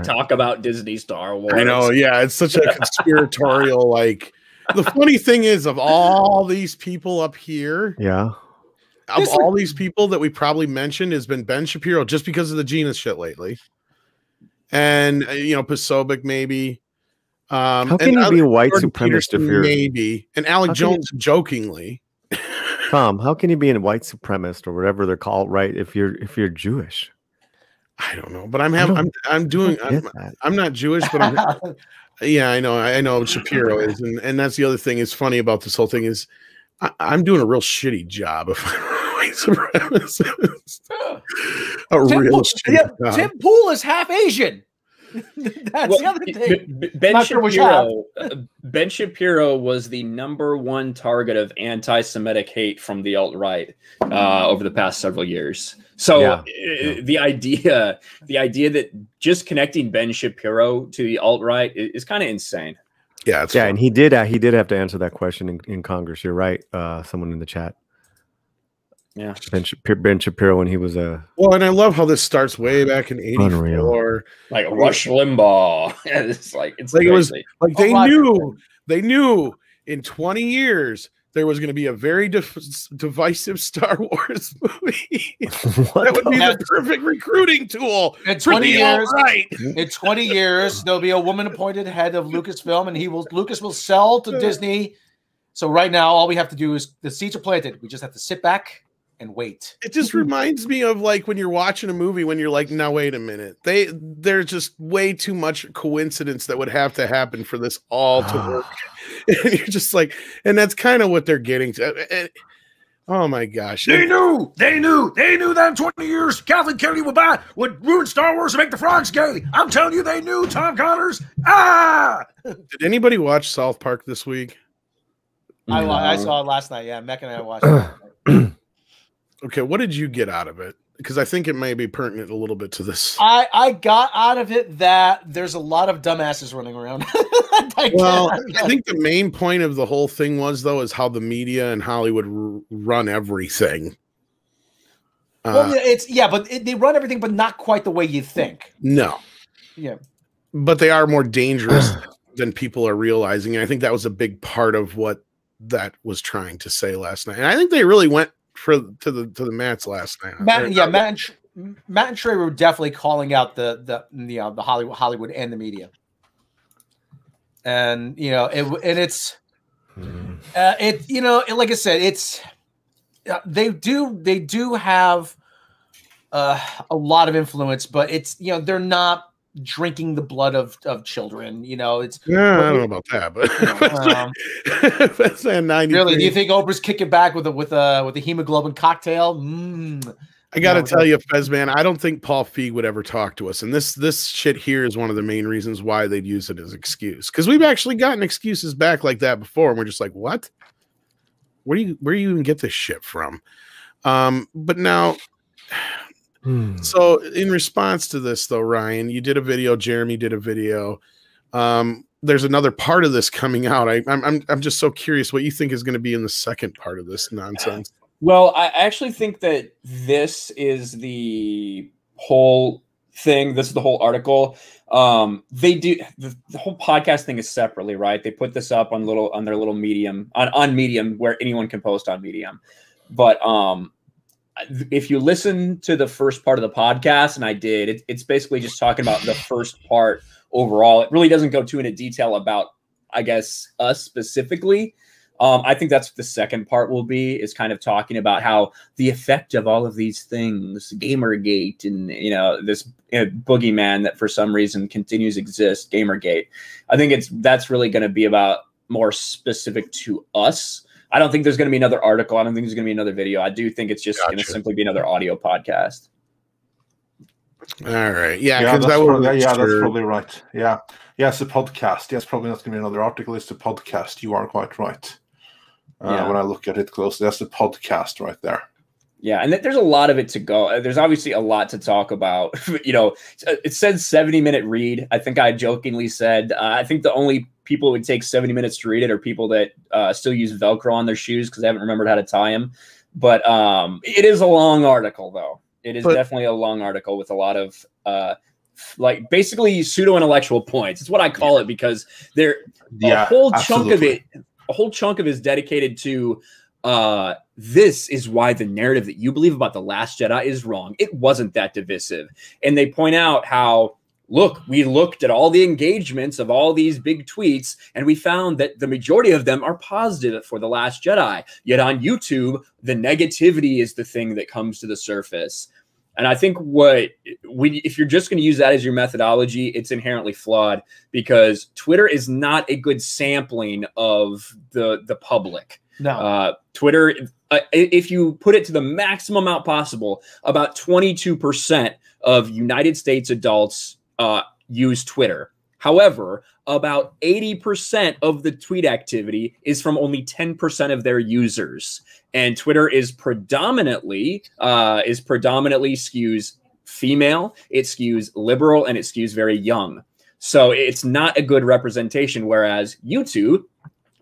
Speaker 6: talk about Disney Star Wars.
Speaker 2: I know, yeah, it's such a conspiratorial. Like the funny thing is, of all these people up here, of all these people that we probably mentioned has been Ben Shapiro just because of the Gina shit lately. And, you know, Posobiec maybe.
Speaker 5: How can you be a white supremacist if you're...
Speaker 2: Maybe. And Alec Jones jokingly.
Speaker 5: Tom, how can you be a white supremacist or whatever they're called, right, if you're Jewish?
Speaker 2: I don't know. But I'm not Jewish, but I'm... Yeah, I know Shapiro is. And that's the other thing is funny about this whole thing is I'm doing a real shitty job of white supremacist.
Speaker 3: Tim Pool is half Asian. That's the other thing.
Speaker 6: Ben Shapiro was the #1 target of anti-Semitic hate from the alt-right over the past several years. So the idea that just connecting Ben Shapiro to the alt-right is kind of insane.
Speaker 2: Yeah,
Speaker 5: and he did have to answer that question in Congress. You're right. Someone in the chat.
Speaker 6: Yeah,
Speaker 5: Ben Shapiro when he was
Speaker 2: well, and I love how this starts way back in '84,
Speaker 6: like Rush Limbaugh. It's
Speaker 2: crazy. It was like they knew in 20 years there was going to be a very divisive Star Wars movie. That would be the perfect recruiting tool.
Speaker 3: In 20 years, in 20 years, there'll be a woman appointed head of Lucasfilm, and Lucas will sell to Disney. So right now, all we have to do is the seeds are planted. We just have to sit back and wait.
Speaker 2: It just reminds me of like when you're watching a movie when you're like, now wait a minute. There's just way too much coincidence that would have to happen for this all to work. And you're just like, and that's kind of what they're getting to. Oh my gosh.
Speaker 3: They knew that in 20 years Kathleen Kennedy would ruin Star Wars and make the frogs gay. I'm telling you, they knew, Tom Connors.
Speaker 2: Did anybody watch South Park this week?
Speaker 3: I saw it last night. Yeah, Mech and I watched it.
Speaker 2: Okay, what did you get out of it? Because I think it may be pertinent a little bit to this.
Speaker 3: I got out of it that there's a lot of dumbasses running around.
Speaker 2: I think the main point of the whole thing is how the media and Hollywood run everything.
Speaker 3: But they run everything, but not quite the way you think.
Speaker 2: No.
Speaker 3: Yeah.
Speaker 2: But they are more dangerous than people are realizing. And I think that was a big part of what that was trying to say last night. And I think they really went to the mats last night.
Speaker 3: Matt and Trey were definitely calling out the Hollywood and the media, and it's like I said, it's they do have a lot of influence, but it's they're not drinking the blood of children. It's
Speaker 2: I don't know about that, but that's saying 90.
Speaker 3: Really, do you think Oprah's kicking back with a hemoglobin cocktail?
Speaker 2: I got to tell you, Fez, man, I don't think Paul Feig would ever talk to us, and this shit here is one of the main reasons why they'd use it as an excuse, because we've actually gotten excuses back like that before, and we're just like, what? Where do you even get this shit from? But now. So in response to this, though, Ryan, you did a video. Jeremy did a video. There's another part of this coming out. I'm just so curious what you think is going to be in the second part of this nonsense.
Speaker 6: Well, I actually think that this is the whole thing. This is the whole article. They do the whole podcast thing is separately, right? They put this up on their little Medium on Medium, where anyone can post on Medium, but if you listen to the first part of the podcast, and I did, it's basically just talking about the first part overall. It really doesn't go too into detail about, I guess, us specifically. I think that's what the second part will be, is kind of talking about how the effect of all of these things, Gamergate, and this boogeyman that for some reason continues to exist, Gamergate. I think that's really going to be about more specific to us. I don't think there's going to be another article. I don't think there's going to be another video. I do think it's just going to simply be another audio podcast.
Speaker 2: All right. Yeah,
Speaker 1: that's probably right. Yeah. It's a podcast. Yeah, it's probably not going to be another article. It's a podcast. You are quite right. When I look at it closely, that's a podcast right there.
Speaker 6: Yeah, and there's a lot of it to go. There's obviously a lot to talk about. It said 70-minute read. I think I jokingly said, I think the only people who would take 70 minutes to read it are people that still use Velcro on their shoes because they haven't remembered how to tie them. But it is a long article, though. It is definitely a long article with a lot of basically pseudo-intellectual points. It's what I call it, because a whole chunk of it is dedicated to this is why the narrative that you believe about The Last Jedi is wrong. It wasn't that divisive. And they point out how, look, we looked at all the engagements of all these big tweets, and we found that the majority of them are positive for The Last Jedi. Yet on YouTube, the negativity is the thing that comes to the surface. And I think if you're just going to use that as your methodology, it's inherently flawed, because Twitter is not a good sampling of the public.
Speaker 3: No.
Speaker 6: Twitter, if you put it to the maximum amount possible, about 22% of United States adults use Twitter. However, about 80% of the tweet activity is from only 10% of their users. And Twitter is predominantly skews female, it skews liberal, and it skews very young. So it's not a good representation, whereas YouTube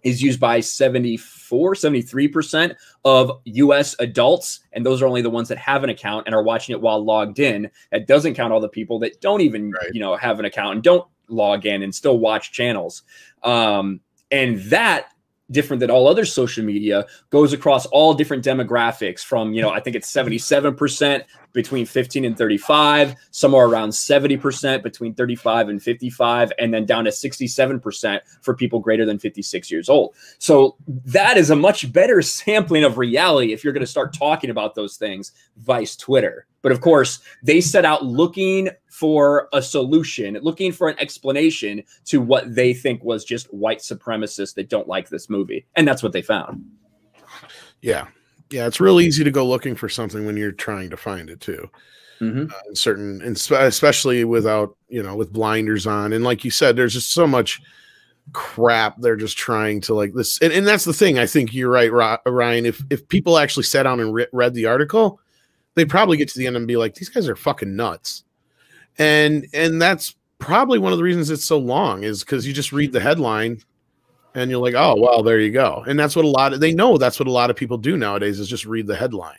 Speaker 6: is used by 73% of US adults, and those are only the ones that have an account and are watching it while logged in. That doesn't count all the people that don't even have an account and don't log in and still watch channels. And that different than all other social media, goes across all different demographics from, I think it's 77% between 15 and 35, somewhere around 70% between 35 and 55, and then down to 67% for people greater than 56 years old. So that is a much better sampling of reality if you're going to start talking about those things, vice Twitter. But of course, they set out looking for a solution, looking for an explanation to what they think was just white supremacists that don't like this movie. And that's what they found.
Speaker 2: Yeah. Yeah, it's real easy to go looking for something when you're trying to find it too. Especially without, with blinders on. And like you said, there's just so much crap. They're just trying to like this. And that's the thing. I think you're right, Ryan. If people actually sat down and read the article, they'd probably get to the end and be like, these guys are fucking nuts. And that's probably one of the reasons it's so long, is because you just read the headline and you're like, oh, well, there you go. And that's what they know that's what a lot of people do nowadays, is just read the headline.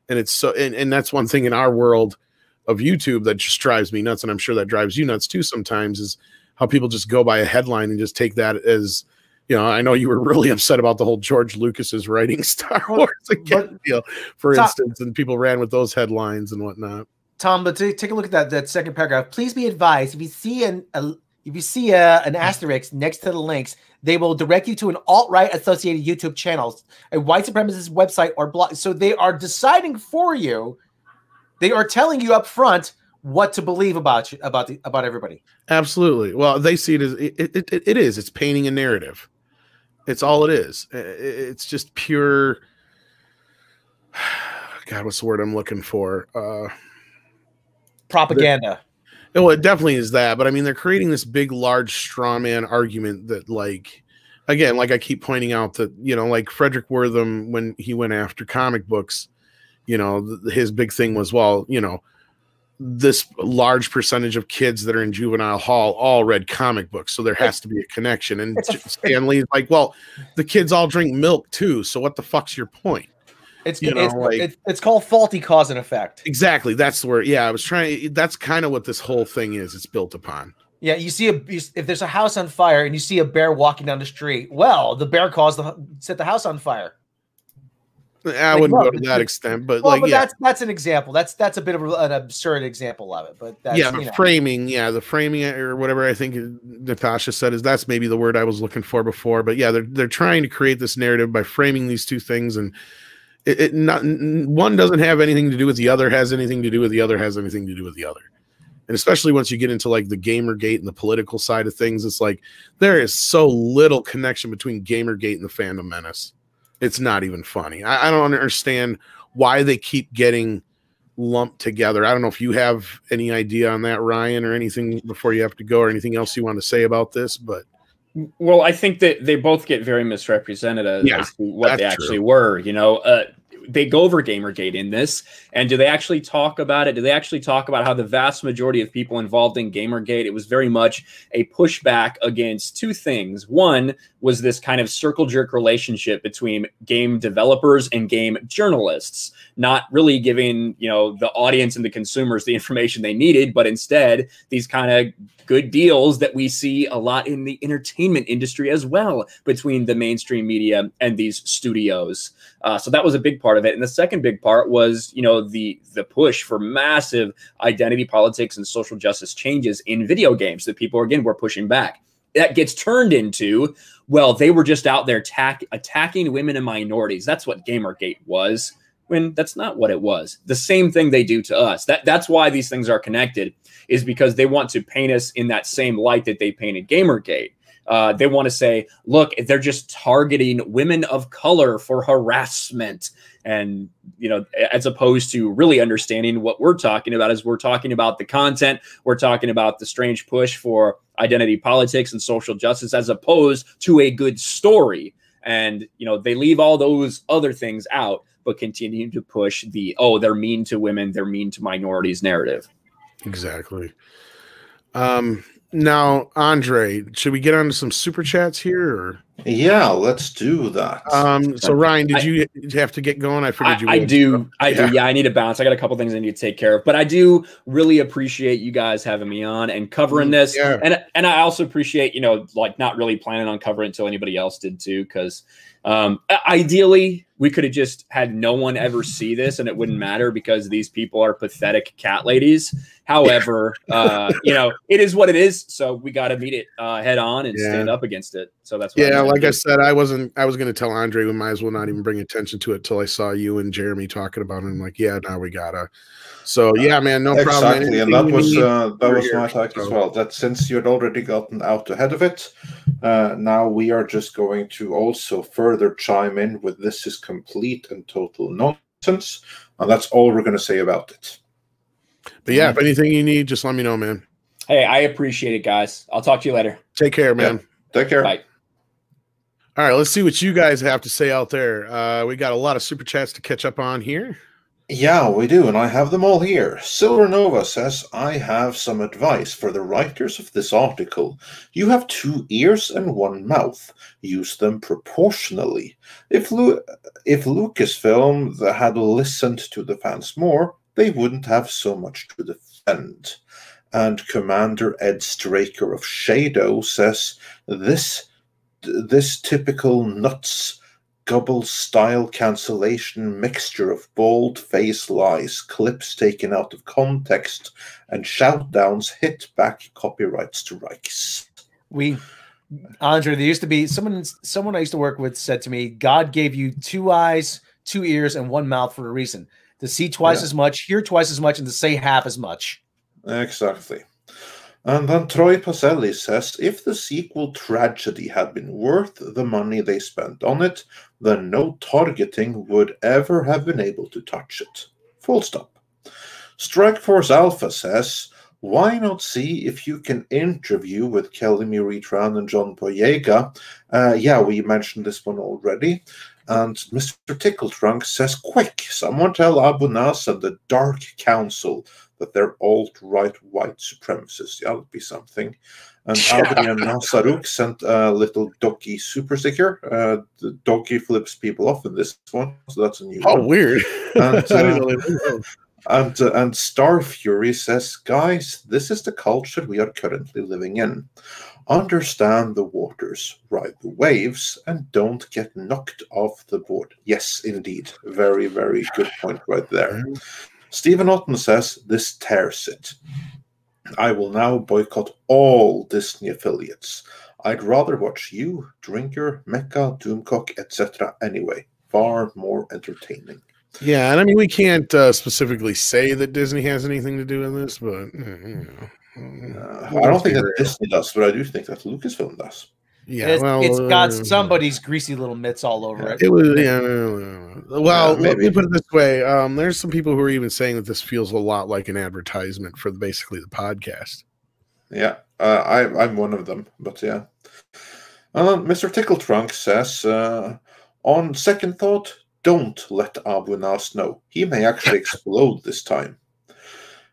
Speaker 2: And it's so, and that's one thing in our world of YouTube that just drives me nuts. And I'm sure that drives you nuts too sometimes, is how people just go by a headline and just take that as, I know you were really upset about the whole George Lucas's writing Star Wars again deal, for instance, and people ran with those headlines and whatnot.
Speaker 3: Tom, but take a look at that second paragraph. Please be advised, if you see an asterisk next to the links, they will direct you to an alt-right associated YouTube channel, a white supremacist website or blog. So they are deciding for you. They are telling you up front what to believe about everybody. Absolutely.
Speaker 2: Well, they see it as it is. It's painting a narrative. It's all it is. It's just pure. God, what's the word I'm looking for?
Speaker 3: Propaganda.
Speaker 2: Well, it definitely is that, but I mean, they're creating this big, large straw man argument that, like, again, like I keep pointing out that, like Frederick Wortham, when he went after comic books, his big thing was, well, this large percentage of kids that are in juvenile hall all read comic books, so there has to be a connection. And Stanley's like, well, the kids all drink milk too, so what the fuck's your point?
Speaker 3: It's called faulty cause and effect.
Speaker 2: Exactly. That's the word. Yeah, that's kind of what this whole thing is. It's built upon.
Speaker 3: Yeah, if there's a house on fire and you see a bear walking down the street, well, the bear set the house on fire.
Speaker 2: I wouldn't go to that extent, but
Speaker 3: that's an example. That's a bit of an absurd example of it. But that's,
Speaker 2: the framing or whatever I think Natasha said that's maybe the word I was looking for before. But yeah, they're trying to create this narrative by framing these two things, and one doesn't have anything to do with the other, has anything to do with the other, has anything to do with the other. And especially once you get into like the Gamergate and the political side of things, it's like there is so little connection between Gamergate and the Fandom Menace. It's not even funny. I don't understand why they keep getting lumped together. I don't know if you have any idea on that, Ryan, or anything before you have to go, or anything else you want to say about this. But
Speaker 6: well, I think that they both get very misrepresented as to what they actually were. They go over Gamergate in this, and do they actually talk about it? Do they actually talk about how the vast majority of people involved in Gamergate, it was very much a pushback against two things. One was this kind of circle jerk relationship between game developers and game journalists, not really giving, the audience and the consumers the information they needed, but instead these kind of good deals that we see a lot in the entertainment industry as well, between the mainstream media and these studios. So that was a big part of it. And the second big part was, the push for massive identity politics and social justice changes in video games that people, again, were pushing back. That gets turned into, well, they were just out there attacking women and minorities. That's what Gamergate was, when that's not what it was. The same thing they do to us. That's why these things are connected, is because they want to paint us in that same light that they painted Gamergate. They want to say, look, they're just targeting women of color for harassment. And, as opposed to really understanding what we're talking about, is we're talking about the content. We're talking about the strange push for identity politics and social justice, as opposed to a good story. And, they leave all those other things out, but continue to push they're mean to women, they're mean to minorities narrative.
Speaker 2: Exactly. Now, Andre, should we get on to some super chats here? Or?
Speaker 1: Yeah, let's do that.
Speaker 2: So Ryan, did you have to get going? I figured you would.
Speaker 6: I do. Yeah, I need to bounce. I got a couple things I need to take care of, but I do really appreciate you guys having me on and covering this.
Speaker 2: Yeah.
Speaker 6: And I also appreciate, you know, like not really planning on covering it until anybody else did too, because ideally we could have just had no one ever see this and it wouldn't matter because these people are pathetic cat ladies. However, you know, it is what it is. So we got to meet it head on and stand up against it. So that's what
Speaker 2: like I said, I was going to tell Andre we might as well not even bring attention to it till I saw you and Jeremy talking about it. I'm like, yeah, now we gotta. So yeah, man, no problem.
Speaker 1: Exactly, and that was my take as well. That since you had already gotten out ahead of it, now we are just going to also further chime in with this is complete and total nonsense, and that's all we're going to say about it.
Speaker 2: But yeah, if anything you need, just let me know, man.
Speaker 6: Hey, I appreciate it, guys. I'll talk to you later.
Speaker 2: Take care, man.
Speaker 1: Yeah. Take care.
Speaker 6: Bye.
Speaker 2: All right, let's see what you guys have to say out there. We got a lot of super chats to catch up on here.
Speaker 1: Yeah, we do, and I have them all here. Silver Nova says, I have some advice for the writers of this article. You have 2 ears and 1 mouth. Use them proportionally. If Lucasfilm had listened to the fans more, they wouldn't have so much to defend. And Commander Ed Straker of Shadow says, this typical nuts gobble style cancellation mixture of bold-faced lies, clips taken out of context, and shout-downs hit back copyright strikes.
Speaker 3: Andre, there used to be someone I used to work with said to me, God gave you 2 eyes, 2 ears, and 1 mouth for a reason. To see twice as much, hear twice as much, and to say half as much.
Speaker 1: Exactly. And then Troy Pacelli says, if the sequel tragedy had been worth the money they spent on it, then no targeting would ever have been able to touch it. Full stop. Strikeforce Alpha says, why not see if you can interview with Kelly Muritran and John Boyega? Yeah, we mentioned this one already. And Mr. Tickletrunk says, quick, someone tell Abu Nas and the Dark Council that they're alt-right white supremacists. Yeah, that'll be something. And Adrian Nasaruk sent a little doggy super sticker. The doggy flips people off in this one, so that's a new one.
Speaker 2: Oh, weird.
Speaker 1: And Star Fury says, guys, this is the culture we are currently living in. Understand the waters, ride the waves, and don't get knocked off the board. Yes, indeed. Very, very good point right there. Stephen Otten says, this tears it. I will now boycott all Disney affiliates. I'd rather watch you, Drinker, Mecha, Doomcock, etc. anyway. Far more entertaining.
Speaker 2: Yeah, and I mean, we can't specifically say that Disney has anything to do with this, but, you know.
Speaker 1: I don't think that Disney does, but I do think that Lucasfilm does.
Speaker 2: Yeah,
Speaker 3: it's got somebody's greasy little mitts all over it.
Speaker 2: It was, well, let me put it this way: there's some people who are even saying that this feels a lot like an advertisement for basically the podcast.
Speaker 1: Yeah, I'm one of them, but yeah. Mr. Tickletrunk says, on second thought, don't let Abu Nas know. He may actually explode this time.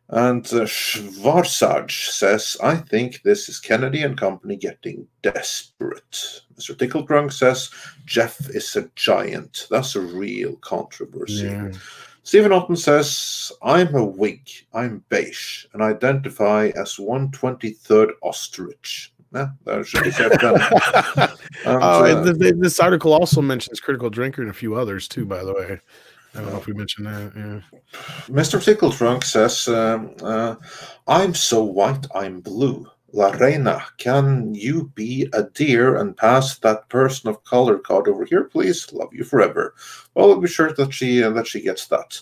Speaker 1: And Schwarzaj says, I think this is Kennedy and company getting desperate. Mr. Tickledrunk says, Jeff is a giant. That's a real controversy. Yeah. Stephen Otten says, I'm a Whig, I'm beige, and identify as 1/23rd ostrich. Yeah, that should be said then.
Speaker 2: This article also mentions Critical Drinker and a few others too, by the way. I don't know if we mentioned that. Yeah.
Speaker 1: Mr. Tickletrunk says, I'm so white, I'm blue. La Reina, can you be a dear and pass that person of color card over here, please? Love you forever. Well, I'll be sure that she gets that.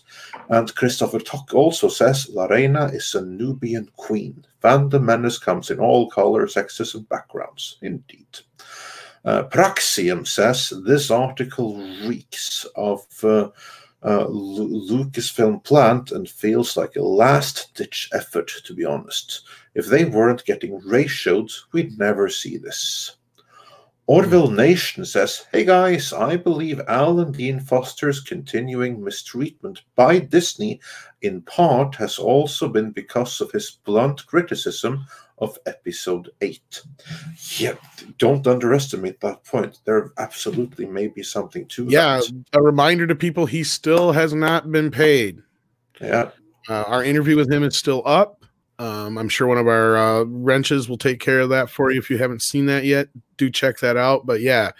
Speaker 1: And Christopher Tuck also says, La Reina is a Nubian queen. Fandom Menace comes in all colors, sexes, and backgrounds. Indeed. Praxium says, this article reeks of Lucasfilm plant and feels like a last-ditch effort, to be honest. If they weren't getting ratioed, we'd never see this. Orville Nation says, hey guys, I believe Alan Dean Foster's continuing mistreatment by Disney in part has also been because of his blunt criticism of episode 8. Yeah, don't underestimate that point. There absolutely may be something to that.
Speaker 2: A reminder to people, he still has not been paid.
Speaker 1: Yeah.
Speaker 2: Our interview with him is still up. I'm sure one of our wrenches will take care of that for you if you haven't seen that yet. Do check that out. But yeah,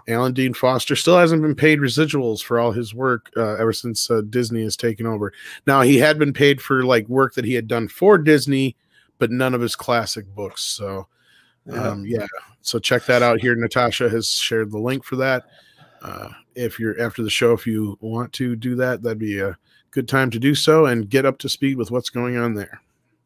Speaker 2: Alan Dean Foster still hasn't been paid residuals for all his work ever since Disney has taken over. Now, he had been paid for like work that he had done for Disney, but none of his classic books. So so check that out here. Natasha has shared the link for that. If you're after the show, if you want to do that, that'd be a good time to do so and get up to speed with what's going on there.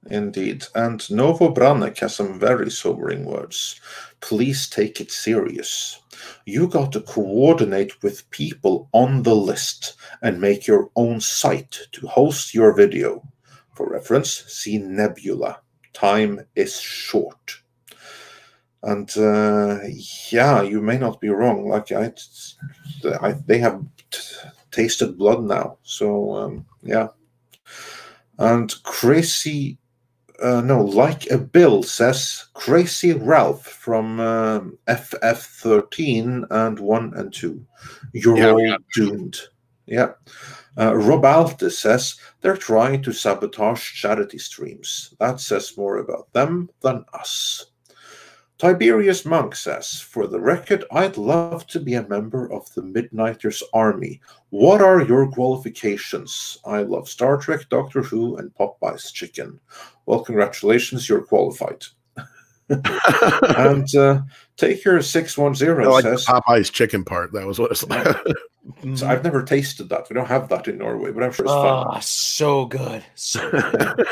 Speaker 1: Indeed. And Novo Branek has some very sobering words. Please take it serious. You got to coordinate with people on the list and make your own site to host your video. For reference, see Nebula. Time is short. And yeah, you may not be wrong. Like they have tasted blood now. So yeah. And Crazy, Like a Bill says, Crazy Ralph from FF13 and 1 and 2. You're all doomed. Yeah. Rob Altis says, they're trying to sabotage charity streams. That says more about them than us. Tiberius Monk says, for the record, I'd love to be a member of the Midnighters Army. What are your qualifications? I love Star Trek, Doctor Who, and Popeye's Chicken. Well, congratulations, you're qualified. And Taker 610 says,
Speaker 2: Popeye's Chicken part. That was what it's like.
Speaker 1: So I've never tasted that. We don't have that in Norway, but I'm sure it's fun.
Speaker 3: Oh, so good. So good.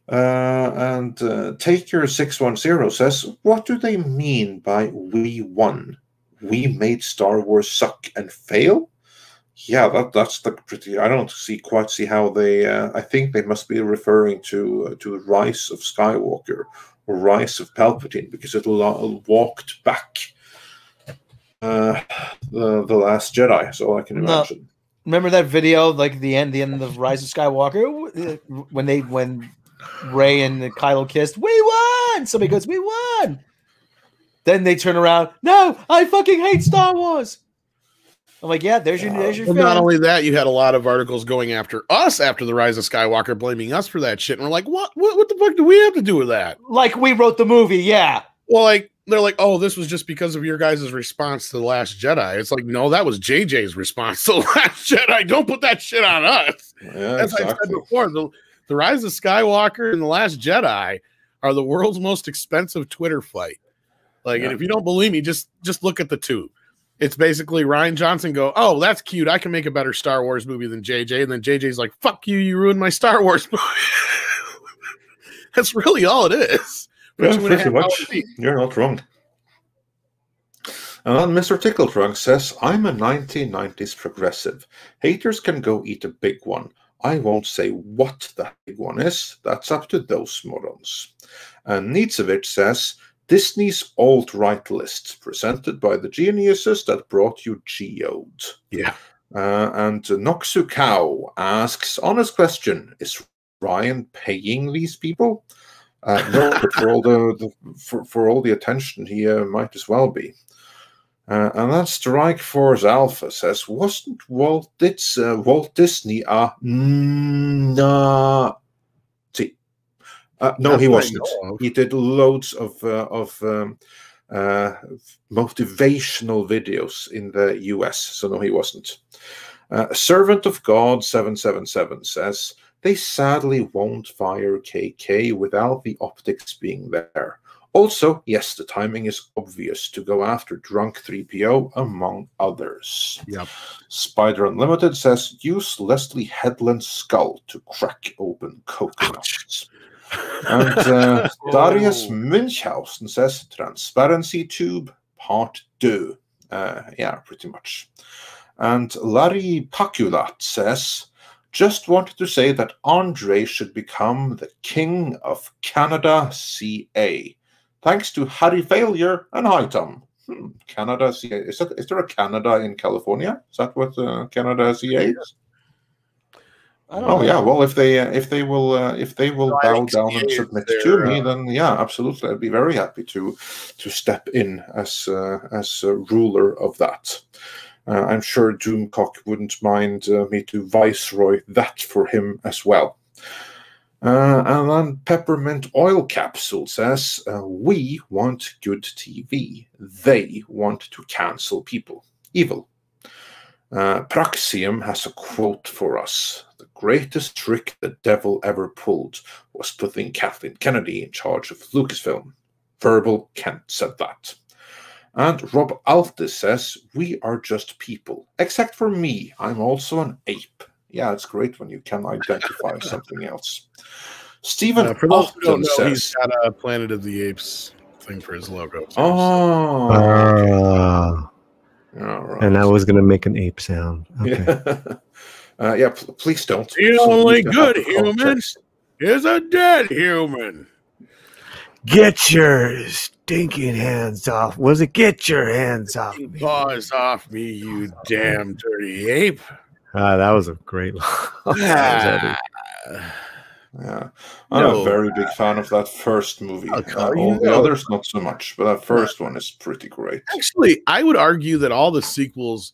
Speaker 1: And Taker 610 says, what do they mean by we won? We made Star Wars suck and fail? Yeah, that's the pretty. I don't quite see how they. I think they must be referring to Rise of Skywalker or Rise of Palpatine, because it walked back the Last Jedi. So I can imagine.
Speaker 3: Remember that video, like the end of Rise of Skywalker, when Rey and Kylo kissed. We won. Somebody goes, we won. Then they turn around. No, I fucking hate Star Wars. I'm like, yeah, there's your
Speaker 2: well, not only that, you had a lot of articles going after us after the Rise of Skywalker, blaming us for that shit. And we're like, what the fuck do we have to do with that?
Speaker 3: Like we wrote the movie, yeah.
Speaker 2: Well, like they're like, oh, this was just because of your guys' response to The Last Jedi. It's like, no, that was JJ's response to The Last Jedi. Don't put that shit on us.
Speaker 1: Yeah,
Speaker 2: as
Speaker 1: exactly.
Speaker 2: I said before, the Rise of Skywalker and The Last Jedi are the world's most expensive Twitter fight. Like, and if you don't believe me, just look at the two. It's basically Ryan Johnson go, oh, that's cute. I can make a better Star Wars movie than JJ. And then JJ's like, fuck you. You ruined my Star Wars movie. That's really all it is.
Speaker 1: Yeah, pretty much. You're not wrong. And then Mr. Tickle Trunk says, I'm a 1990s progressive. Haters can go eat a big one. I won't say what that big one is. That's up to those morons. And Nietzevich says, Disney's alt-right list, presented by the geniuses that brought you Geode.
Speaker 2: Yeah.
Speaker 1: And Noxu Cow asks, honest question, is Ryan paying these people? No, but for all the attention, he might as well be. And that Strike Force Alpha says, wasn't Walt Disney a Nazi? No, he wasn't. He did loads of motivational videos in the US, so no, he wasn't. Servant of God 777 says, they sadly won't fire KK without the optics being there. Also, yes, the timing is obvious to go after Drunk 3PO, among others.
Speaker 2: Yep.
Speaker 1: Spider Unlimited says, use Leslie Headland's skull to crack open coconuts. And Darius Münchhausen says, Transparency Tube, Part 2. Yeah, pretty much. And Larry Paculat says, just wanted to say that Andre should become the King of Canada CA. Thanks to Harry Failure and Hi Tom. Canada CA. Is there a Canada in California? Is that what Canada CA is? Oh yeah, well, if they will bow down and submit to me, then yeah, absolutely, I'd be very happy to step in as a ruler of that. I'm sure Doomcock wouldn't mind me to viceroy that for him as well. And then Peppermint Oil Capsule says, we want good TV. They want to cancel people. Evil. Praxium has a quote for us. The greatest trick the devil ever pulled was putting Kathleen Kennedy in charge of Lucasfilm. Verbal Kent said that. And Rob Altis says, we are just people. Except for me, I'm also an ape. Yeah, it's great when you can identify something else. Stephen
Speaker 2: for those who don't know,
Speaker 1: says,
Speaker 2: he's got a Planet of the Apes thing for his logo.
Speaker 1: Oh,
Speaker 5: okay.
Speaker 1: All right.
Speaker 5: And I was going to make an ape sound. Okay.
Speaker 1: Yeah, please don't.
Speaker 2: The only good human is a dead human.
Speaker 5: Get your stinking hands off. Was it get your hands off me?
Speaker 2: Paws off me, you damn dirty ape.
Speaker 5: That was a great line.
Speaker 1: Yeah. I'm a very big fan of that first movie. All the others, not so much, but that first one is pretty great.
Speaker 2: Actually, I would argue that all the sequels,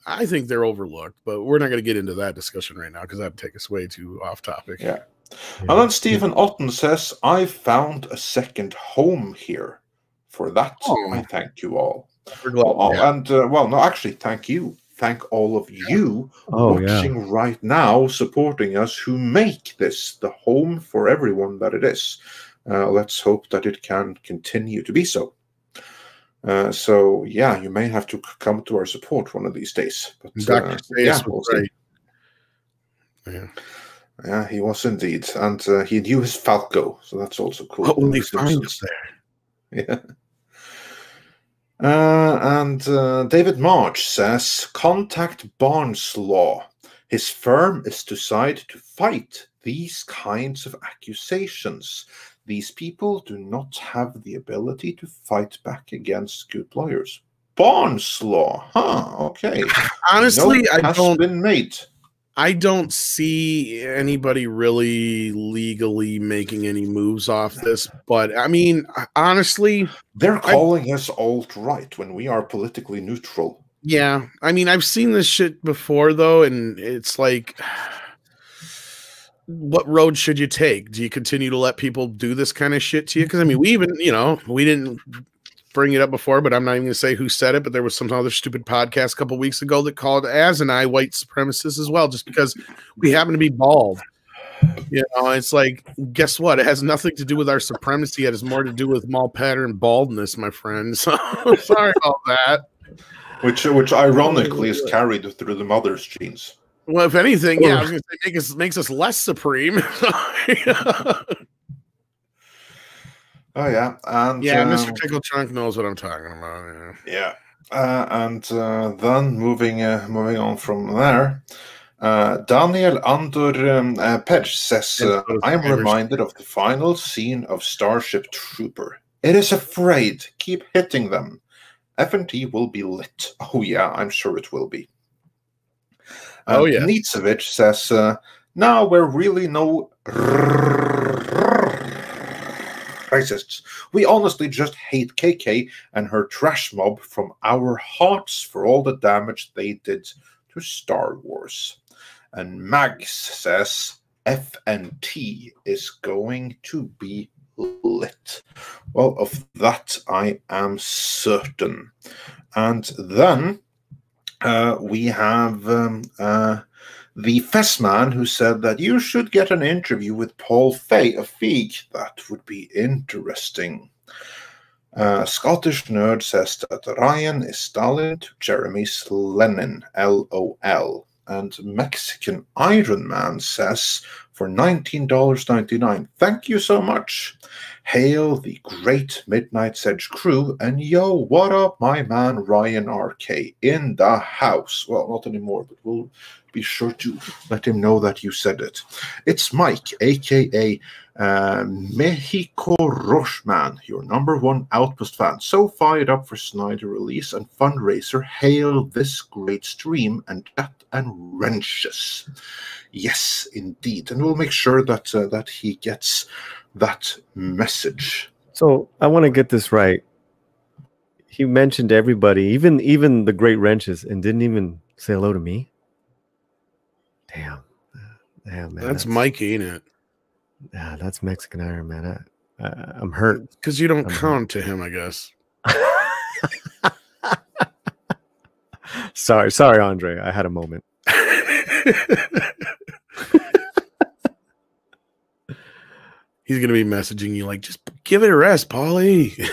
Speaker 2: I think they're overlooked, but we're not going to get into that discussion right now because that'd take us way too off topic.
Speaker 1: Yeah. And then Stephen Otten says, I found a second home here. For that, I thank you all. Actually, thank you. Thank all of you watching right now, supporting us, who make this the home for everyone that it is. Let's hope that it can continue to be so. So, yeah, you may have to come to our support one of these days. But, yeah, he was indeed. And he knew his Falco, so that's also cool.
Speaker 2: Only finds there.
Speaker 1: Yeah. And David March says, contact Barnes Law. His firm is decided to fight these kinds of accusations. These people do not have the ability to fight back against good lawyers. Barnes Law, okay.
Speaker 2: Honestly,
Speaker 1: I
Speaker 2: don't see anybody really legally making any moves off this, but I mean, honestly,
Speaker 1: they're calling us alt-right when we are politically neutral.
Speaker 2: Yeah, I mean, I've seen this shit before though, and it's like, what road should you take? Do you continue to let people do this kind of shit to you? Because I mean, we didn't bring it up before, but I'm not even going to say who said it, but there was some other stupid podcast a couple weeks ago that called Az and I white supremacists as well, just because we happen to be bald. You know, it's like, guess what? It has nothing to do with our supremacy. It has more to do with mall pattern baldness, my friend. So sorry about that.
Speaker 1: Which ironically is carried through the mother's genes.
Speaker 2: Well, if anything, I was going to say makes us less supreme.
Speaker 1: Oh yeah, and
Speaker 2: Mr. Tickle Trunk knows what I'm talking about.
Speaker 1: Yeah, and then moving on from there, Daniel Andor Pech says, "I am reminded of the final scene of Starship Trooper. It is afraid. Keep hitting them. F&T will be lit. Oh yeah, I'm sure it will be." Nitsevich says, "Now we're really no racists. We honestly just hate KK and her trash mob from our hearts for all the damage they did to Star Wars." And Mags says, "FNT is going to be lit." Well, of that I am certain. And then we have the Fessman, who said that you should get an interview with Paul Feig. That would be interesting. Scottish Nerd says that Ryan is Stalin to Jeremy's Lenin, LOL. And Mexican Iron Man says, for $19.99, thank you so much. Hail the great Midnight's Edge crew, and yo, what up, my man Ryan RK in the house. Well, not anymore, but we'll be sure to let him know that you said it. It's Mike, aka Mexico Rochman, your #1 Outpost fan, so fired up for Snyder release and fundraiser. Hail this great stream and chat and wrenches. Yes, indeed, and we'll make sure that that he gets that message.
Speaker 5: So I want to get this right. He mentioned everybody, even the great wrenches, and didn't even say hello to me. Damn, man.
Speaker 2: That's Mike, ain't it?
Speaker 5: Yeah, that's Mexican Iron, man. I'm hurt
Speaker 2: because you don't count to him, I guess.
Speaker 5: Sorry, Andre. I had a moment.
Speaker 2: He's gonna be messaging you like, just give it a rest, Paulie.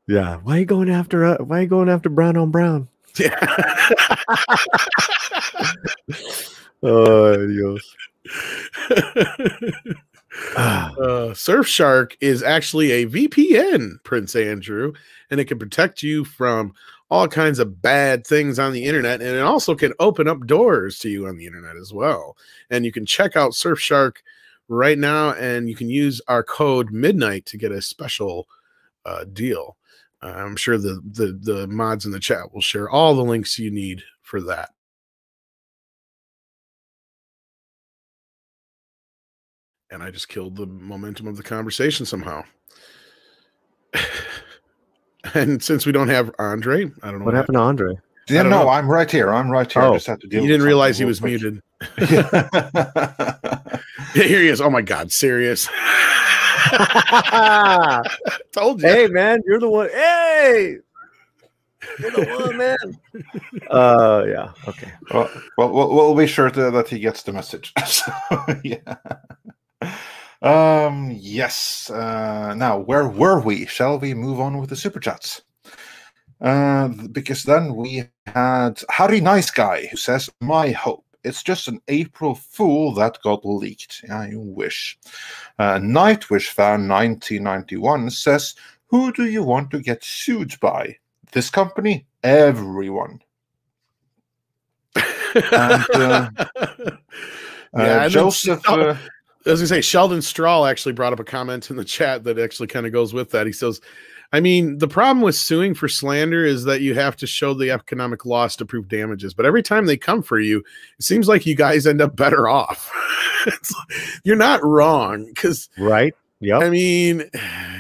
Speaker 5: Yeah. Why are you going after brown on brown?
Speaker 2: Yeah.
Speaker 5: Oh, Dios.
Speaker 2: Surfshark is actually a VPN, Prince Andrew, and it can protect you from all kinds of bad things on the internet, and it also can open up doors to you on the internet as well. And you can check out Surfshark right now, and you can use our code MIDNIGHT to get a special deal. I'm sure the mods in the chat will share all the links you need for that. And I just killed the momentum of the conversation somehow. And since we don't have Andre, I don't know
Speaker 5: what happened to Andre.
Speaker 1: Yeah, no, I'm right here. Oh, I just had to deal.
Speaker 2: You didn't realize he was muted. Here he is. Oh my God, serious. Told you.
Speaker 5: Hey man, you're the one. Hey, you're the one, man. Yeah. Okay.
Speaker 1: Well, we'll be sure that he gets the message. So, yeah. Yes. Now, where were we? Shall we move on with the super chats? Because then we had Harry Nice Guy who says, "My hope. It's just an April Fool that got leaked." Yeah, you wish. Nightwish fan 1991 says, "Who do you want to get sued by? This company? Everyone." And
Speaker 2: yeah,
Speaker 1: Joseph.
Speaker 2: As I say, Sheldon Strahl actually brought up a comment in the chat that actually kind of goes with that. He says, I mean, the problem with suing for slander is that you have to show the economic loss to prove damages. But every time they come for you, it seems like you guys end up better off. You're not wrong. Because,
Speaker 5: right? Yeah.
Speaker 2: I mean,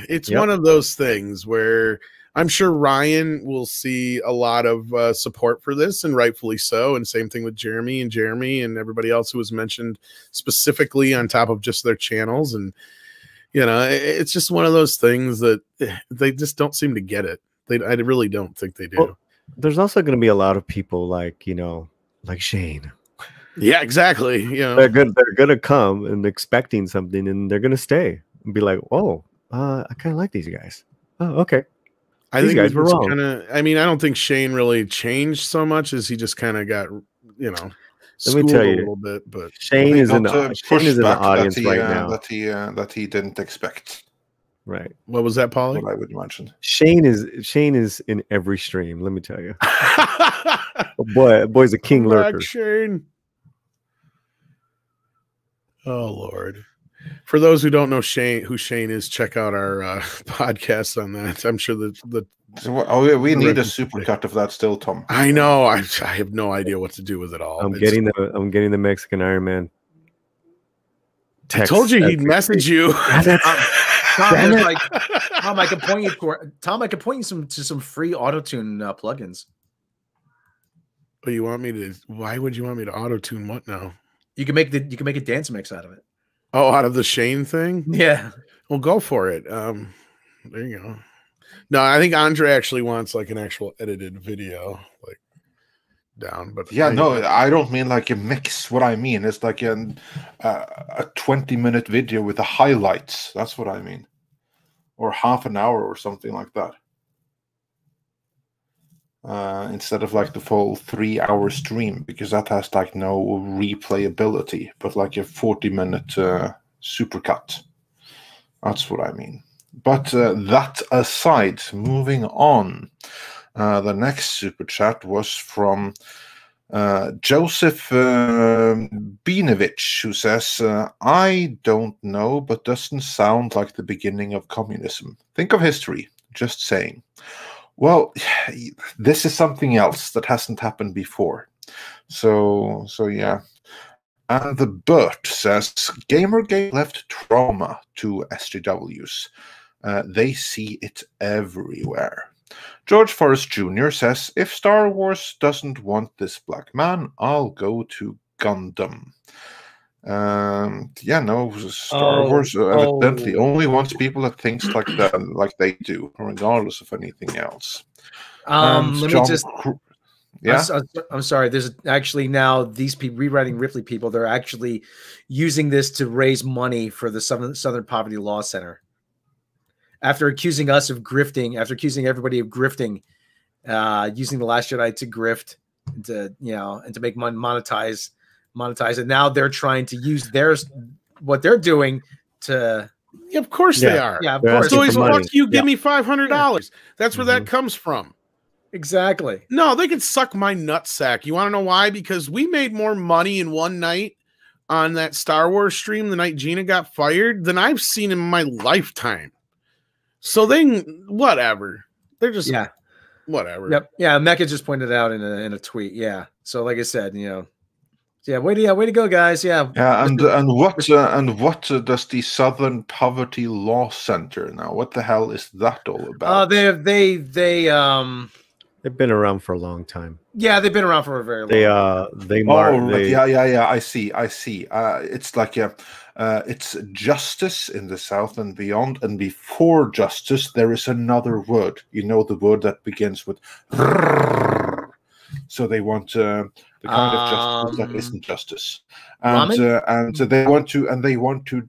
Speaker 2: it's one of those things where I'm sure Ryan will see a lot of support for this, and rightfully so. And same thing with Jeremy and everybody else who was mentioned specifically on top of just their channels. And, you know, it's just one of those things that they just don't seem to get it. I really don't think they do.
Speaker 5: Well, there's also going to be a lot of people like, you know, like Shane.
Speaker 2: Yeah, exactly. You know,
Speaker 5: they're going to come and expecting something, and they're going to stay and be like, "Oh, I kind of like these guys." Oh, okay.
Speaker 2: I think guys were wrong. I mean, I don't think Shane really changed so much as he just kind of got, you know,
Speaker 5: let me tell you
Speaker 2: a little bit. But
Speaker 5: Shane is in the audience right now
Speaker 1: that he didn't expect.
Speaker 5: Right.
Speaker 2: What was that, Paulie?
Speaker 1: What I would mention.
Speaker 5: Shane is in every stream. Let me tell you. Boy's a king lurker.
Speaker 2: Shane. Oh Lord. For those who don't know who Shane is, check out our podcast on that. I'm sure
Speaker 1: we need a supercut of that still, Tom.
Speaker 2: I know. I have no idea what to do with it all.
Speaker 5: I'm getting the Mexican Iron Man.
Speaker 2: I told you he'd message you.
Speaker 3: Tom, I can point you to some free auto-tune plugins.
Speaker 2: But you want me to? Why would you want me to auto-tune what now?
Speaker 3: You can make a dance mix out of it.
Speaker 2: Oh, out of the Shane thing?
Speaker 3: Yeah.
Speaker 2: Well, go for it. There you go. No, I think Andre actually wants like an actual edited video, like down. But
Speaker 1: yeah, I don't mean like a mix. What I mean is like a 20-minute video with the highlights. That's what I mean, or half an hour or something like that. Instead of like the full 3-hour stream, because that has like no replayability, but like a 40-minute supercut. That's what I mean. But that aside, moving on, the next super chat was from Joseph Binovich, who says, I don't know, but doesn't sound like the beginning of communism. Think of history. Just saying. Well, this is something else that hasn't happened before. So yeah. And the Burt says, Gamergate left trauma to SJWs. They see it everywhere. George Forrest Jr. says, if Star Wars doesn't want this black man, I'll go to Gundam. Yeah, no, Star Wars evidently only wants people that thinks like that, like they do, regardless of anything else.
Speaker 3: Let me just...
Speaker 1: Yeah,
Speaker 3: I'm sorry. There's actually now these people rewriting Ripley people. They're actually using this to raise money for the Southern Poverty Law Center. After accusing us of grifting, after accusing everybody of grifting, using the Last Jedi to grift, to and to make money, monetize, and now they're trying to use what they're doing to.
Speaker 2: Yeah, of course they are.
Speaker 3: Yeah, of course.
Speaker 2: So he's fuck you. Give me $500. That's where that comes from.
Speaker 3: Exactly.
Speaker 2: No, they can suck my nutsack. You want to know why? Because we made more money in one night on that Star Wars stream the night Gina got fired than I've seen in my lifetime. So whatever. They're just whatever.
Speaker 3: Yep. Yeah, Mecca just pointed out in a tweet. Yeah. So like I said, yeah, way to go, guys. Yeah.
Speaker 1: Yeah, and what does the Southern Poverty Law Center now? What the hell is that all about?
Speaker 5: They've been around for a long time.
Speaker 3: Yeah, they've been around for a very long time.
Speaker 1: Yeah. I see. It's like it's justice in the South and beyond, and before justice there is another word. You know, the word that begins with. So they want the kind of justice that isn't justice, and they want to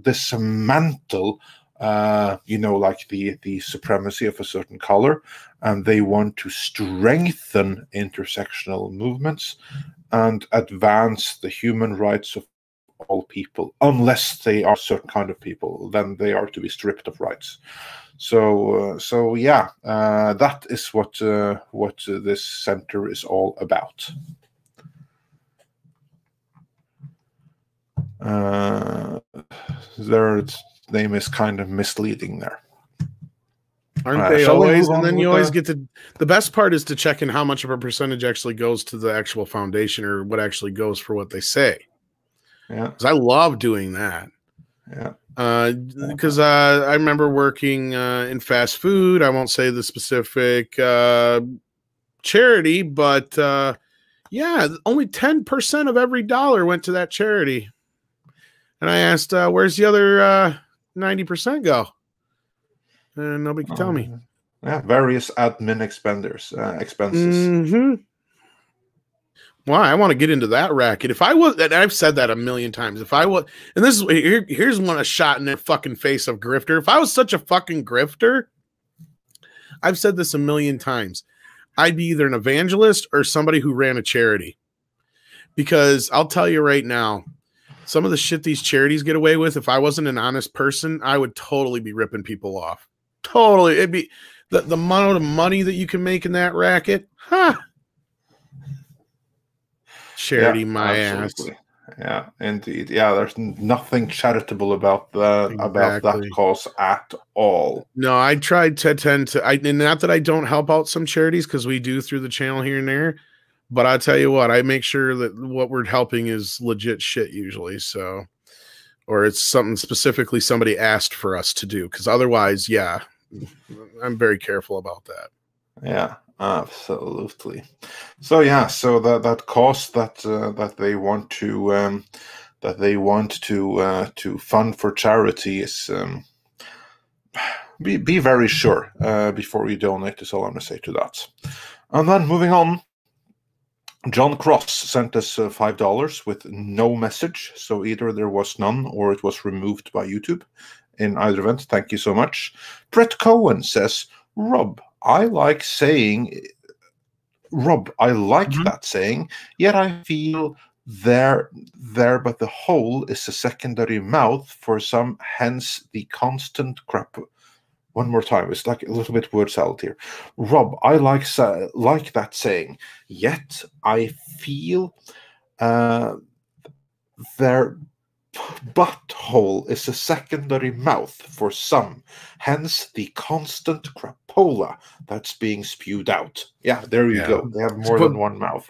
Speaker 1: dismantle. Like the supremacy of a certain color, and they want to strengthen intersectional movements and advance the human rights of all people, unless they are certain kind of people, then they are to be stripped of rights. So yeah, that is what this center is all about. Their name is kind of misleading there.
Speaker 2: Aren't they always? And then you always get to the best part is to check in how much of a percentage actually goes to the actual foundation or what actually goes for what they say.
Speaker 1: Yeah,
Speaker 2: because I love doing that.
Speaker 1: Yeah.
Speaker 2: Because I remember working in fast food. I won't say the specific charity, but yeah, only 10% of every dollar went to that charity. And I asked, where's the other 90% go? And nobody could tell me.
Speaker 1: Yeah, various admin expenses.
Speaker 2: Mm-hmm. Well, I want to get into that racket. If I was, and I've said that a million times, if I was, and this is here's one a shot in the fucking face of grifter. If I was such a fucking grifter, I've said this a million times, I'd be either an evangelist or somebody who ran a charity. Because I'll tell you right now, some of the shit these charities get away with, if I wasn't an honest person, I would totally be ripping people off. Totally. It'd be the amount of money that you can make in that racket. Huh. Charity, my
Speaker 1: absolutely.
Speaker 2: ass.
Speaker 1: Yeah, indeed. Yeah, there's nothing charitable about that cause at all.
Speaker 2: No, I tried to attend to. And not that I don't help out some charities, because we do through the channel here and there. But I tell you what, I make sure that what we're helping is legit shit usually. So, or it's something specifically somebody asked for us to do. Because otherwise, yeah, I'm very careful about that.
Speaker 1: Yeah. Absolutely. So yeah, so that cause that they want to fund for charity is be very sure before you donate. Is all I'm gonna say to that. And then moving on, John Cross sent us $5 with no message. So either there was none or it was removed by YouTube. In either event, thank you so much. Brett Cohen says, Rob, I like that saying, yet I feel there, but the whole is a secondary mouth for some, hence the constant crap. one more time. It's like a little bit word salad here. Rob, I like that saying. Yet I feel their butthole is a secondary mouth for some. Hence the constant crapola that's being spewed out. Yeah, there you go. They have more than one mouth.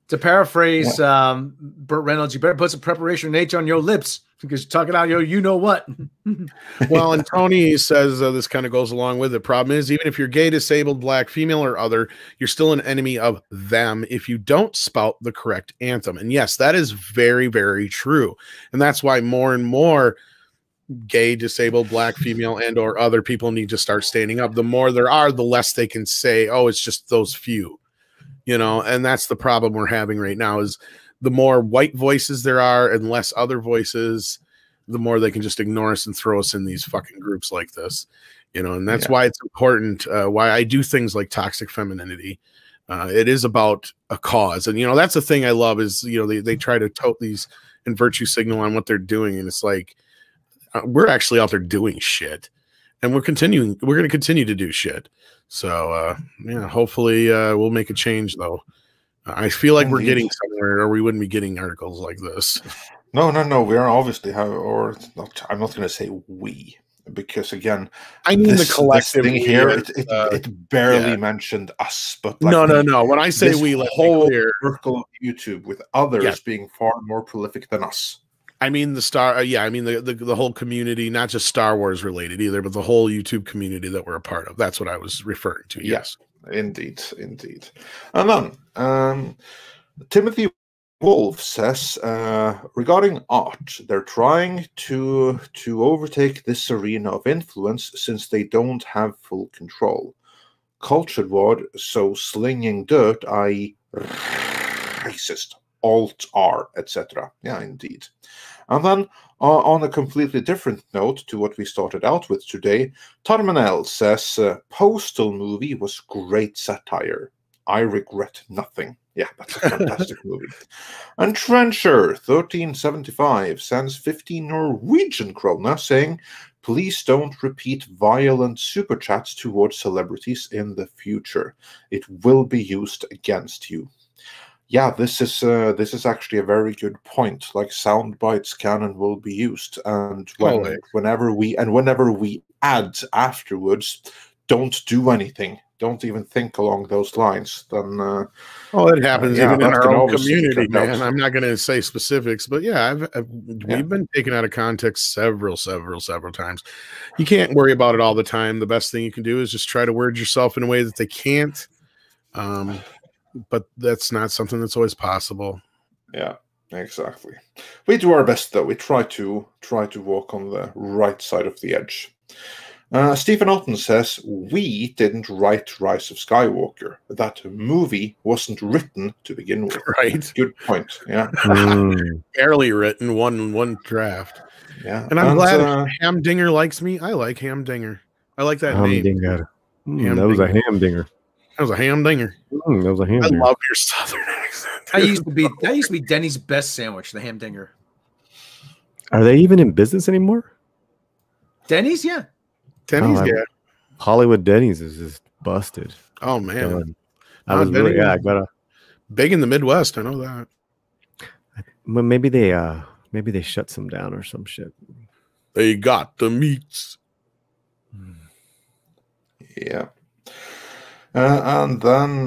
Speaker 3: To paraphrase Burt Reynolds, you better put some preparation H on your lips because you're talking out your you know what.
Speaker 2: Well, and Tony says this kind of goes along with it. Problem is, even if you're gay, disabled, black, female, or other, you're still an enemy of them if you don't spout the correct anthem. And yes, that is very, very true. And that's why more and more gay, disabled, black, female, and or other people need to start standing up. The more there are, the less they can say, oh, it's just those few. You know, and that's the problem we're having right now is the more white voices there are and less other voices, the more they can just ignore us and throw us in these fucking groups like this, you know, and that's why it's important, why I do things like toxic femininity. It is about a cause. And, you know, that's the thing I love is, you know, they try to tote these and virtue signal on what they're doing. And it's like, we're actually out there doing shit and we're going to continue to do shit. So, yeah, hopefully we'll make a change, though. I feel like we're getting somewhere, or we wouldn't be getting articles like this.
Speaker 1: No. We are obviously, or not. I'm not going to say we, because again,
Speaker 2: I mean the collective
Speaker 1: thing here. It barely mentioned us, but like
Speaker 2: no. When I say we, let's
Speaker 1: whole circle of YouTube with others being far more prolific than us.
Speaker 2: I mean the the whole community, not just Star Wars related either, but the whole YouTube community that we're a part of. That's what I was referring to. Yes,
Speaker 1: indeed. And then Timothy Wolf says regarding art, they're trying to overtake this arena of influence since they don't have full control. Cultured word, so slinging dirt, i.e. racist. Alt-R, etc. Yeah, indeed. And then, on a completely different note to what we started out with today, Tarmanel says, Postal movie was great satire. I regret nothing. Yeah, that's a fantastic movie. And Trencher, 1375, sends 15 Norwegian krona saying, please don't repeat violent super chats towards celebrities in the future. It will be used against you. Yeah, this is actually a very good point. Like sound bites can and will be used, and whenever we add afterwards, don't do anything. Don't even think along those lines. Then
Speaker 2: it happens even in our own community, man. I'm not going to say specifics, but we've been taken out of context several times. You can't worry about it all the time. The best thing you can do is just try to word yourself in a way that they can't. But that's not something that's always possible.
Speaker 1: Yeah, exactly. We do our best, though. We try to walk on the right side of the edge. Stephen Otten says, we didn't write Rise of Skywalker. That movie wasn't written to begin with.
Speaker 2: Right.
Speaker 1: Good point. Yeah.
Speaker 2: Barely written, one draft.
Speaker 1: Yeah.
Speaker 2: And I'm glad Hamdinger likes me. I like Hamdinger. I like that name.
Speaker 5: That was a Hamdinger.
Speaker 2: That was a Hamdinger.
Speaker 5: That was a Hamdinger.
Speaker 2: I love your southern accent.
Speaker 3: That used to be Denny's best sandwich, the Hamdinger.
Speaker 5: Are they even in business anymore?
Speaker 3: Denny's, yeah.
Speaker 2: Denny's, yeah.
Speaker 5: Hollywood Denny's is just busted.
Speaker 2: Oh man,
Speaker 5: I got a
Speaker 2: big in the Midwest. I know that.
Speaker 5: Well, maybe they shut some down or some shit.
Speaker 2: They got the meats.
Speaker 1: Yeah. And then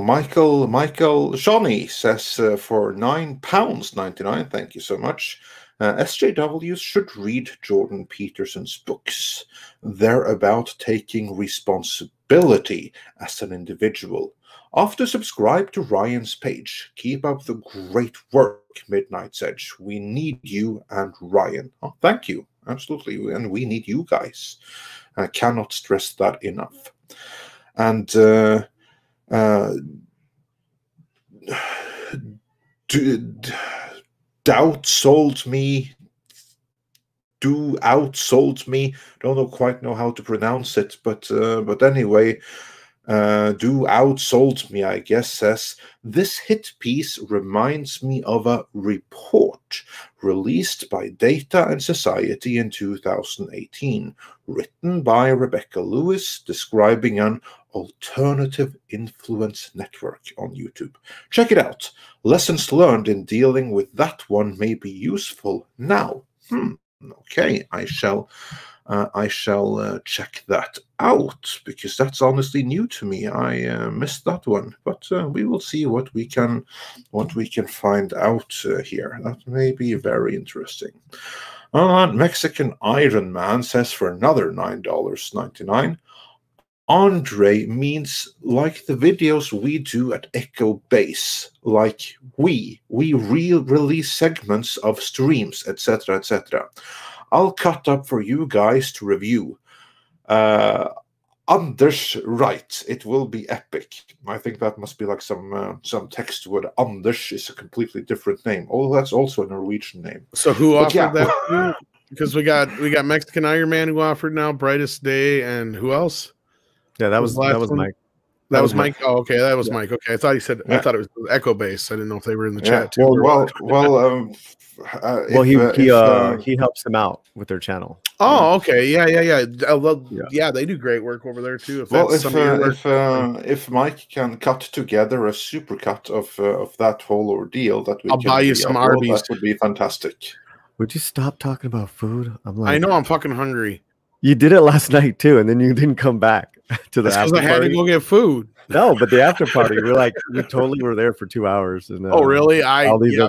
Speaker 1: Michael Johnny says for £9.99, thank you so much. SJWs should read Jordan Peterson's books. They're about taking responsibility as an individual. After subscribe to Ryan's page. Keep up the great work, Midnight's Edge. We need you and Ryan. Oh, thank you. Absolutely. And we need you guys. I cannot stress that enough. And outsold me. Don't quite know how to pronounce it, but anyway, do outsold me, I guess, says, this hit piece reminds me of a report released by Data and Society in 2018, written by Rebecca Lewis, describing an alternative influence network on YouTube. Check it out. Lessons learned in dealing with that one may be useful now. Okay, I shall check that out, because that's honestly new to me. I missed that one, but we will see what we can find out here. That may be very interesting. Mexican Iron Man says for another $9.99. Andre means like the videos we do at Echo Base, like we release segments of streams, etc., etc. I'll cut up for you guys to review. Anders, right? It will be epic. I think that must be like some text word. Anders is a completely different name. Oh, that's also a Norwegian name.
Speaker 2: So who offered that? Because we got Mexican Iron Man who offered now, Brightest Day, and who else?
Speaker 5: Yeah, that was Mike.
Speaker 2: That was Mike. Oh, okay, that was
Speaker 5: yeah.
Speaker 2: Mike. Okay, I thought he said. Yeah. I thought it was Echo Base. I didn't know if they were in the chat too.
Speaker 1: He
Speaker 5: helps them out with their channel.
Speaker 2: Oh, okay, yeah. They do great work over there too.
Speaker 1: If Mike can cut together a supercut of that whole ordeal,
Speaker 2: I'll buy you some Arby's.
Speaker 1: That would be fantastic.
Speaker 5: Would you stop talking about food?
Speaker 2: I know I'm fucking hungry.
Speaker 5: You did it last night too, and then you didn't come back to the after party.
Speaker 2: I had to go get food.
Speaker 5: No, but the after party, we totally were there for 2 hours. And
Speaker 2: oh, really?
Speaker 5: I
Speaker 2: ended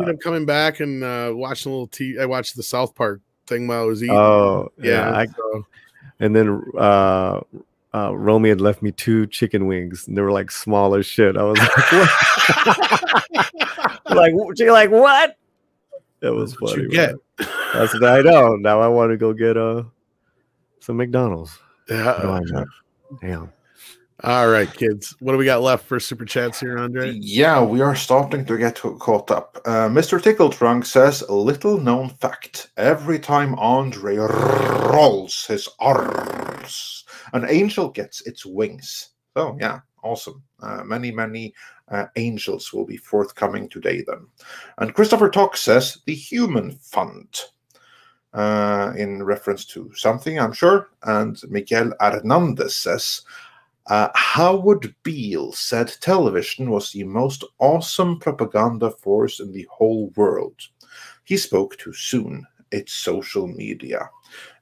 Speaker 2: up coming back and watching a little I watched the South Park thing while I was eating.
Speaker 5: Oh, yeah. And then Romy had left me 2 chicken wings, and they were like small as shit. I was like, what? like what? That was funny.
Speaker 2: You get?
Speaker 5: I said, I know. Now I want to go get some McDonald's.
Speaker 2: Yeah.
Speaker 5: Damn.
Speaker 2: All right, kids. What do we got left for super chats here, Andre?
Speaker 1: Yeah, we are starting to get caught up. Mr. Tickletrunk says, little known fact. Every time Andre rolls his R's, an angel gets its wings. So, yeah, awesome. Many angels will be forthcoming today then. And Christopher Talk says, the Human Fund. In reference to something, I'm sure. And Miguel Hernandez says, Howard Beale said television was the most awesome propaganda force in the whole world. He spoke too soon. It's social media.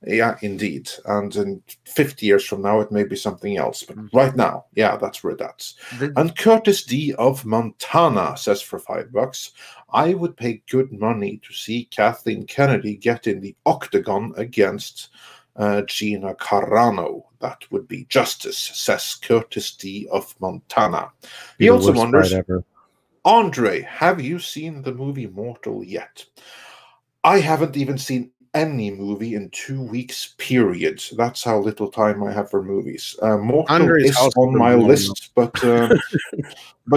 Speaker 1: Yeah, indeed. And in 50 years from now, it may be something else. But right now, yeah, that's where that's. And Curtis D. of Montana says for $5, I would pay good money to see Kathleen Kennedy get in the octagon against Gina Carano. That would be justice, says Curtis D. of Montana. He also wonders, Andre, have you seen the movie Mortal yet? I haven't even seen any movie in 2 weeks, period. That's how little time I have for movies. Mortal is on my list, but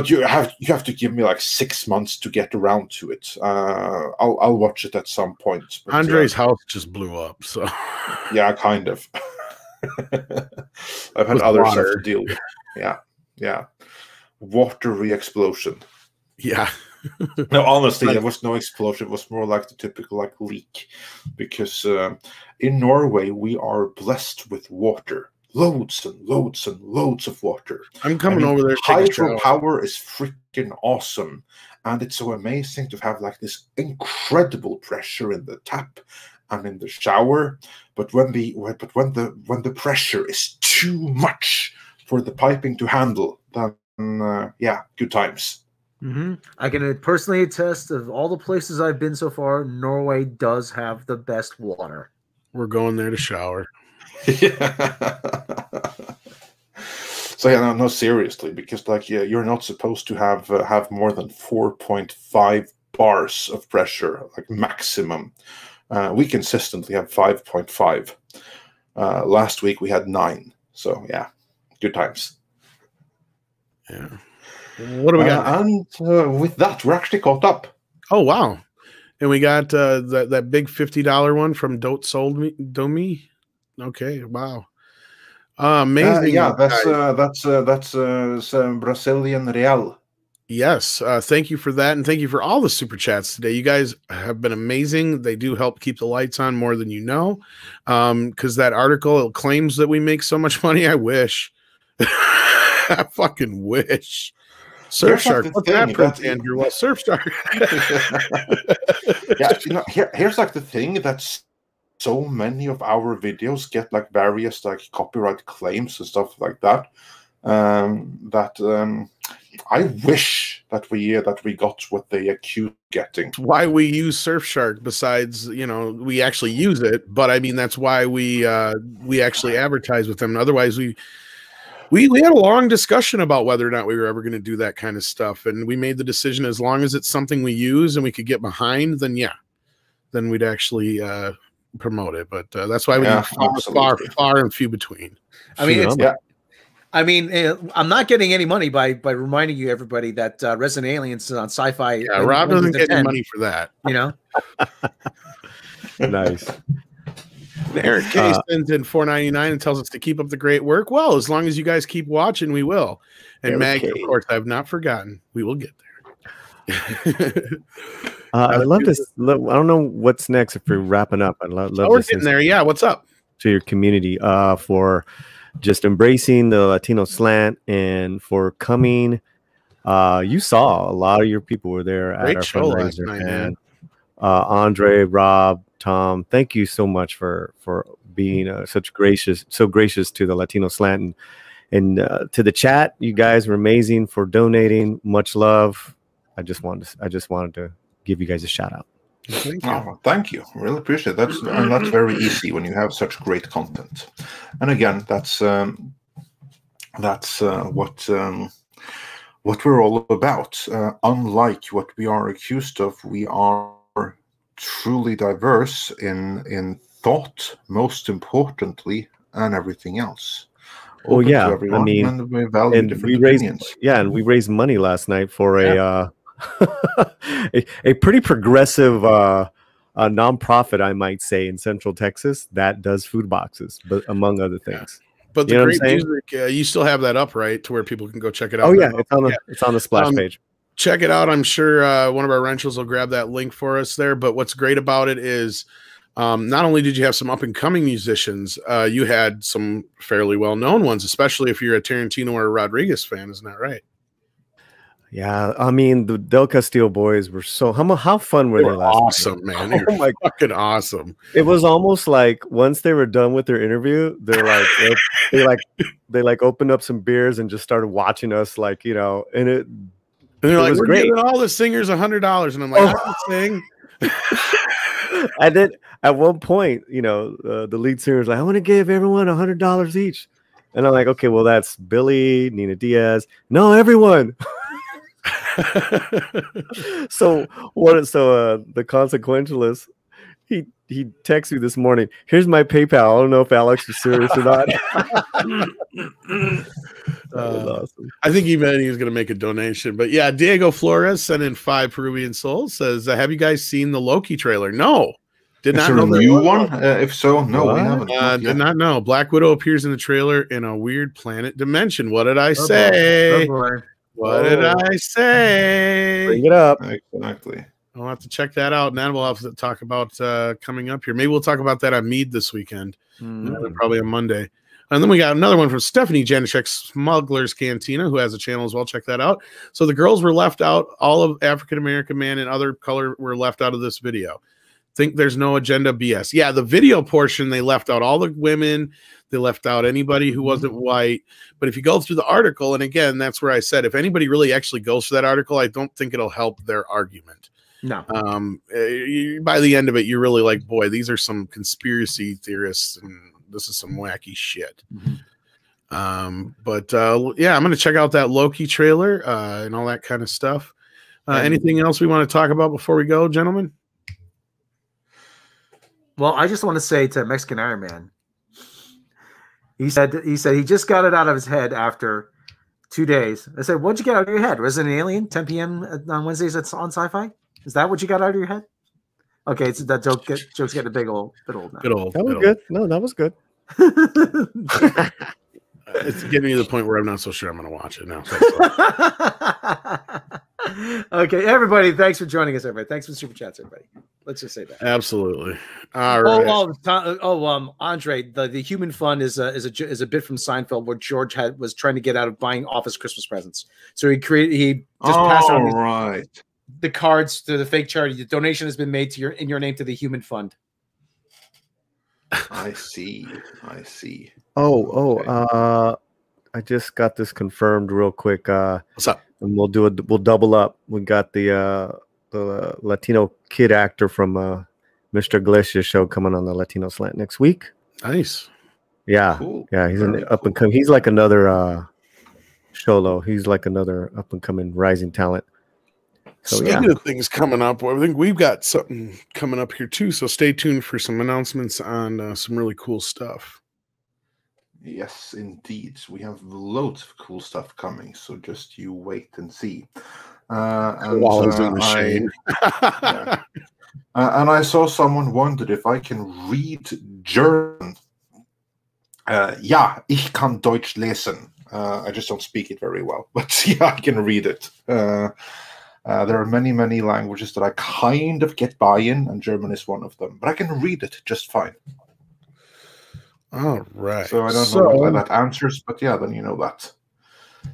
Speaker 1: you have to give me like 6 months to get around to it. I'll watch it at some point. But,
Speaker 2: Andre's house just blew up, so
Speaker 1: yeah, kind of. I've had other stuff to deal with. Yeah. Watery explosion.
Speaker 2: Yeah.
Speaker 1: No, honestly, there was no explosion. It was more like the typical leak, because in Norway we are blessed with water, loads and loads and loads of water.
Speaker 2: I'm coming over there.
Speaker 1: Hydropower is freaking awesome, and it's so amazing to have like this incredible pressure in the tap and in the shower. But when the pressure is too much for the piping to handle, then yeah, good times.
Speaker 3: Mm-hmm. I can personally attest of all the places I've been so far, Norway does have the best water.
Speaker 2: We're going there to shower.
Speaker 1: Yeah. So yeah, no, seriously, because you're not supposed to have more than 4.5 bars of pressure, like maximum. We consistently have 5.5. Last week we had 9. So yeah, good times.
Speaker 2: Yeah. What do we got?
Speaker 1: And with that, we're actually caught up.
Speaker 2: Oh, wow. And we got that big $50 one from Don't Sold Me. Okay, wow. Amazing.
Speaker 1: Yeah, that's some Brazilian real.
Speaker 2: Yes, thank you for that, and thank you for all the super chats today. You guys have been amazing. They do help keep the lights on more than you know, because that article claims that we make so much money. I wish. I fucking wish. Surfshark, what's that, Prince Andrew? Well, Surfshark.
Speaker 1: Yeah, here's like the thing that's so many of our videos get like various like copyright claims and stuff like that. I wish that we got what they accuse getting.
Speaker 2: Why we use Surfshark? Besides, we actually use it, but I mean that's why we actually advertise with them. Otherwise, we had a long discussion about whether or not we were ever going to do that kind of stuff, and we made the decision as long as it's something we use and we could get behind, then we'd actually promote it. But that's why we far and few between.
Speaker 3: I mean, I'm not getting any money by reminding you, everybody, that Resident Aliens is on Sci-Fi.
Speaker 2: Yeah, Rob doesn't get any money for that.
Speaker 5: Nice.
Speaker 2: Eric K sends in $4.99 and tells us to keep up the great work. Well, as long as you guys keep watching, we will. And Maggie, of course, I have not forgotten. We will get there.
Speaker 5: I'd love to. I don't know what's next if we're wrapping up. I'd love
Speaker 2: we're getting there. Yeah, what's up?
Speaker 5: To your community for just embracing the Latino slant and for coming. You saw a lot of your people were there at our
Speaker 2: show last night, man.
Speaker 5: Andre, Rob, Tom, thank you so much for being so gracious to the Latino slant and to the chat. You guys were amazing for donating. Much love. I just wanted to give you guys a shout out.
Speaker 1: Thank you. Really appreciate that. And that's very easy when you have such great content. And again, that's what we're all about. Unlike what we are accused of, we are truly diverse in thought, most importantly, and everything else.
Speaker 5: Oh yeah,
Speaker 1: I mean, and we value different opinions.
Speaker 5: And we raised money last night for a pretty progressive nonprofit, I might say, in Central Texas that does food boxes, but among other things.
Speaker 2: But the great music, you still have that up, right, to where people can go check it out.
Speaker 5: Oh yeah, it's on the splash page.
Speaker 2: Check it out. I'm sure one of our rentals will grab that link for us there. But what's great about it is not only did you have some up and coming musicians, you had some fairly well known ones, especially if you're a Tarantino or a Rodriguez fan. Isn't that right?
Speaker 5: Yeah, I mean the Del Castillo boys were so how fun were they last
Speaker 2: awesome, night? Man. They were fucking awesome.
Speaker 5: It was almost like once they were done with their interview, they're like they opened up some beers and just started watching us, like, and
Speaker 2: they're like,
Speaker 5: was
Speaker 2: we're
Speaker 5: great.
Speaker 2: giving all the singers $100, and I'm like, I can sing.
Speaker 5: And then at one point, the lead singer's like, I want to give everyone $100 each, and I'm like, okay, well that's Billy, Nina Diaz, no, everyone. So the consequentialist, he texted me this morning, here's my PayPal. I don't know if Alex is serious or not. Awesome.
Speaker 2: I think he meant he was going to make a donation, but yeah, Diego Flores sent in 5 Peruvian souls, says, have you guys seen the Loki trailer? No, did not know
Speaker 1: the new one. If so, no, we haven't.
Speaker 2: Did not know. Black Widow appears in the trailer in a weird planet dimension. What did I say? What did I say?
Speaker 5: Bring it up.
Speaker 1: Exactly.
Speaker 2: I'll have to check that out, and then we'll have to talk about coming up here. Maybe we'll talk about that on Mead this weekend, probably on Monday. And then we got another one from Stephanie Janishek, Smuggler's Cantina, who has a channel as well. Check that out. So the girls were left out. All of African-American man and other color were left out of this video. Think there's no agenda BS. Yeah, the video portion, they left out all the women. They left out anybody who wasn't white. But if you go through the article, and again, that's where I said, if anybody really actually goes to that article, I don't think it'll help their argument.
Speaker 3: No.
Speaker 2: By the end of it, you're really like, boy, these are some conspiracy theorists, and this is some wacky shit. But yeah, I'm going to check out that Loki trailer and all that kind of stuff. Anything else we want to talk about before we go, gentlemen?
Speaker 3: Well, I just want to say to Mexican Iron Man, he said he just got it out of his head after 2 days. I said, what'd you get out of your head? Resident Alien, 10 p.m. on Wednesdays on Sci-Fi? Is that what you got out of your head? Okay, it's that joke's getting a bit old now.
Speaker 5: That was good. No, that was good.
Speaker 2: It's getting to the point where I'm not so sure I'm going to watch it now.
Speaker 3: Okay, everybody, thanks for joining us, everybody. Thanks for the super chats, everybody. Let's just say that.
Speaker 2: Absolutely. All right.
Speaker 3: Andre, the Human Fund is a bit from Seinfeld where George was trying to get out of buying office Christmas presents. So he just passed on the cards to the fake charity. The donation has been made in your name to the Human Fund.
Speaker 1: I see.
Speaker 5: I just got this confirmed real quick.
Speaker 2: What's up?
Speaker 5: And we'll double up. We got the Latino kid actor from Mr. Iglesias show coming on the Latino Slant next week.
Speaker 2: Nice.
Speaker 5: Yeah.
Speaker 1: Cool.
Speaker 5: Yeah, he's an up and coming. He's like another Sholo. He's like another up and coming rising talent. So,
Speaker 2: Speaking of things coming up, I think we've got something coming up here too. So stay tuned for some announcements on some really cool stuff.
Speaker 1: Yes, indeed. We have loads of cool stuff coming. So just you wait and see. And I saw someone wondered if I can read German. Ja, ich kann Deutsch lesen. I just don't speak it very well, but yeah, I can read it. There are many, many languages that I kind of get by in, and German is one of them. But I can read it just fine.
Speaker 2: All right.
Speaker 1: So I don't know why that answers, but yeah, then you know that.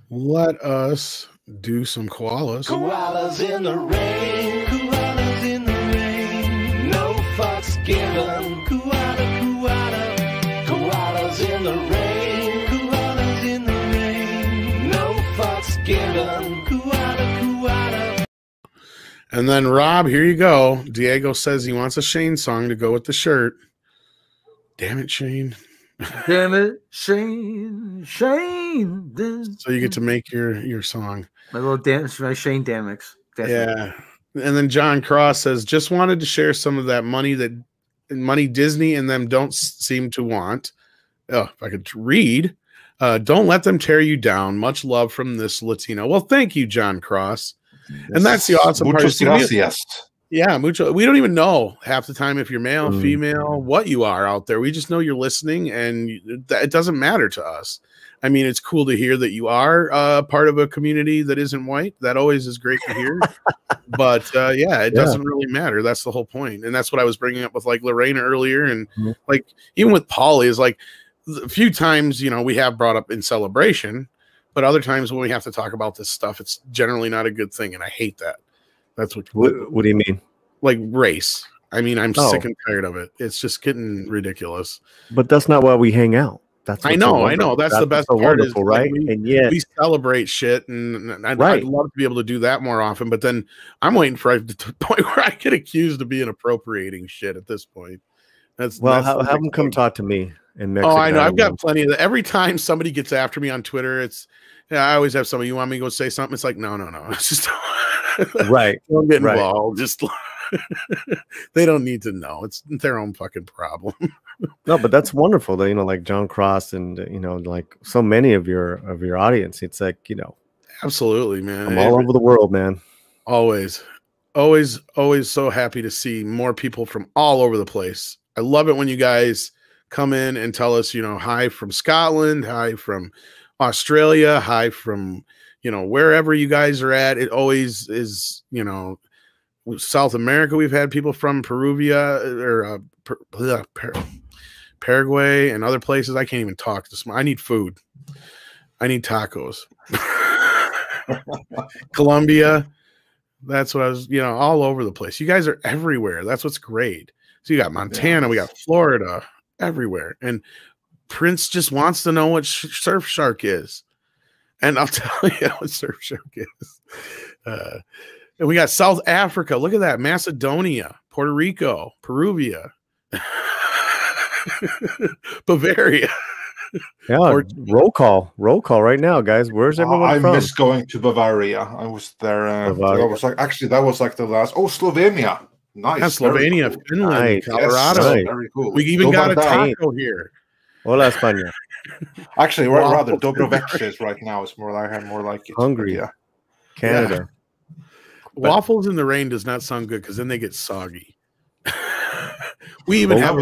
Speaker 2: Let us do some koalas.
Speaker 7: Koalas in the rain. Koalas in the rain. No fucks given. Koala. Koalas in the rain. Koalas in the rain. No fucks given. Koala.
Speaker 2: And then Rob, here you go. Diego says he wants a Shane song to go with the shirt. Damn it, Shane.
Speaker 3: Damn it, Shane. So
Speaker 2: you get to make your song.
Speaker 3: My little dance, my Shane Damix.
Speaker 2: Yeah. And then John Cross says, just wanted to share some of that money Disney and them don't seem to want. Oh, if I could read. Don't let them tear you down. Much love from this Latino. Well, thank you, John Cross. Yes. And that's the awesome part. Yeah, mucho. We don't even know half the time if you're male, female, what you are out there. We just know you're listening, and it doesn't matter to us. I mean, it's cool to hear that you are part of a community that isn't white. That always is great to hear. But it doesn't really matter. That's the whole point. And that's what I was bringing up with like Lorena earlier, and like even with Polly is like a few times, we have brought up in celebration. But other times when we have to talk about this stuff, it's generally not a good thing, and I hate that. That's what
Speaker 5: do you mean?
Speaker 2: Like race. I mean, I'm sick and tired of it. It's just getting ridiculous.
Speaker 5: But that's not why we hang out.
Speaker 2: I know. That's the best part, is
Speaker 5: right? And yet
Speaker 2: we celebrate shit, and I'd love to be able to do that more often. But then I'm waiting for the point where I get accused of being appropriating shit at this point. Have
Speaker 5: them come talk to me in Mexico.
Speaker 2: Oh, I know. I've got plenty of that. Every time somebody gets after me on Twitter, I always have somebody. You want me to go say something? It's like, no. It's just
Speaker 5: right.
Speaker 2: Don't get involved. Just they don't need to know. It's their own fucking problem.
Speaker 5: No, but that's wonderful. That like John Cross and like so many of your audience. It's like
Speaker 2: absolutely, man.
Speaker 5: I'm all over the world, man.
Speaker 2: Always so happy to see more people from all over the place. I love it when you guys come in and tell us, hi from Scotland, hi from Australia, hi from, wherever you guys are at. It always is, South America. We've had people from Perugia or Paraguay and other places. I can't even talk this. I need food. I need tacos. Colombia. That's what I was, all over the place. You guys are everywhere. That's what's great. So you got Montana, we got Florida, everywhere. And Prince just wants to know what Surf Shark is. And I'll tell you what Surf Shark is. And we got South Africa. Look at that. Macedonia, Puerto Rico, Peruvia, Bavaria.
Speaker 5: Yeah, roll call right now, guys. Where's everyone from?
Speaker 1: I miss going to Bavaria. I was there. That was like the last. Oh, Slovenia. Nice.
Speaker 2: Yeah, Slovenia,
Speaker 1: cool.
Speaker 2: Finland,
Speaker 5: nice.
Speaker 2: Colorado.
Speaker 5: Yes,
Speaker 1: very cool.
Speaker 2: We even got a taco here.
Speaker 5: Hola, España.
Speaker 1: Actually, rather Dobroveches right now. It's more like it.
Speaker 5: Hungary.
Speaker 1: Yeah.
Speaker 5: Canada.
Speaker 2: Yeah. Waffles in the rain does not sound good because then they get soggy. We even have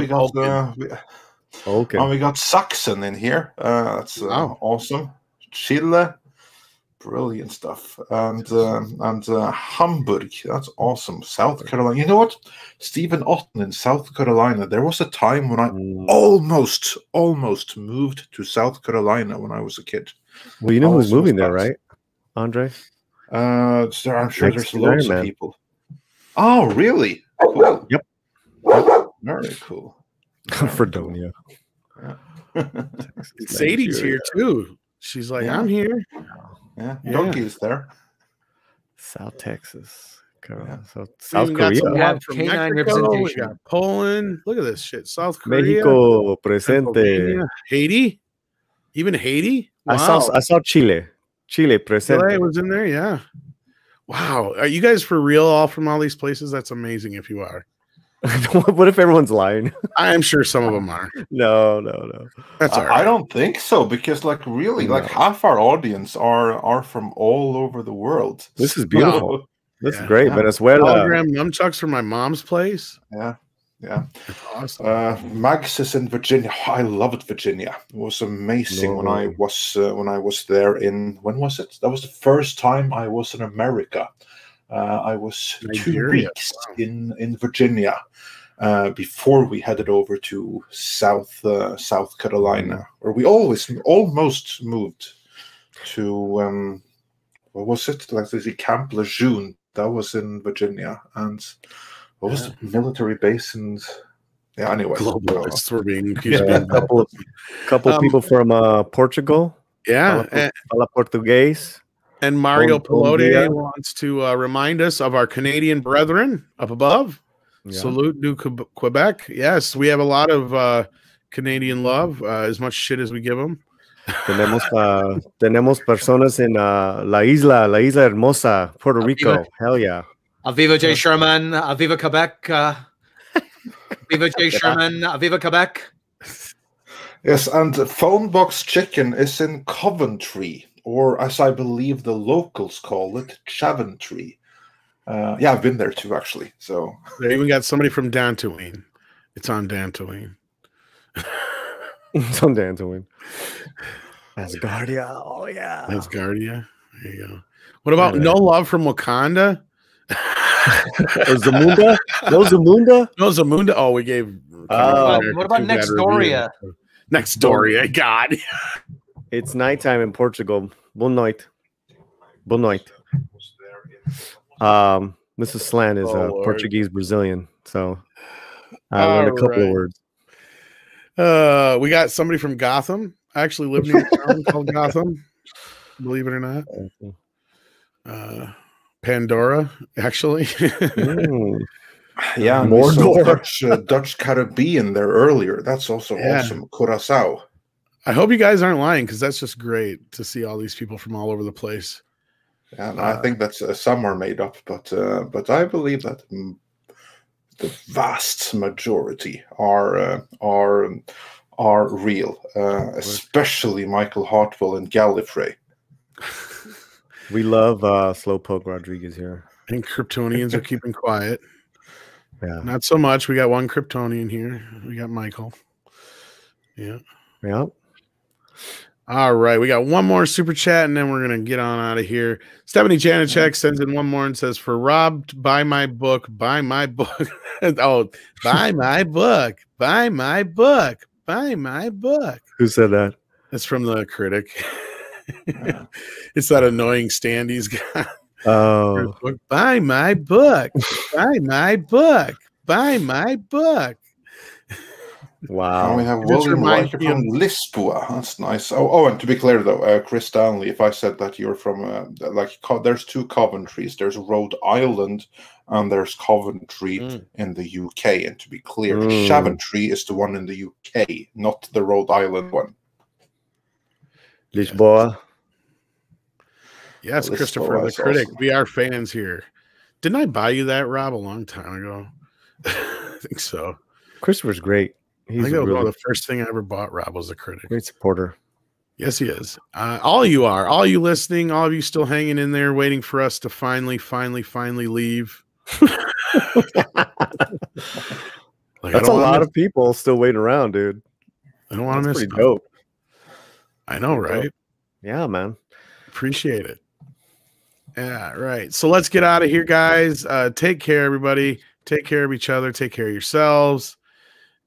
Speaker 5: Okay.
Speaker 1: And we got Saxon in here. That's awesome. Chile, brilliant stuff. And Hamburg, that's awesome. South Carolina. You know what? Stephen Otten in South Carolina. There was a time when I almost moved to South Carolina when I was a kid.
Speaker 5: Well, you know who's moving there, right, Andre?
Speaker 1: I'm sure there's loads of people. Oh, really? Cool.
Speaker 5: Yep.
Speaker 1: Very cool.
Speaker 5: Fredonia.
Speaker 2: Sadie's here too. She's like, I'm here.
Speaker 1: Yeah, Donkey's there.
Speaker 5: South Texas.
Speaker 2: South
Speaker 5: Korea.
Speaker 3: We have
Speaker 2: from
Speaker 3: canine
Speaker 2: Mexico, we
Speaker 3: representation.
Speaker 2: got Poland. Look at this shit. South Korea.
Speaker 5: Mexico presente.
Speaker 2: Pennsylvania, Haiti. Even Haiti. Wow.
Speaker 5: I saw Chile. Chile presente.
Speaker 2: Chile was in there, yeah. Wow. Are you guys for real all from all these places? That's amazing if you are.
Speaker 5: What if everyone's lying?
Speaker 2: I'm sure some of them are.
Speaker 5: No.
Speaker 2: That's all right.
Speaker 1: I don't think so, because really half our audience are from all over the world.
Speaker 5: This is beautiful.
Speaker 1: So,
Speaker 5: this is great. Venezuela.
Speaker 2: Hologram nunchucks from my mom's place.
Speaker 1: Yeah.
Speaker 2: That's awesome.
Speaker 1: Max is in Virginia. I loved Virginia. It was amazing when I was there in, when was it? That was the first time I was in America. I was
Speaker 2: Nigeria.
Speaker 1: 2 weeks in Virginia before we headed over to South Carolina, where we almost moved to what was it? Like the Camp Lejeune. That was in Virginia, and what was the military base? And anyway,
Speaker 2: globalists were being
Speaker 5: couple people from Portugal.
Speaker 2: Yeah,
Speaker 5: Fala Português.
Speaker 2: And Mario Pelode wants to remind us of our Canadian brethren up above. Yeah. Salute du Quebec. Yes, we have a lot of Canadian love, as much shit as we give them.
Speaker 5: Tenemos personas en la isla hermosa, Puerto Rico. Hell yeah.
Speaker 3: Aviva J. Sherman. Aviva Quebec. Aviva J. Sherman. Aviva Quebec.
Speaker 1: Yes, and Phone Box Chicken is in Coventry, or as I believe the locals call it, Chaventry. I've been there too, actually. So
Speaker 2: they even got somebody from Dantooine. It's on Dantooine.
Speaker 5: It's on Dantooine. Asgardia. Oh yeah.
Speaker 2: Asgardia. There you go. What about No Love from Wakanda?
Speaker 5: Zamunda? No Zamunda?
Speaker 2: No Zamunda. Oh, we gave.
Speaker 3: What about Nextdoria?
Speaker 2: Nextdoria. God.
Speaker 5: It's nighttime in Portugal. Boa noite. Boa noite. Mrs. Slan is Portuguese Brazilian, so I learned a couple of words.
Speaker 2: We got somebody from Gotham. I actually live near a town called Gotham. Believe it or not. Pandora, actually.
Speaker 1: Yeah, and we saw Dutch Caribbean there earlier. That's also awesome. Curaçao.
Speaker 2: I hope you guys aren't lying, because that's just great to see all these people from all over the place.
Speaker 1: Yeah, I think that's some are made up, but I believe that the vast majority are real, especially Michael Hartwell and Gallifrey.
Speaker 5: We love Slowpoke Rodriguez here.
Speaker 2: And Kryptonians are keeping quiet.
Speaker 5: Yeah,
Speaker 2: not so much. We got one Kryptonian here. We got Michael. Yeah. All right, we got one more super chat, and then we're gonna get on out of here. Stephanie Janacek sends in one more and says, "For Rob, buy my book, buy my book." Oh, buy my book, buy my book, buy my book.
Speaker 5: Who said that?
Speaker 2: That's from the critic. It's that annoying stand he's got.
Speaker 5: Oh,
Speaker 2: buy my book, buy my book, buy my book.
Speaker 5: Wow.
Speaker 1: And we have William Riker from Lisboa. That's nice. Oh, and to be clear though, Chris Stanley, if I said that you're from there's two Coventries. There's Rhode Island and there's Coventry in the UK. And to be clear, Chaventry is the one in the UK, not the Rhode Island one.
Speaker 5: Lisboa.
Speaker 2: Yes, Christopher, the critic. Awesome. We are fans here. Didn't I buy you that, Rob, a long time ago? I think so.
Speaker 5: Christopher's great.
Speaker 2: I think that was one of the first thing I ever bought. Rob was a critic.
Speaker 5: Great supporter.
Speaker 2: Yes, he is. All you are, all you listening, all of you still hanging in there, waiting for us to finally leave.
Speaker 5: That's a lot of people still waiting around, dude.
Speaker 2: I don't want to miss
Speaker 5: pretty
Speaker 2: it.
Speaker 5: dope.
Speaker 2: I know, right?
Speaker 5: Dope. Yeah, man.
Speaker 2: Appreciate it. Yeah, right. So let's get out of here, guys. Take care, everybody. Take care of each other. Take care of yourselves,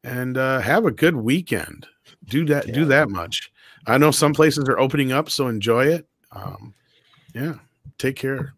Speaker 2: and have a good weekend. Do that much. I know some places are opening up, so enjoy it. Yeah, take care.